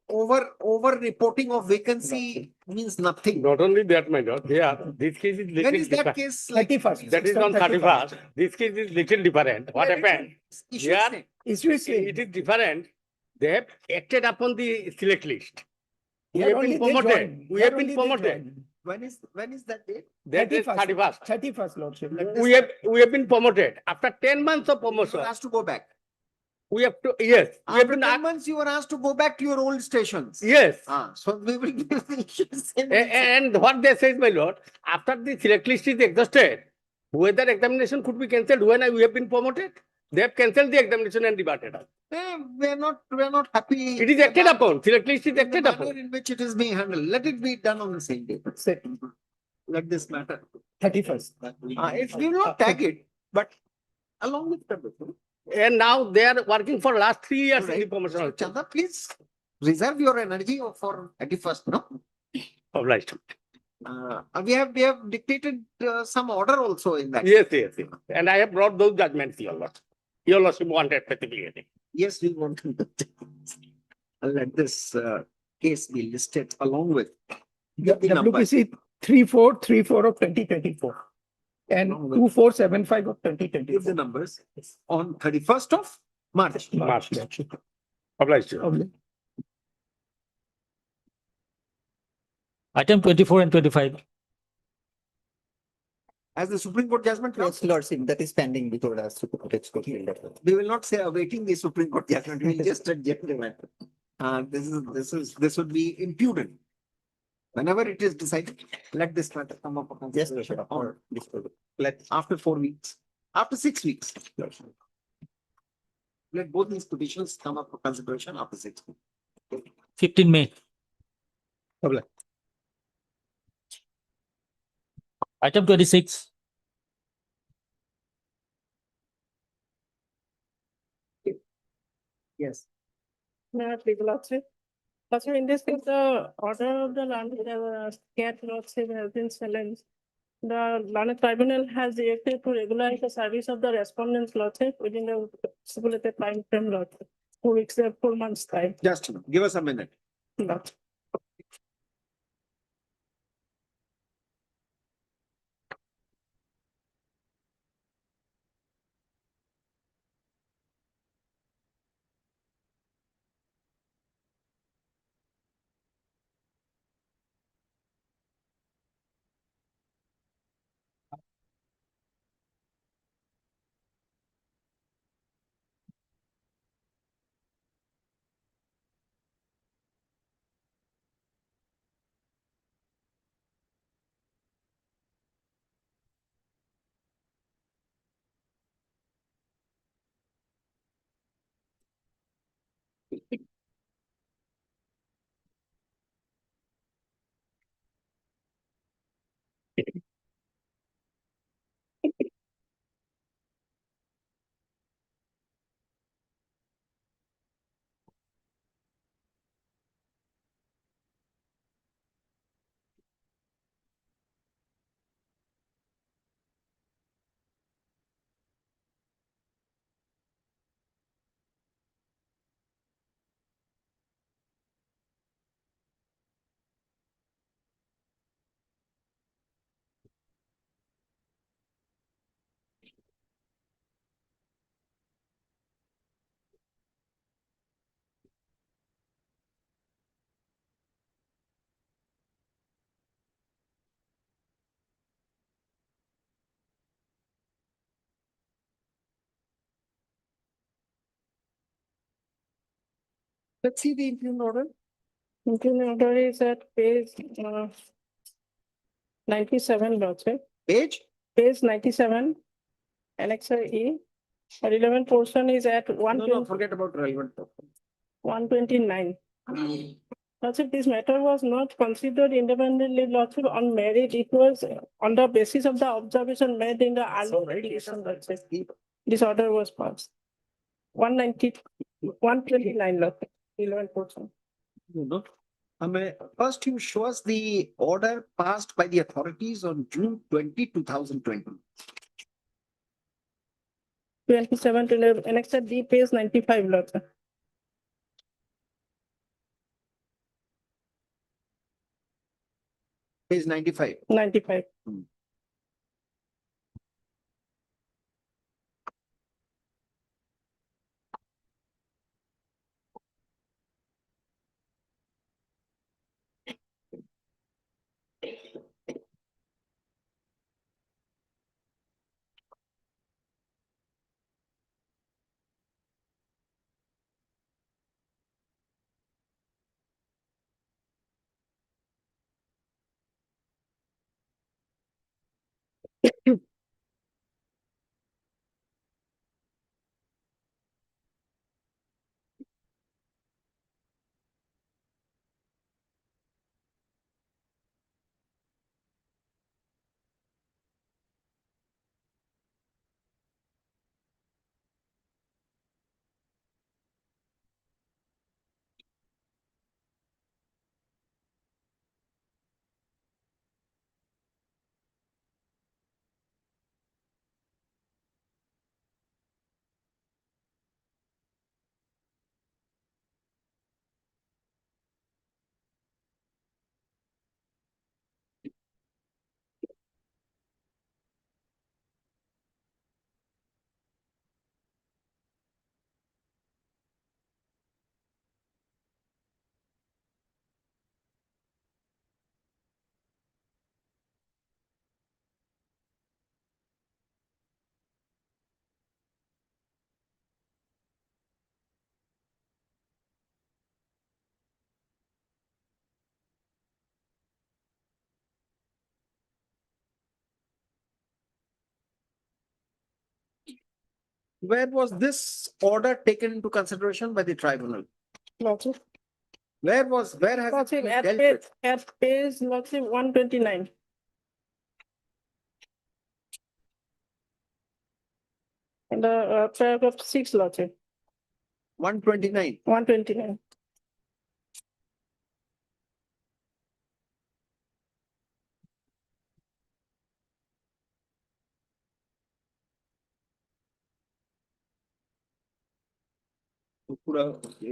over reporting of vacancy means nothing. Not only that, my lord, this case is little When is that different. case like? 31st. That is on 31st. This case is little different. What happened? Issue Here, same. Issue is same. it is different. They have acted upon the select list. We Here have only been they promoted. joined. We Here have been only they promoted. joined. When is that date? That is 31st. 31st, Lordship. We have been promoted. After 10 months of You promotion, were asked to go back. we have to, yes, we have After been 10 months, you were asked to go back to your old stations. yes. So we will give the issue same. And what they say, my lord, after the select list is exhausted, whether examination could be cancelled when we have been promoted, they have cancelled the examination and departed us. We are not happy. It is acted upon. Select list is In the acted manner upon. in which it is being handled. Let it be done on the same day. Let this matter. 31st. We will not tag it, but along with the. And now they are working for last 3 years in the promotional. Chanda, please reserve your energy for 31st, no? Obliged. We have dictated some order also in that. Yes. And I have brought those judgments, your lord. Your lordship wanted specifically. Yes, we want to. Let this case be listed along with the numbers. WPC 3434 of 2024 and 2475 of Give the 2024. numbers on 31st of March. March. Obliged. Item 24 and 25. As the Supreme Court judgment comes, Yes, Lordship, that is pending before the Supreme Court. we will not say awaiting the Supreme Court judgment. We will just reject the matter. This would be impudent. Whenever it is decided, let this matter come up for Yes, consideration. Lordship. Or let after 4 weeks, after 6 weeks. Let both these petitions come up for consideration after 6 weeks. 15 May. Item 26. Yes. Not legal lordship. Also, in this case, the order of the land, scared lordship has been challenged. The land tribunal has directed to regularize the service of the respondents lordship within the stipulated time frame lordship. 2 weeks, 4 months time. Just give us a minute. Lordship. Let's see the interim order. Interim order is at page 97, Lordship. Page? Page 97, Annexure E. The relevant portion is at No, forget about relevant. 129. Lordship, this matter was not considered independently, Lordship, on merit. It was on the basis of the observation made in the earlier litigation, Lordship. This order was passed. 129, Lordship, relevant portion. No. First, you show us the order passed by the authorities on June 20, 2020. 27 to 11, Annexure D, page 95, Lordship. Page 95. 95. Where was this order taken into consideration by the tribunal? Lordship. Where has it Lordship, been at dealt page, with? at page, Lordship, 129. And the paragraph 6, Lordship. 129. 129.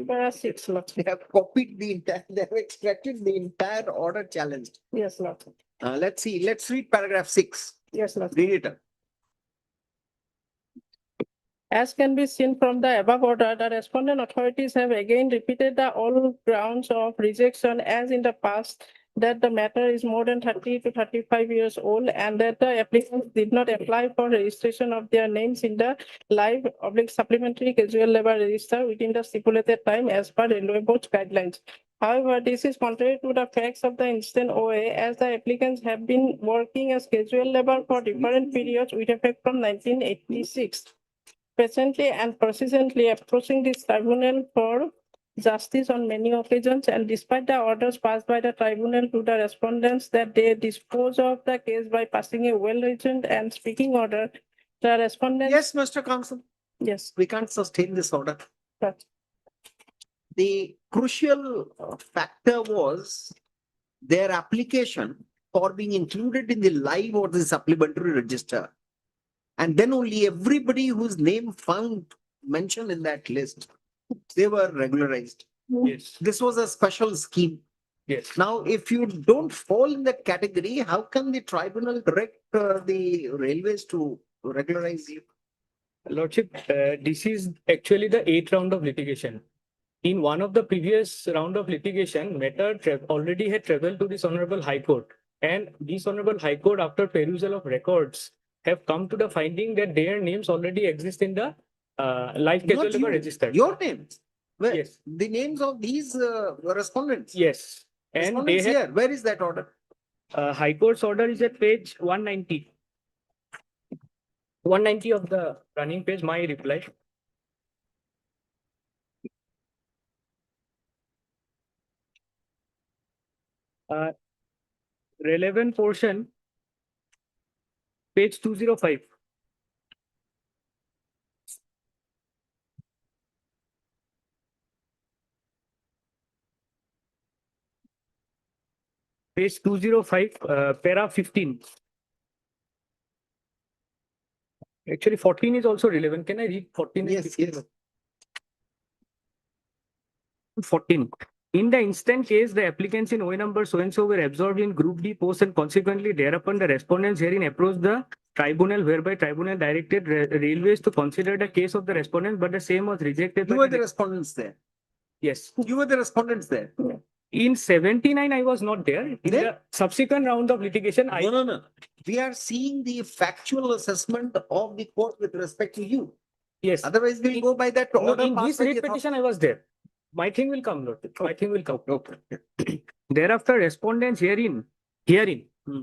Para 6, Lordship. They have copied the entire, they have extracted the entire order challenged. Yes, Lordship. Let's see, let's read paragraph 6. Yes, Lordship. Read it. As can be seen from the above order, the respondent authorities have again repeated the all grounds of rejection as in the past, that the matter is more than 30 to 35 years old and that the applicants did not apply for registration of their names in the live supplementary casual labor register within the stipulated time as per Railway Board's guidelines. However, this is contrary to the facts of the instant OA, as the applicants have been working as casual labor for different periods with effect from 1986. Presently and persistently approaching this tribunal for justice on many occasions, and despite the orders passed by the tribunal to the respondents that they dispose of the case by passing a well-reasoned and speaking order, the respondents. Yes, Mr. Counsel. Yes. We can't sustain this order. But the crucial factor was their application for being included in the live or the supplementary register. And then only everybody whose name found mentioned in that list, they were regularized. Yes. This was a special scheme. Yes. Now, if you don't fall in that category, how can the tribunal direct the railways to regularize you? Lordship, this is actually the 8th round of litigation. In one of the previous round of litigation, matter already had traveled to this Honorable High Court. And this Honorable High Court, after perusal of records, have come to the finding that their names already exist in the live casual labor register. Your names? Where, Yes. the names of these respondents. Yes. And they Respondents have, here. Where is that order? High Court's order is at page 190. 190 of the running page, my reply. Relevant portion, page 205. Page 205, para 15. Actually, 14 is also relevant. Can I read 14 and Yes, 15? yes. 14. In the instant case, the applicants in OA number so and so were absorbed in Group D post, and consequently thereupon the respondents herein approached the tribunal, whereby tribunal directed railways to consider the case of the respondents, but the same was rejected. You by were the respondents there. Yes. You were the respondents there. In 79, I was not there. In Then? the subsequent round of litigation, No. We are seeing the factual assessment of the court with respect to you. Yes. Otherwise, we'll go by that No, order. in passed this by the writ authority. petition, I was there. My thing will come, Lord. My thing will come. Okay. Thereafter, respondents herein,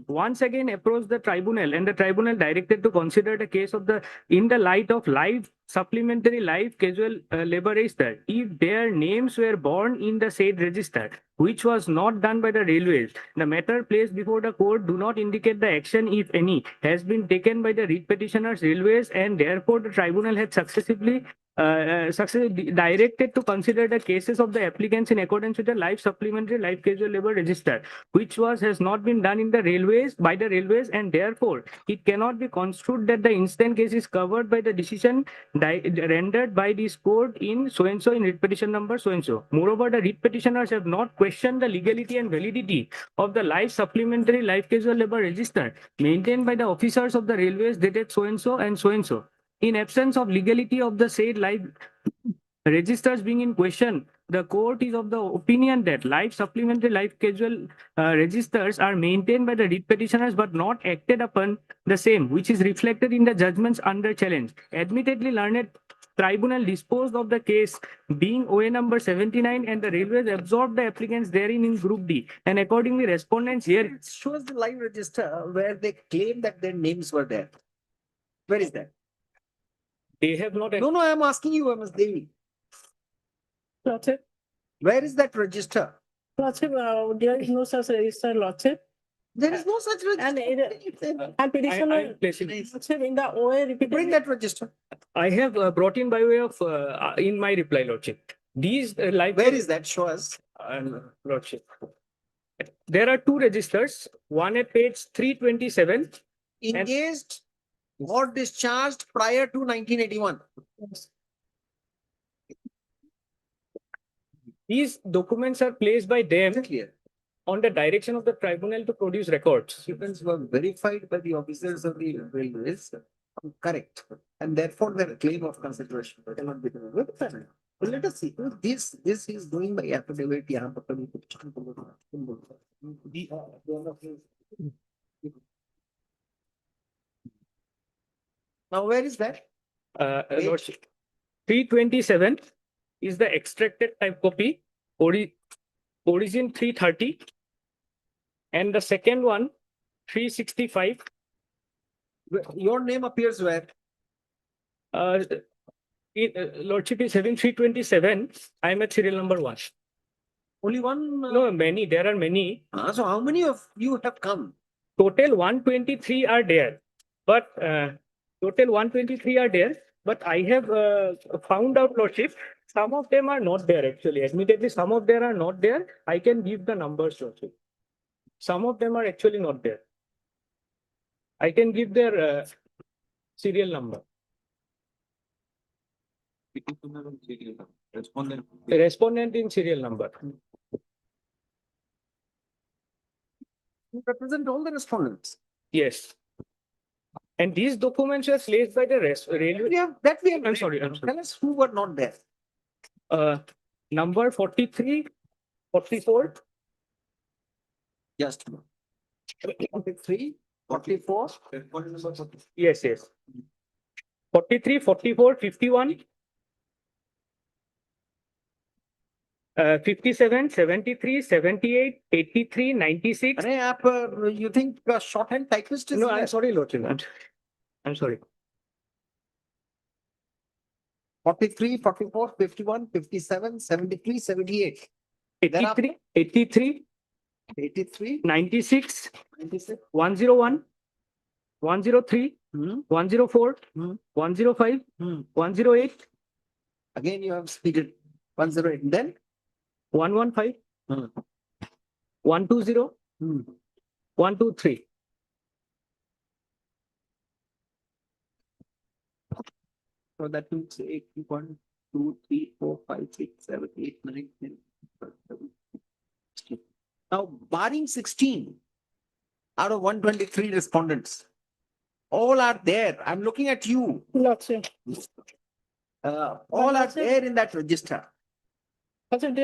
once again approached the tribunal, and the tribunal directed to consider the case of the in the light of live supplementary live casual labor register, if their names were born in the said register, which was not done by the railways. The matter placed before the court do not indicate the action, if any, has been taken by the writ petitioners, railways, and therefore the tribunal had successively directed to consider the cases of the applicants in accordance with the live supplementary live casual labor register, which has not been done in the railways by the railways, and therefore it cannot be construed that the instant case is covered by the decision rendered by this court in so and so in writ petition number so and so. Moreover, the writ petitioners have not questioned the legality and validity of the live supplementary live casual labor register maintained by the officers of the railways dated so and so and so and so. In absence of legality of the said live registers being in question, the court is of the opinion that live supplementary live casual registers are maintained by the writ petitioners but not acted upon the same, which is reflected in the judgments under challenge. Admittedly, learned tribunal disposed of the case being OA number 79, and the railways absorbed the applicants therein in Group D, and accordingly respondents here. It shows the live register where they claim that their names were there. Where is that? They have not. No, I am asking you, Ms. Devi. Lordship, Where is that register? Lordship, there is no such register, Lordship. There is no such register. And petitioner, Lordship, in the OA repeated. Bring that register. I have brought in by way of in my reply, Lordship. These live. Where is that? Show us. Lordship. There are two registers. One at page 327. Engaged or discharged prior to 1981. These documents are placed by them on the direction of the tribunal to produce records. Documents were verified by the officers of the railways. Correct. And therefore their claim of consideration cannot be done. Well, let us see. This is going by affidavit. Now, where is that? Lordship. 327 is the extracted type copy, origin 330, and the second one 365. Your name appears where? Lordship is having 327. I am at serial number 1. Only one? No, many. There are many. So how many of you have come? Total 123 are there, but total 123 are there. But I have found out, Lordship, some of them are not there actually. Admittedly, some of them are not there. I can give the numbers, Lordship. Some of them are actually not there. I can give their serial number. Respondent in serial number. You represent all the respondents. Yes. And these documents were placed by the railway. Yeah, I'm sorry. Tell us who were not there. Number 43, 44. Just 43, 44. Yes. 43, 44, 51. 57, 73, 78, 83, 96. अरे आप you think shorthand typist is No, I'm there? sorry, Lordship. I'm sorry. 43, 44, 51, 57, 73, 78. 83, 83, 83, 96, 96. 101, 103, Hmm. 104, Hmm. 105, Hmm. 108, Again, you have speeded 108. Then 115, Hmm. 120, Hmm. 123. So that means 8, 1, 2, 3, 4, 5, 6, 7, 8, 9, 10, 11, 12, 16. Now, barring 16 out of 123 respondents, all are there. I'm looking at you. Lordship. All are there in that register. Lordship,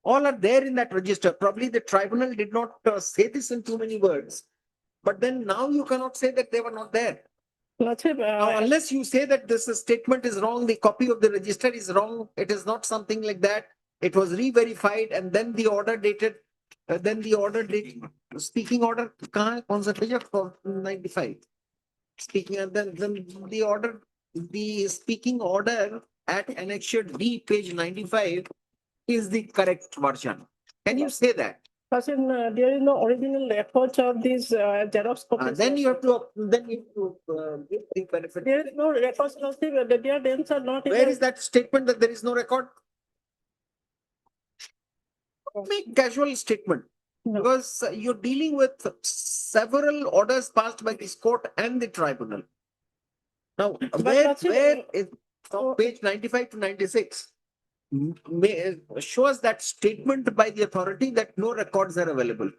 All are there in that register. Probably the tribunal did not say this in too many words. But then now you cannot say that they were not there. Lordship, Now, unless you say that this statement is wrong, the copy of the register is wrong, it is not something like that. It was re-verified and then the order dated, speaking order, kahan hai? Kaun sa page hai? 95. Speaking, and then the order, the speaking order at annexure D, page 95 is the correct version. Can you say that? Lordship, there is no original records of these Xerox copies. Then you have to give the benefit. There is no records, Lordship, their names are not. Where is that statement that there is no record? Make casual statement. Because you're dealing with several orders passed by this court and the tribunal. Now, where is from page 95 to 96 shows that statement by the authority that no records are available.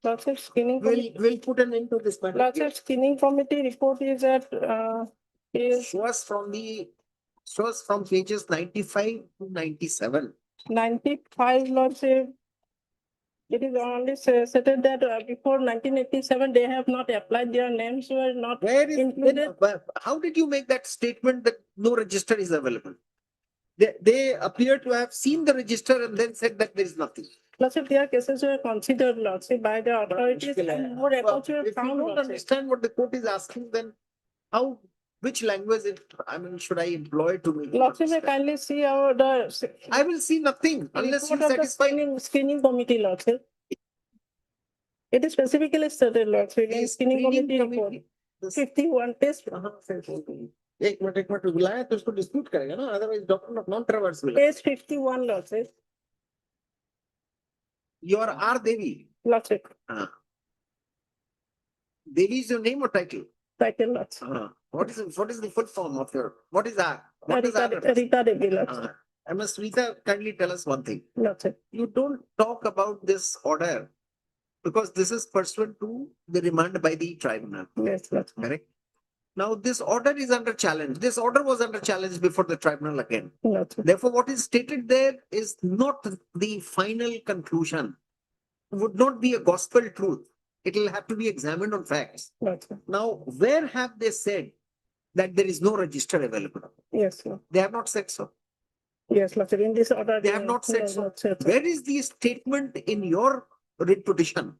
Lordship, screening We'll put an end to this matter. Lordship, screening committee report is at Shows from pages 95 to 97. 95, Lordship. It is only stated that before 1987, they have not applied, their names were not included. How did you make that statement that no register is available? They appear to have seen the register and then said that there is nothing. Lordship, their cases were considered, Lordship, by the authorities and no records were If you found, don't Lordship. understand what the court is asking, then which language should I employ to make? Lordship, may kindly see I will see nothing unless you satisfy. Screening committee, Lordship. It is specifically stated, Lordship, in screening committee report. 51 test. एक minute बुलाया तो उसको dispute करेगा ना, otherwise doctrine of non-traverse will. Page 51, Lordship. You are R. Devi. Lordship. Devi is your name or title? Title, Lordship. What is the full form of your, what is R? What is R? Rita Devi, Lordship. Ms. Rita, kindly tell us one thing. Lordship. You don't talk about this order because this is pursuant to the remand by the tribunal. Yes, Lordship. Correct? Now, this order is under challenge. This order was under challenge before the tribunal again. Lordship. Therefore, what is stated there is not the final conclusion. Would not be a gospel truth. It will have to be examined on facts. Lordship. Now, where have they said that there is no register available? Yes, Lord. They have not said so. Yes, Lordship. In this order, They have not said so. Not said so. Where is the statement in your writ petition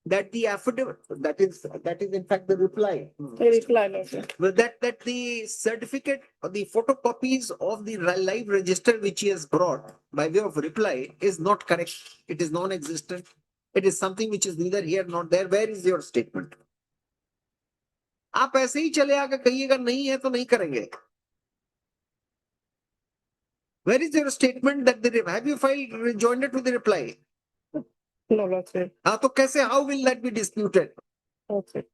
that the affidavit, that is in fact the reply, A reply, Lordship. that the certificate or the photocopies of the live register which he has brought by way of reply is not correct. It is non-existent. It is something which is neither here nor there. Where is your statement? आप ऐसे ही चले आकर कहिएगा नहीं है तो नहीं करेंगे. Where is your statement that have you filed rejoinder to the reply? No, Lordship. तो कैसे, how will that be disputed? Okay.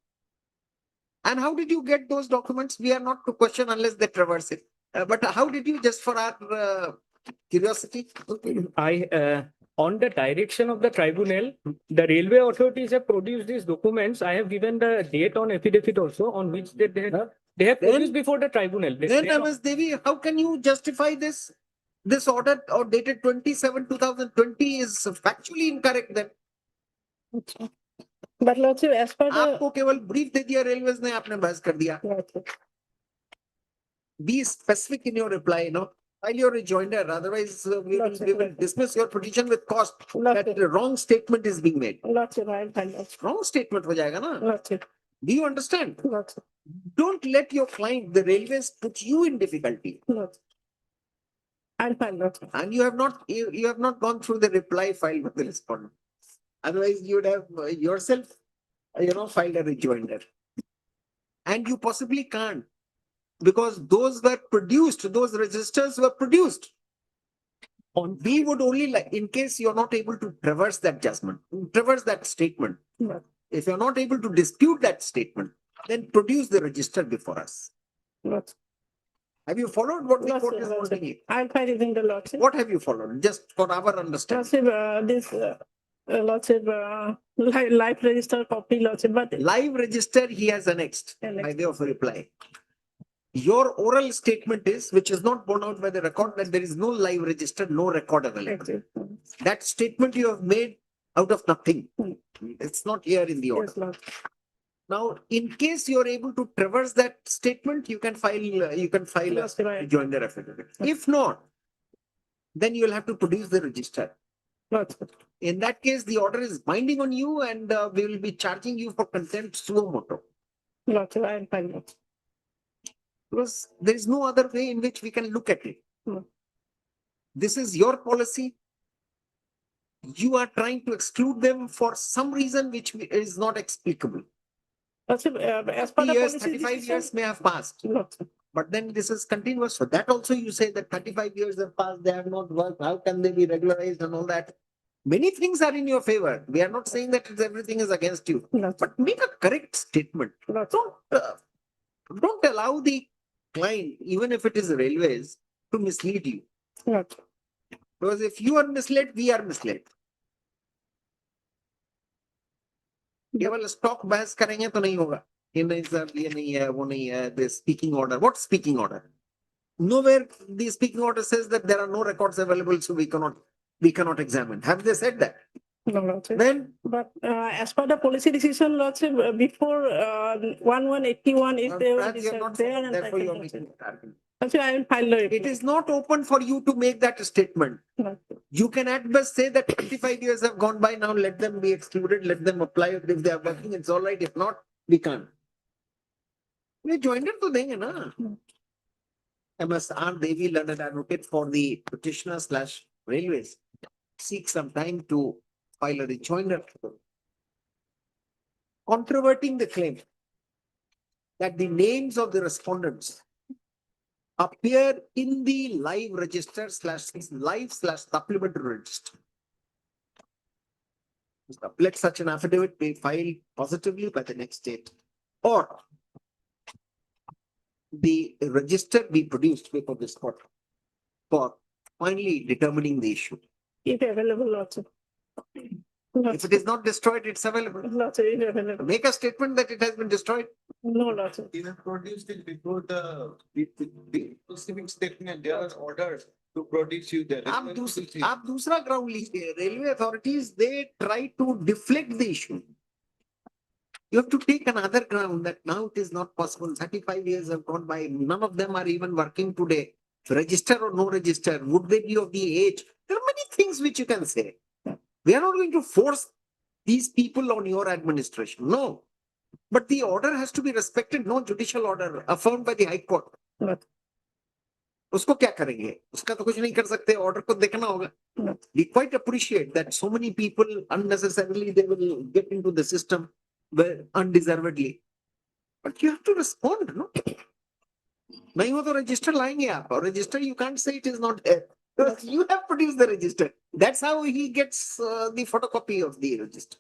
And how did you get those documents? We are not to question unless they traverse it. But how did you, just for our curiosity? On the direction of the tribunal, the railway authorities have produced these documents. I have given the date on affidavit also on which they have produced before the tribunal. Then Ms. Devi, how can you justify this? This order or dated 27/2020 is factually incorrect then. But Lordship, as per the आपको केवल brief दे दिया railways ने, आपने बहस कर दिया. Be specific in your reply, File your rejoinder, otherwise we will dismiss your petition with cost. Lots That the wrong statement is being made. I'll find out. Wrong statement ho jayega na. Lots of, Do you understand? lots of, Don't let your client, the railways, put you in difficulty. lots. I'll find out. And you have not gone through the reply file with the respondent. Otherwise, you would have yourself, filed a rejoinder. And you possibly can't, because those were produced, those registers were produced. We would only like, in case you're not able to traverse that judgment, traverse that statement. Yes. If you're not able to dispute that statement, then produce the register before us. Lots. Have you followed what the Lots court of, is lots of. wanting? I'll find it in the lots. What have you followed? Just for our understanding. Lots of, lots of, live register copy, lots of, but. Live register he has annexed by way of a reply. Your oral statement is, which is not borne out by the record, that there is no live register, no record available. That statement you have made out of nothing. It's not here in the order. Yes, Now, in case you are able to traverse that statement, you can file Yes, a right. rejoinder affidavit. If not, then you will have to produce the register. lots. In that case, the order is binding on you, and we will be charging you for contempt suo moto. Lots of, I'll find out. Because there is no other way in which we can look at it. No. This is your policy. You are trying to exclude them for some reason which is not explicable. Lots of, as per 30 the years, policy 35 decision. years may have passed. Lots of, But then this is continuous. So that also you say that 35 years have passed, they have not worked. How can they be regularized and all that? Many things are in your favor. We are not saying that everything is against you. lots of, But make a correct statement. lots of. Don't allow the client, even if it is railways, to mislead you. Lots of. Because if you are misled, we are misled. केवल stock बहस करेंगे तो नहीं होगा ये नहीं sir ये नहीं है वो नहीं है the speaking order. What speaking order? Nowhere the speaking order says that there are no records available, so we cannot examine. Have they said that? No, lots of. Then But as per the policy decision, lots of, before 1181, if they were perhaps you have not there said, and therefore you are lots making of. that argument. That's why I will file the. It is not open for you to make that statement. Lots of. You can at best say that 25 years have gone by now, let them be excluded, let them apply. If they are working, it's all right. If not, we can't. We joined it to देंगे ना. MSR Devi, learned advocate for the petitioner/railways, seek some time to file a rejoinder. Controverting the claim that the names of the respondents appear in the live register/live/supplementary register. Let such an affidavit be filed positively by the next date, or the register be produced before this court for finally determining the issue. If available, lots of. If it is not destroyed, it's available. Lots of, if available. Make a statement that it has been destroyed. No, lots of. You have produced it before the receiving statement, there are orders to produce you there. आप दूसरा ground लीजिए. Railway authorities, they try to deflect the issue. You have to take another ground that now it is not possible. 35 years have gone by. None of them are even working today. Register or no register, would they be of the age? There are many things which you can say. We are not going to force these people on your administration. No. But the order has to be respected. No judicial order affirmed by the High Court. उसको क्या करेंगे? उसका तो कुछ नहीं कर सकते. Order को देखना होगा. We quite appreciate that so many people unnecessarily they will get into the system undeservedly. But you have to respond, no? नहीं हो तो register लाएंगे आप. Or register, you can't say it is not there. You have produced the register. That's how he gets the photocopy of the register.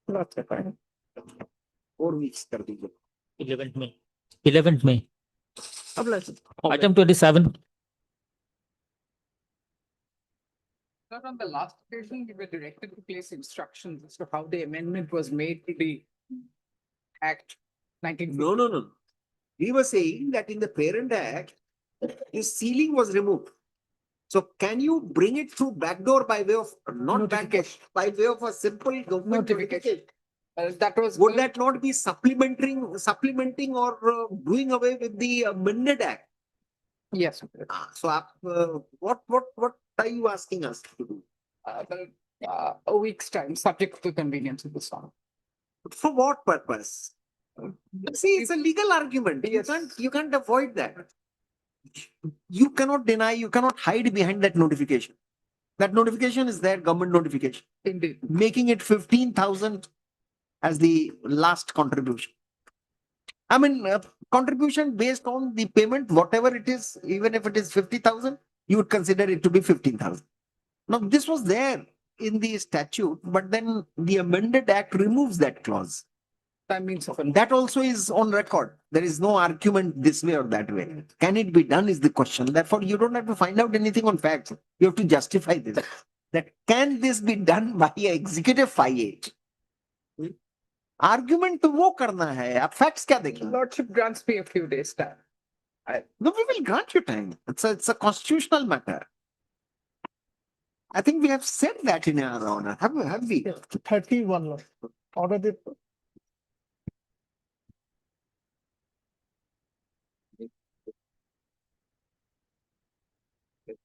Lots of fine. 4 weeks कर दीजिए. 11th May. 11th May. Lots of. Item 27. Sir, on the last occasion, we were directed to place instructions as to how the amendment was made to the Act 1950. No. We were saying that in the Parent Act, the ceiling was removed. So can you bring it through backdoor by way of not backdash, by way of a simple government notification? That was. Would that not be supplementing or doing away with the amended Act? Yes. So what are you asking us to do? A week's time, subject to convenience of the song. For what purpose? See, it's a legal argument. Yes. You can't avoid that. You cannot deny, you cannot hide behind that notification. That notification is there, government notification, Indeed. making it 15,000 as the last contribution. I mean, contribution based on the payment, whatever it is, even if it is 50,000, you would consider it to be 15,000. Now, this was there in the statute, but then the amended act removes that clause. That means That also is on record. There is no argument this way or that way. Can it be done is the question. Therefore, you don't have to find out anything on facts. You have to justify this. That can this be done by executive 5-8? Argument तो वो करना है. आप facts क्या देखेंगे? Lordship grants me a few days time. No, we will grant you time. It's a constitutional matter. I think we have said that in our honor. Have we? 31 law. Order the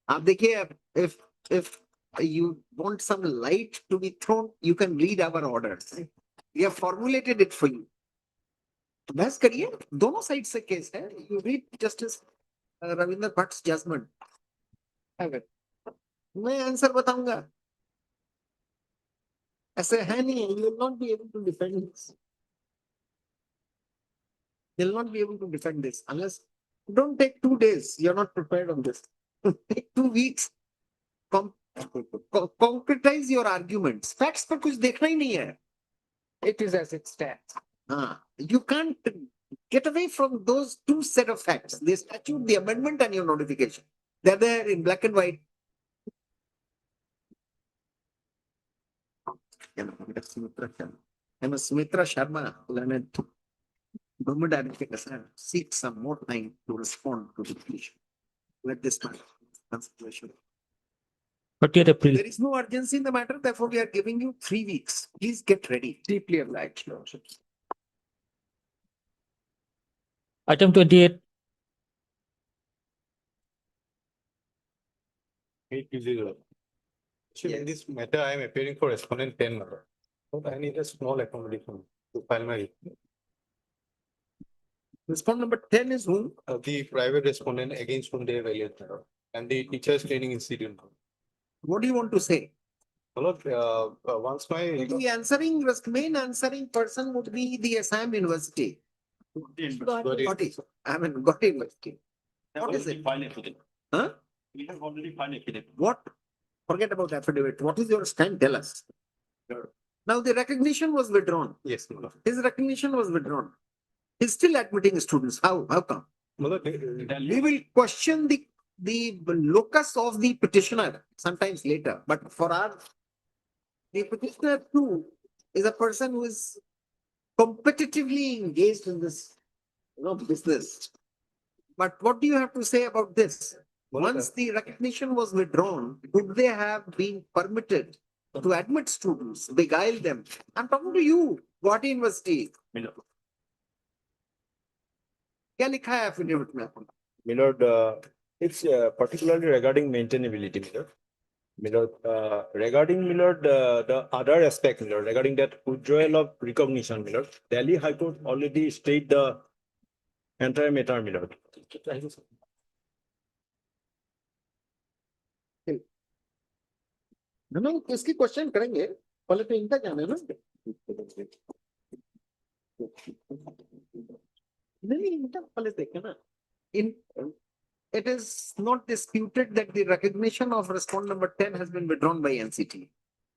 आप देखिए, if you want some light to be thrown, you can read our orders. We have formulated it for you. तो बहस करिए, दोनों side से case है. You read Justice Ravinder Bhatt's judgment. मैं answer बताऊंगा. ऐसे है नहीं, you will not be able to defend this. You will not be able to defend this unless don't take 2 days. You're not prepared on this. Take 2 weeks. Concretize your arguments. Facts पर कुछ देखना ही नहीं है. It is as it stands. You can't get away from those 2 set of facts: the statute, the amendment, and your notification. They're there in black and white. I'm a Sumitra Sharma, learned government advocate, seek some more time to respond to the petition. Let this matter consideration. 30th April. There is no urgency in the matter, therefore we are giving you 3 weeks. Please get ready. Deeply obliged, Lordships. Item 28. In this matter, I am appearing for respondent 10 number. But I need a small accommodation to file my. Respondent number 10 is whom? The private respondent against whom they evaluate and the teachers training institute. What do you want to say? Once my The main answering person would be the Assam University. Gauhati. I mean, Gauhati University. What is it? Huh? We have already filed affidavit. What? Forget about affidavit. What is your stand? Tell us. Now the recognition was withdrawn. Yes. His recognition was withdrawn. He's still admitting students. How come? We will question the locus of the petitioner sometimes later. But for the petitioner too is a person who is competitively engaged in this business. But what do you have to say about this? Once the recognition was withdrawn, would they have been permitted to admit students, beguile them? I'm talking to you, Gauhati University. क्या लिखा है affidavit में? Milord, it's particularly regarding maintainability, Milord. Milord, regarding Milord, the other aspect, Milord, regarding that withdrawal of recognition, Milord, Delhi High Court already stated the entire matter, Milord. नहीं, इसकी question करेंगे, पहले तो इनका जाने ना. नहीं, इनका पहले देखें ना. It is not disputed that the recognition of respondent number 10 has been withdrawn by NCT.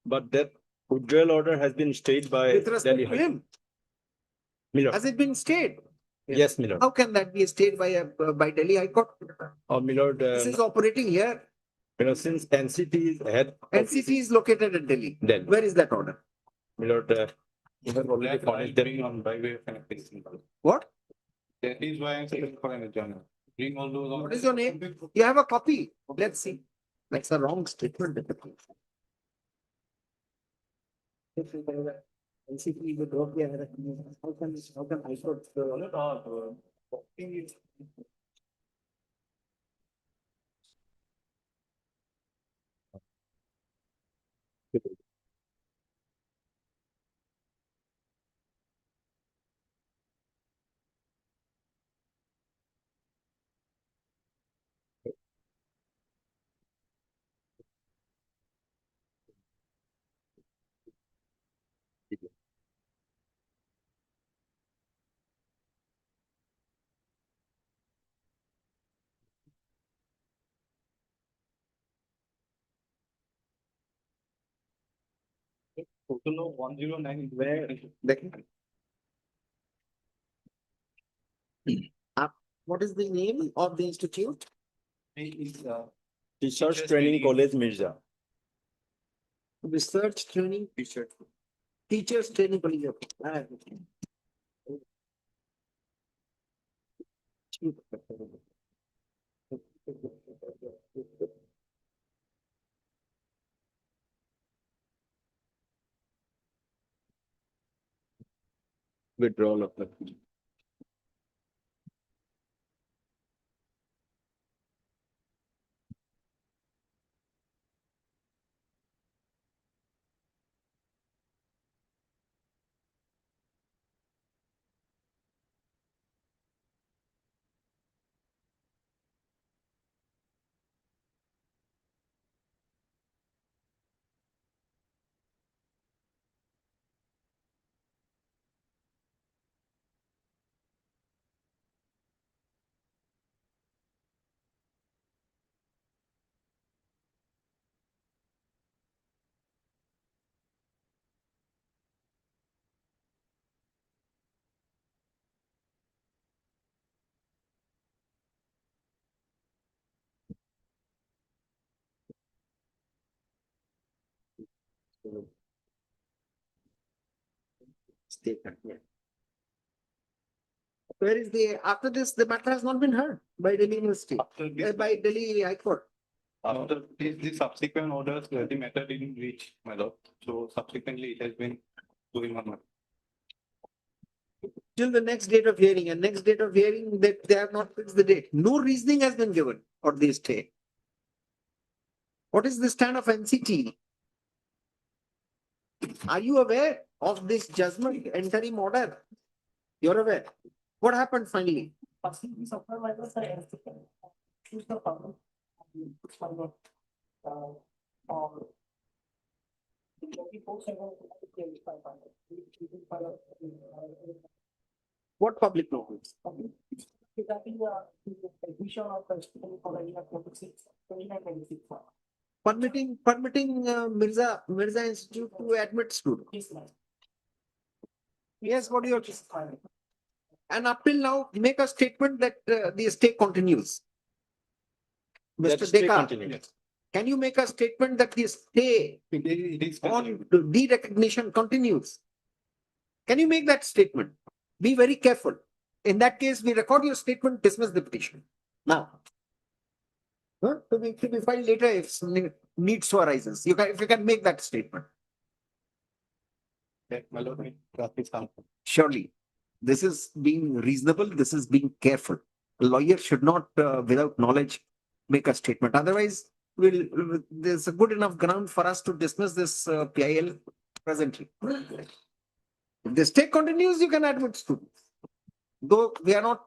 But that withdrawal order has been stayed by With respect Delhi to High him, Milord. has it been stayed? Yes, Milord. How can that be stayed by Delhi High Court? Oh, Milord. This is operating here. Since NCT had NCT is located at Delhi. Where is that order? Milord, you have already furnished them on by way of an application. What? That is why I am saying for an adjournment. Bring all those. What is your name? You have a copy. Let's see. That's a wrong statement. NCT will drop the other. How can I court? Total of 109 where What is the name of the institute? is Teachers Training College, Mirza. Research Training. Teachers Training College. Ah, Withdrawal of the. statement, yeah. Where is after this, the matter has not been heard by Delhi University, by Delhi High Court. after the subsequent orders, the matter didn't reach, my lord. So subsequently, it has been going on. Till the next date of hearing, and next date of hearing that they have not fixed the date. No reasoning has been given for this stay. What is the stand of NCT? Are you aware of this judgment interim order? You're aware. What happened finally? What public notice? Permitting Mirza Institute to admit students. Yes, what do you have? And up till now, make a statement that the stay continues. Mr. Stay Dekar, continues. can you make a statement that the stay on de-recognition continues? Can you make that statement? Be very careful. In that case, we record your statement, dismiss the petition. Now, to be filed later if need so arises. If you can make that statement. Surely, this is being reasonable. This is being careful. A lawyer should not, without knowledge, make a statement. Otherwise, there's a good enough ground for us to dismiss this PIL presently. If the stay continues, you can admit students. Though we are not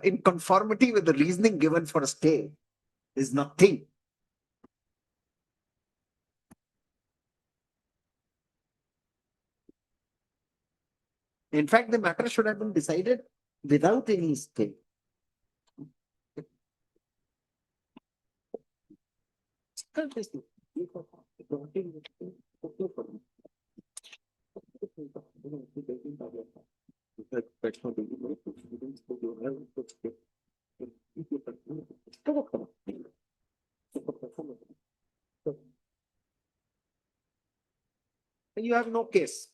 in conformity with the reasoning given for a stay. Is nothing. In fact, the matter should have been decided without any stay. You have no case.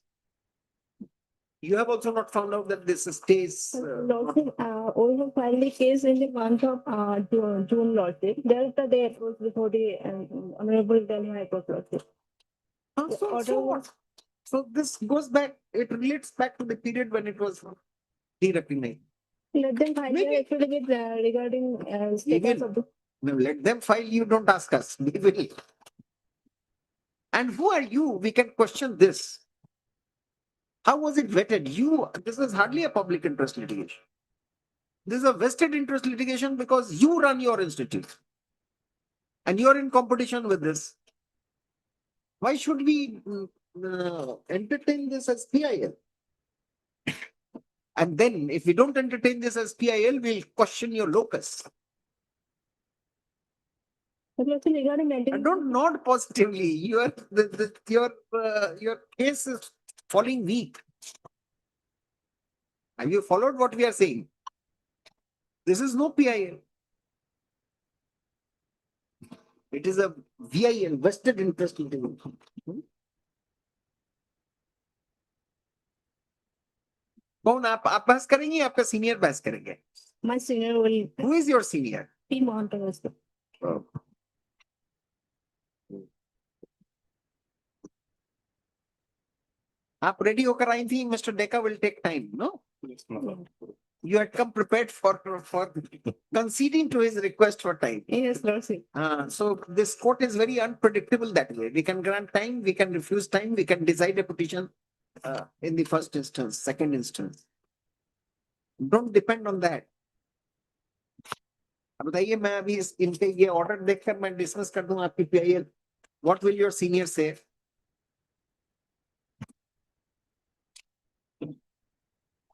You have also not found out that this stays. Lordship, we have filed the case in the month of June, Lordship. There is the day it was before the Honorable Delhi High Court, Lordship. So this goes back, it relates back to the period when it was de-recognized. Let them file their affidavit regarding status of the. No, let them file, you don't ask us. We will. And who are you? We can question this. How was it vetted? This is hardly a public interest litigation. This is a vested interest litigation because you run your institute. And you're in competition with this. Why should we entertain this as PIL? And then if we don't entertain this as PIL, we'll question your locus. But Lordship, regarding And don't nod positively. Your case is falling weak. Have you followed what we are saying? This is no PIL. It is a VIL, vested interest litigation. कौन आप बहस करेंगे आपका senior बहस करेंगे? My senior will. Who is your senior? P. Mohanty. आप ready होकर आई थी, Mr. Deka will take time, no? You had come prepared for conceding to his request for time. Yes, Lordship. So this court is very unpredictable that way. We can grant time, we can refuse time, we can decide a petition in the first instance, second instance. Don't depend on that. अब बताइए मैं अभी इनके ये order देखकर मैं dismiss कर दूं आपकी PIL. What will your senior say?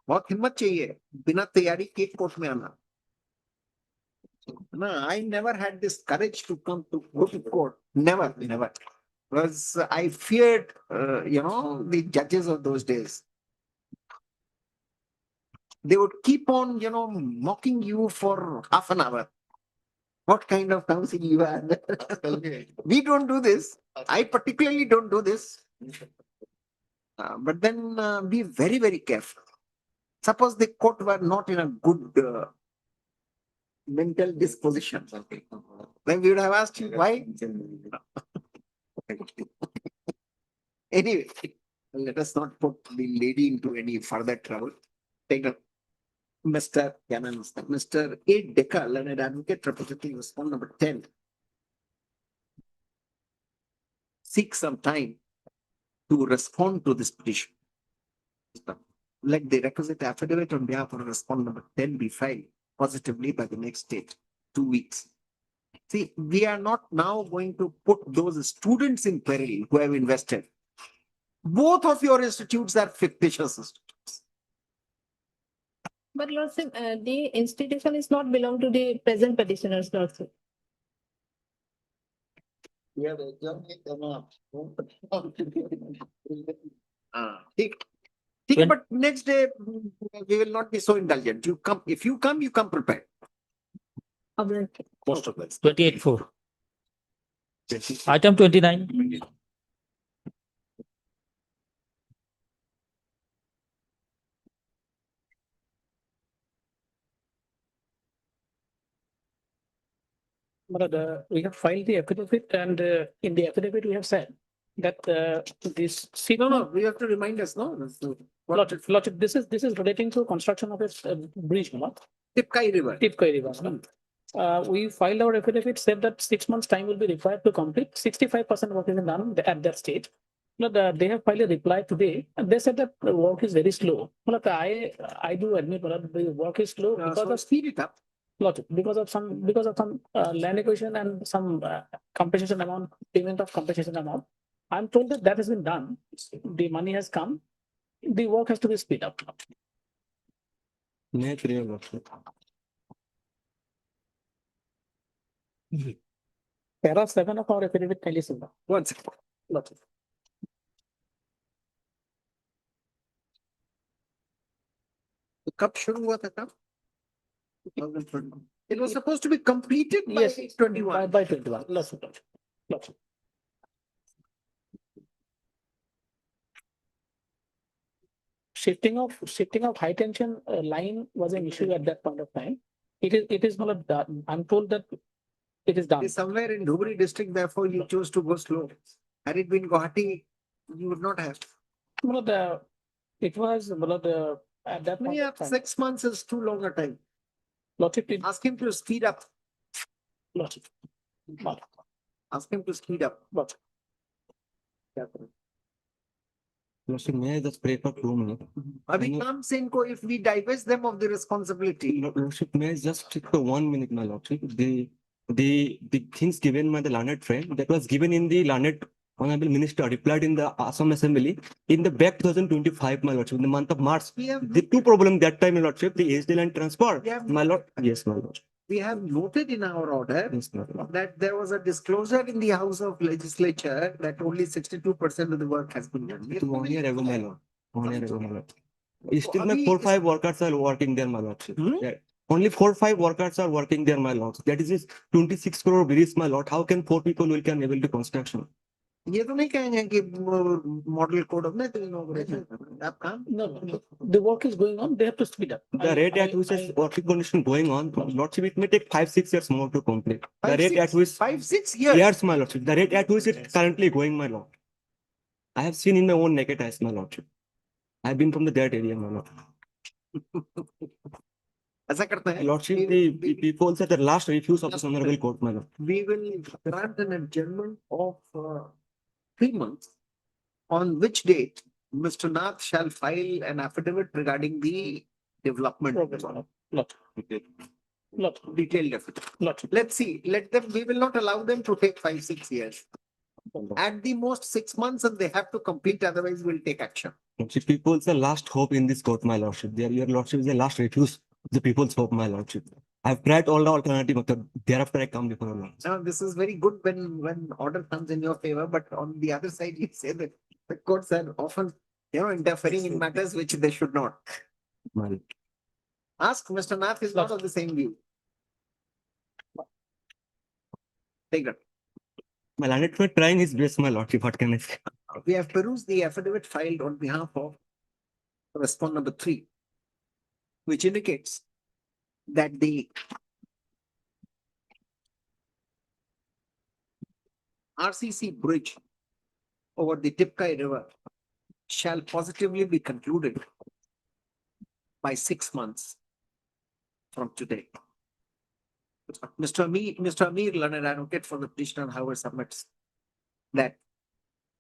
बहुत हिम्मत चाहिए बिना तैयारी के कोर्ट में आना ना. I never had this courage to come to go to court. Never. Because I feared, the judges of those days. They would keep on, mocking you for half an hour. What kind of counsel you had? We don't do this. I particularly don't do this. But then be very, very careful. Suppose the court were not in a good mental disposition. Then we would have asked you why. Anyway, let us not put the lady into any further trouble. Take a Mr. A. Deka, learned advocate representing respondent number 10. Seek some time to respond to this petition. Let the requisite affidavit on behalf of respondent number 10 be filed positively by the next date, 2 weeks. See, we are not now going to put those students in peril who have invested. Both of your institutes are fictitious institutes. But Lordship, the institution is not belong to the present petitioners, Lordship. But next day we will not be so indulgent. You come, if you come prepared. Most of them. 28-4. Item 29. But we have filed the affidavit, and in the affidavit we have said that this. No, we have to remind us, no? Lordship, this is relating to construction of a bridge, no? Tipkai River. We filed our affidavit, said that 6 months time will be required to complete. 65% work is done at that stage. But they have filed a reply today, and they said that the work is very slow. But I do admit that the work is slow because of speed it up. Because of some land acquisition and some compensation amount, payment of compensation amount. I'm told that has been done. The money has come. The work has to be speed up. Para 7 of our affidavit kindly sir. One second. कब शुरू हुआ था कब? 2020. It was supposed to be completed by 21. By 21. Lots. Shifting of high tension line was an issue at that point of time. It is not done. I'm told that it is done. It is somewhere in Dhubri district, therefore you chose to go slow. Had it been Gauhati, you would not have. It was at that point. Yeah, 6 months is too long a time. Ask him to speed up. Ask him to speed up. May I just break for 2 minutes? If we divest them of the responsibility. May I just take for 1 minute, my lordship? The things given by the learned friend that was given in the learned Honorable Minister replied in the Assam Assembly in the back 2025, my lordship, in the month of March. The two problems that time, my lordship, the HD line transfer. My lord, yes, my lord. we have noted in our order Yes, my lord. that there was a disclosure in the House of Legislature that only 62% of the work has been done. It 1 year ago, my lord. 1 year ago, my lord. Still, Abhi 4-5 workers are working there, my lord. Hmm? Yeah. Only 4-5 workers are working there, my lord. That is just 26 crore bridge, my lord. How can 4 people will can able to construction? ये तो नहीं कहेंगे कि model code of inauguration आप काम No, no, the work is going on, they have to speed up. The rate at which is working condition going on, lordship, it may take 5-6 years more to complete. The rate at which 5-6 years. years, my lordship. The rate at which it's currently going, my lord. I have seen in my own naked eyes, my lordship. I have been from that area, my lord. ऐसा करते हैं Lordship, the people said the last refuse of the honorable court, my lord. we will grant an adjournment of 3 months, on which date Mr. Nath shall file an affidavit regarding the development. Not, Detailed affidavit. not. Let's see, we will not allow them to take 5-6 years. At the most 6 months, and they have to complete, otherwise we'll take action. Lordship, people's the last hope in this court, my lordship. Your lordship is the last refuse. The people's hope, my lordship. I've tried all the alternative, but thereafter I come before Allah. Now, this is very good when order comes in your favor, but on the other side, you say that the courts are often, interfering in matters which they should not. My Ask Mr. Nath is not of the same view. Take that. my landed for trying his best, my lordship. What can I say? We have perused the affidavit filed on behalf of respondent number 3, which indicates that the RCC bridge over the Tipkai River shall positively be concluded by 6 months from today. Mr. Amir, learned advocate for the petitioner, however, submits that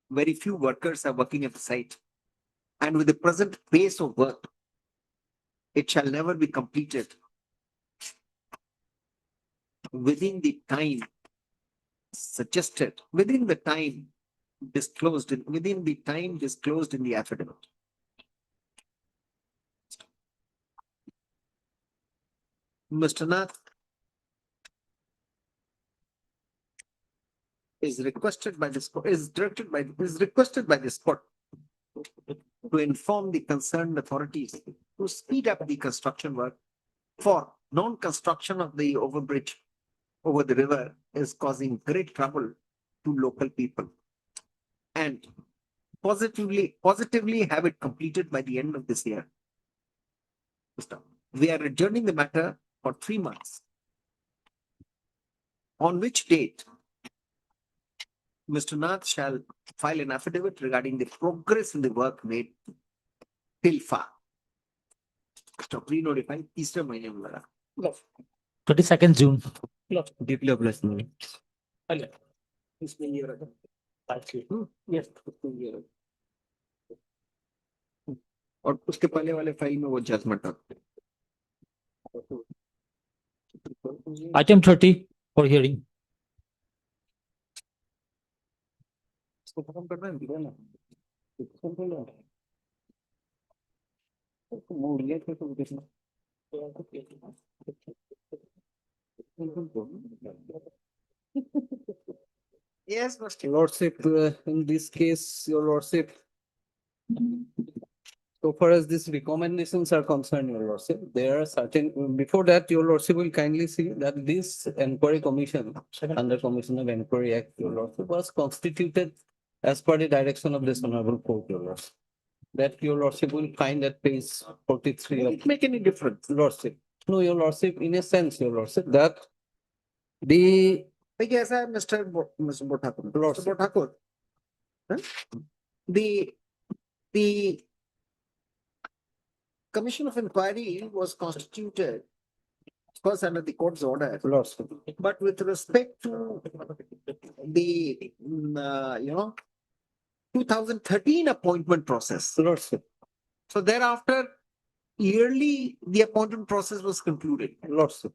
very few workers are working at the site, and with the present pace of work, it shall never be completed within the time suggested, within the time disclosed in the affidavit. Mr. Nath is requested by this court, is requested by this court to inform the concerned authorities to speed up the construction work, for non-construction of the overbridge over the river is causing great trouble to local people, and positively have it completed by the end of this year. We are adjourning the matter for 3 months, on which date Mr. Nath shall file an affidavit regarding the progress in the work made till far. Pre-notify तीसरे महीने में लगा. 22nd June. Deeply obliged, my lord. Alia. इसमें ये रखा. Yes. इसमें ये रखा. और उसके पहले वाले फाइल में वो जजमेंट था. Item 30 for hearing. इसको खत्म करना है दिखा ना. मूड ये थे तो देखना. Yes, Mr. Lordship, in this case, your lordship, so far as these recommendations are concerned, your lordship, there are certain, before that, your lordship will kindly see that this inquiry commission, under Commission of Inquiry Act, your lordship, was constituted as per the direction of this honorable court, your lordship. That your lordship will find at page 43 of It make any difference? lordship. No, your lordship, in a sense, your lordship, that the देखिए ऐसा है Mr. Thakur. Mr. Thakur, the Commission of Inquiry was constituted, of course, under the court's order. lordship, But with respect to the 2013 appointment process. lordship, So thereafter, yearly the appointment process was concluded. lordship.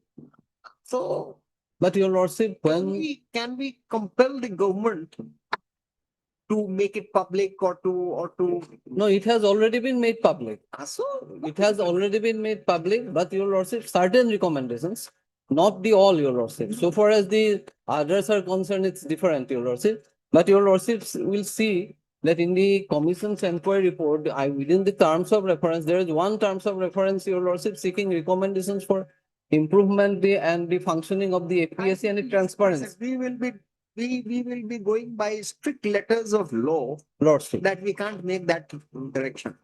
So But your lordship, when can we compel the government to make it public or to? no, it has already been made public. So It has already been made public, but your lordship, certain recommendations not the all, your lordship. So far as the others are concerned, it's different, your lordship. But your lordships will see that in the commission's inquiry report, within the terms of reference, there is one terms of reference, your lordship, seeking recommendations for improvement and the functioning of the APSC and the transparency. We will be going by strict letters of law Lordship. that we can't make that direction.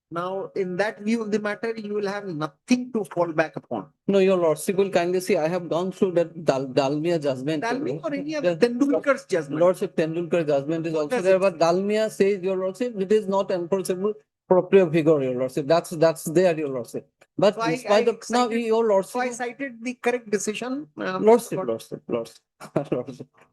Now, in that view of the matter, you will have nothing to fall back upon. No, your lordship will kindly see, I have gone through that Dalmia judgment. Dalmia or any of Tendulkar's judgment. Lordship Tendulkar judgment is also there, but Dalmia says, your lordship, it is not enforceable proprio vigor, your lordship. That's there, your lordship. But So in spite of, now your lordship. So I cited the correct decision. Lordship. Lordship.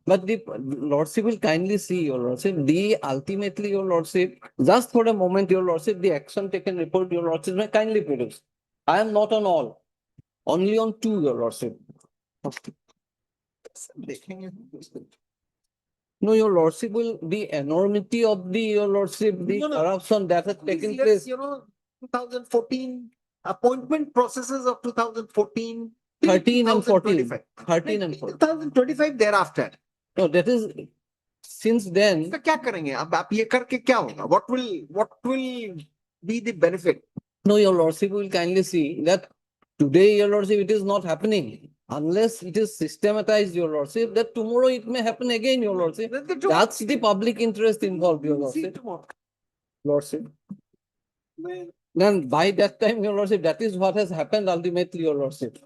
But the lordship will kindly see, your lordship, ultimately, your lordship, just for a moment, your lordship, the action taken report, your lordship may kindly produce. I am not on all, only on two, your lordship. No, your lordship will, the enormity of your lordship, the corruption that has taken place. 2014, appointment processes of 2014. 13 and 14. 13 and 14. 2025 thereafter. No, that is since then. What will be the benefit? No, your lordship will kindly see that today, your lordship, it is not happening. Unless it is systematized, your lordship, that tomorrow it may happen again, your lordship. That's the public interest involved, your lordship. Lordship. Then by that time, your lordship, that is what has happened ultimately, your lordship.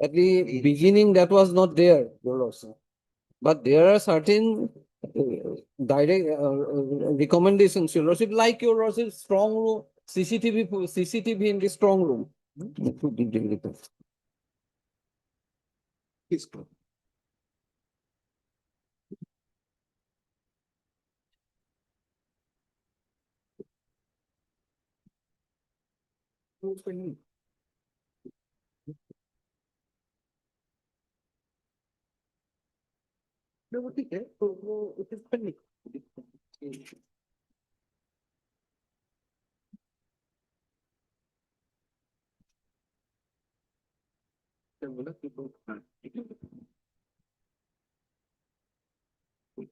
At the beginning, that was not there, your lordship. But there are certain direct recommendations, your lordship, like your lordship, strong room, CCTV in the strong room. Please go. No, ठीक है तो वो it is pending.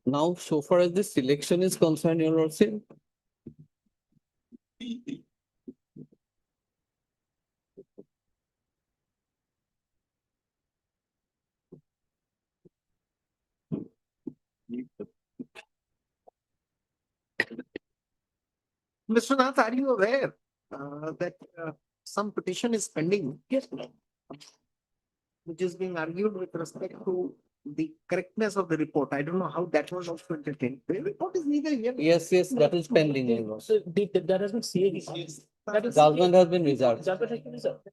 Now, so far as the selection is concerned, your lordship, Mr. Nath, are you aware that some petition is pending? Yes. Which is being argued with respect to the correctness of the report. I don't know how that was also entertained. The report is neither here. Yes, that is pending, your lordship. That has been CAD. That is Judgment has been reserved. Judgment has been reserved.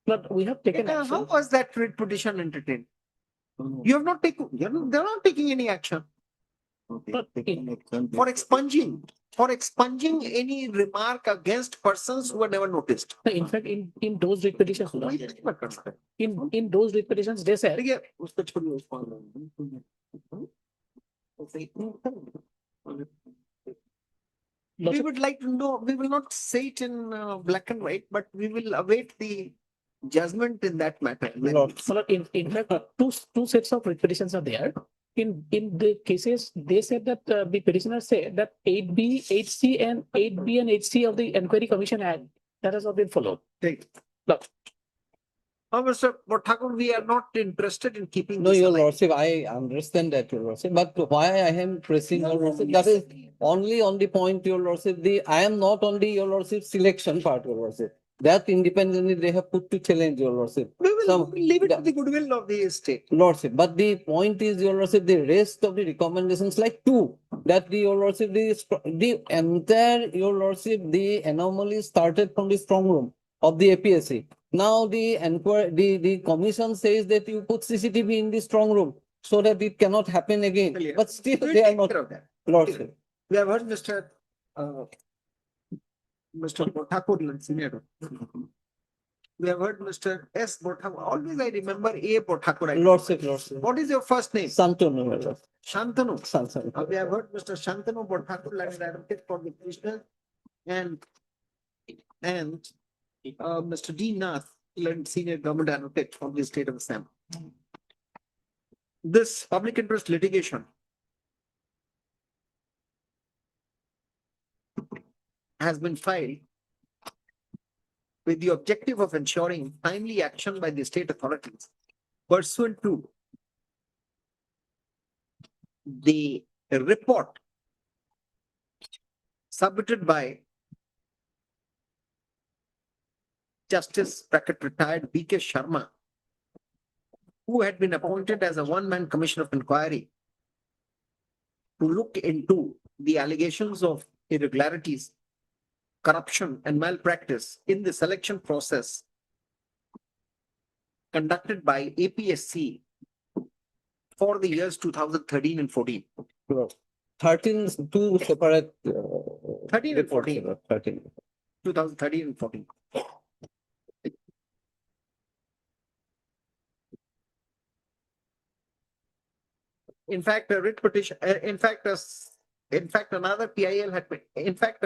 But we have taken action. How was that writ petition entertained? You have not taken, they're not taking any action. For expunging any remark against persons who were never noticed. In fact, in those writ petitions, in those writ petitions, they said. We would like to know, we will not say it in black and white, but we will await the judgment in that matter. In fact, two sets of writ petitions are there. In the cases, they said that the petitioner said that 8B, 8C and 8B and 8C of the Inquiry Commission Act, that has not been followed. Look. Mr. Thakur, we are not interested in keeping No, this your alive. lordship, I understand that, your lordship, but why I am pressing your lordship, that is only on the point, your lordship, I am not on the, your lordship, selection part, your lordship. That independently they have put to challenge, your lordship. We will leave it to the goodwill of the state. Lordship, but the point is, your lordship, the rest of the recommendations, like two, that your lordship, the entire, your lordship, the anomaly started from the strong room of the APSC. Now the commission says that you put CCTV in the strong room so that it cannot happen again. But still they are not. Lordship. We have heard Mr. Thakur, senior. We have heard Mr. S. Thakur. Always I remember A. Thakur. Lordship. What is your first name? Shantanu. Shantanu. We have heard Mr. Shantanu Thakur, advocate for the prisoner, and Mr. D. Nath, senior government advocate from the state of Assam. This public interest litigation has been filed with the objective of ensuring timely action by the state authorities pursuant to the report submitted by Justice retired B.K. Sharma, who had been appointed as a one-man commission of inquiry to look into the allegations of irregularities, corruption, and malpractice in the selection process conducted by APSC for the years 2013 and 14. 13 is two separate. 13 and 14. 13. 2013 and 14. In fact, a writ petition, in fact, another PIL had been, in fact,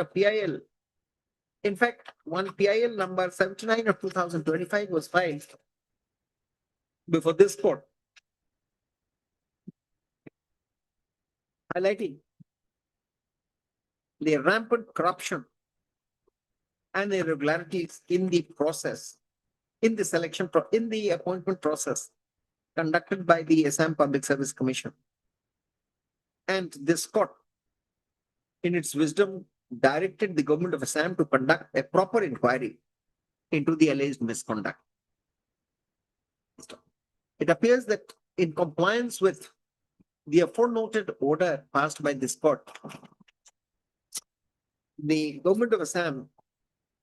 one PIL number 79 of 2025 was filed before this court, highlighting the rampant corruption and the irregularities in the process, in the selection, in the appointment process conducted by the Assam Public Service Commission. And this court, in its wisdom, directed the government of Assam to conduct a proper inquiry into the alleged misconduct. It appears that in compliance with the aforenoted order passed by this court, the government of Assam,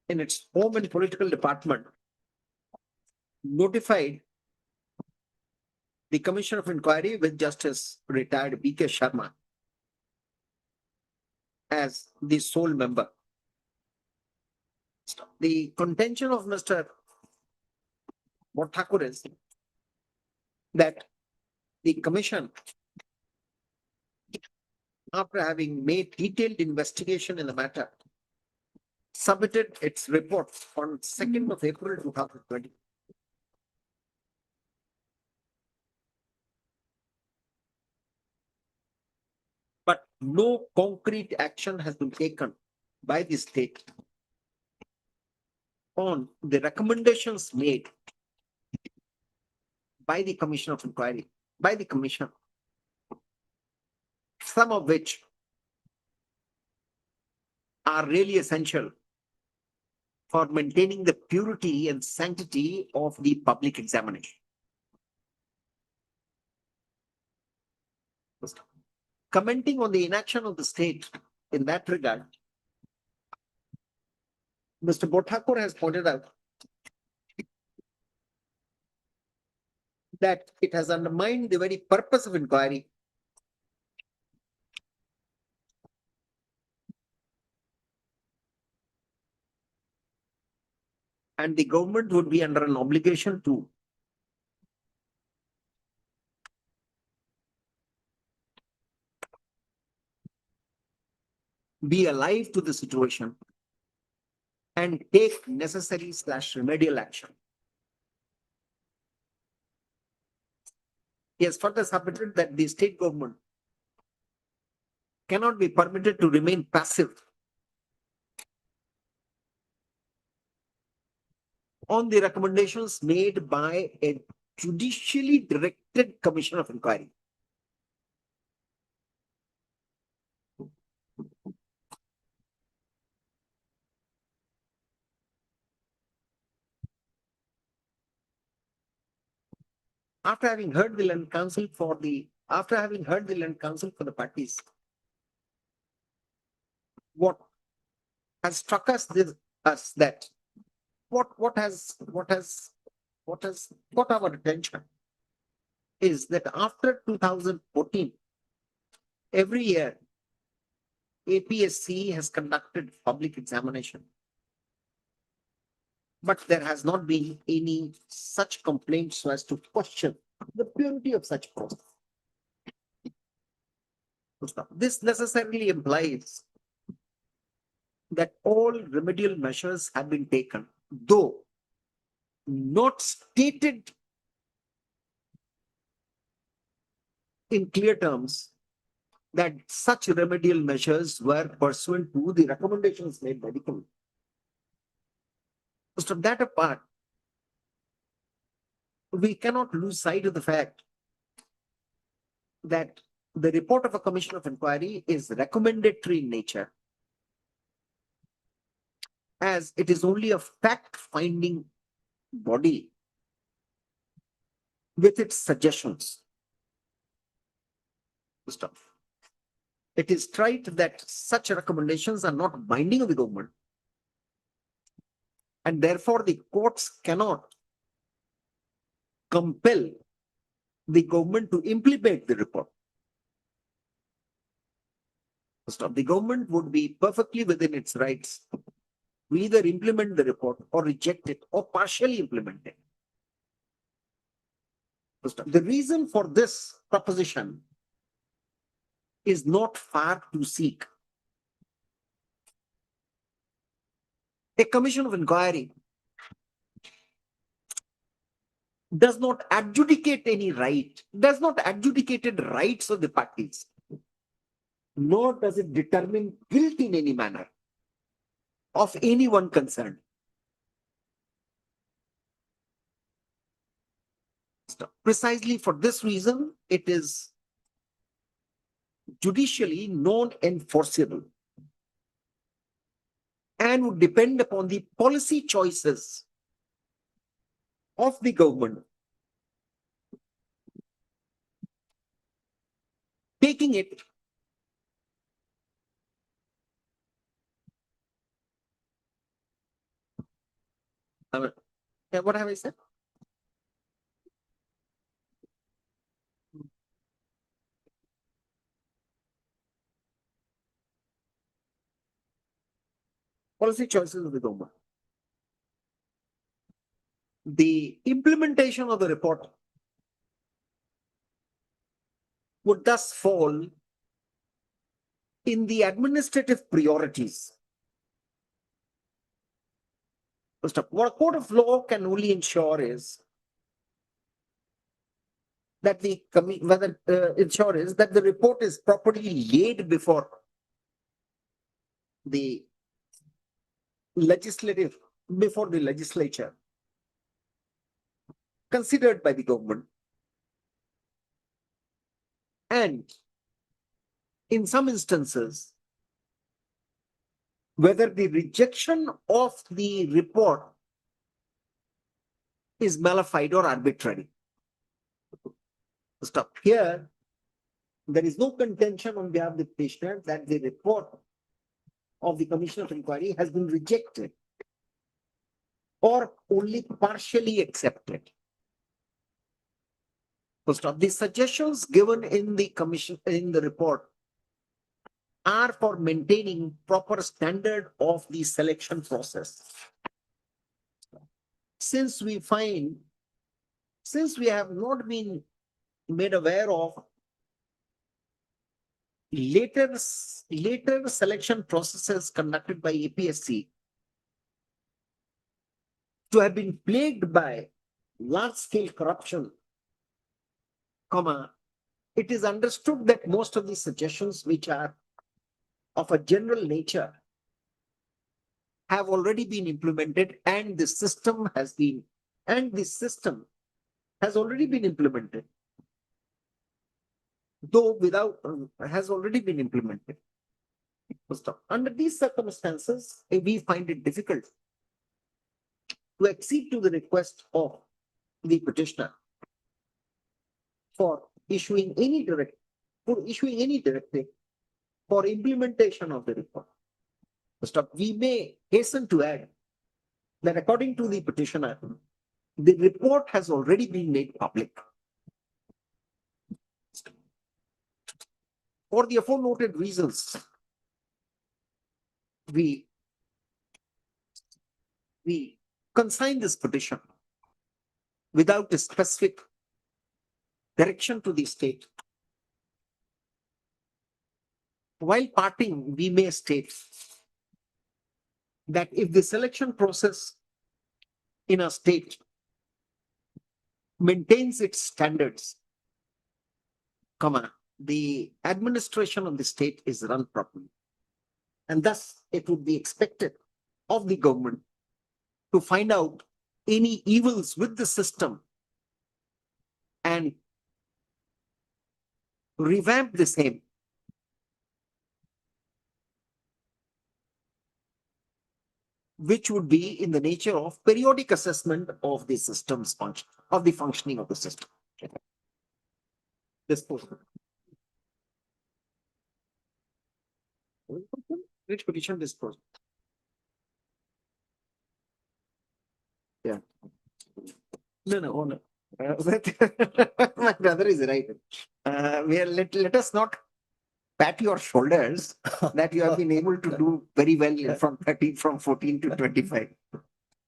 in its home and political department, notified the Commission of Inquiry with Justice retired B.K. Sharma as the sole member. The contention of Mr. Thakur is that the Commission, after having made detailed investigation in the matter, submitted its report on 2nd of April 2020. But no concrete action has been taken by the state on the recommendations made by the Commission of Inquiry, by the Commission, some of which are really essential for maintaining the purity and sanctity of the public examination. Commenting on the inaction of the state in that regard, Mr. Thakur has pointed out that it has undermined the very purpose of inquiry and the government would be under an obligation to be alive to the situation and take necessary / remedial action. He has further submitted that the state government cannot be permitted to remain passive on the recommendations made by a judicially directed Commission of Inquiry. After having heard the land council for the parties, what has struck us that what has got our attention is that after 2014, every year APSC has conducted public examination, but there has not been any such complaints so as to question the purity of such process. This necessarily implies that all remedial measures have been taken, though not stated in clear terms that such remedial measures were pursuant to the recommendations made by the committee. So from that apart, we cannot lose sight of the fact that the report of a commission of inquiry is recommendatory in nature, as it is only a fact-finding body with its suggestions. Stop. It is right that such recommendations are not binding on the government, and therefore the courts cannot compel the government to implement the report. Stop. The government would be perfectly within its rights to either implement the report or reject it or partially implement it. Stop. The reason for this proposition is not far to seek. A commission of inquiry does not adjudicate any right, does not adjudicate rights of the parties, nor does it determine guilt in any manner of anyone concerned. Precisely for this reason, it is judicially non-enforceable and would depend upon the policy choices of the government, taking it what have I said? Policy choices of the government. The implementation of the report would thus fall in the administrative priorities. First up, what a court of law can only ensure is that the report is properly laid before the legislature, considered by the government, and in some instances, whether the rejection of the report is malified or arbitrary. Stop here. There is no contention on behalf of the petitioner that the report of the Commission of Inquiry has been rejected or only partially accepted. First off, the suggestions given in the commission in the report are for maintaining proper standard of the selection process. Since we have not been made aware of later selection processes conducted by APSC to have been plagued by large-scale corruption, it is understood that most of the suggestions which are of a general nature have already been implemented, and the system has already been implemented, though has already been implemented. Under these circumstances, we find it difficult to accede to the request of the petitioner for issuing any directive for implementation of the report. We may hasten to add that according to the petitioner, the report has already been made public. For the aforementioned reasons, we consign this petition without a specific direction to the state. While parting, we may state that if the selection process in a state maintains its standards, the administration of the state is run properly. And thus it would be expected of the government to find out any evils with the system and revamp the same. Which would be in the nature of periodic assessment of the system's function, of the functioning of the system. Disposal. Which petition disposal? Yeah. No. My brother is right. Let us not pat your shoulders that you have been able to do very well from 14 to 25.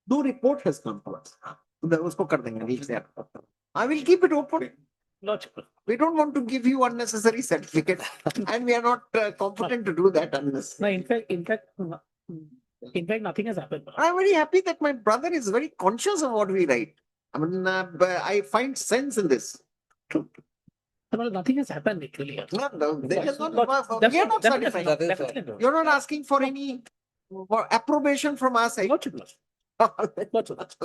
No report has come to us. उसको कर देंगे, we'll say. I will keep it open. We don't want to give you unnecessary certificate and we are not competent to do that unless. No, in fact, nothing has happened. I'm very happy that my brother is very conscious of what we write. I mean, I find sense in this. Well, nothing has happened actually. No, there is not, That's we are what- not definitely satisfied. not, definitely not. You're not asking for any for approbation from our side. Not.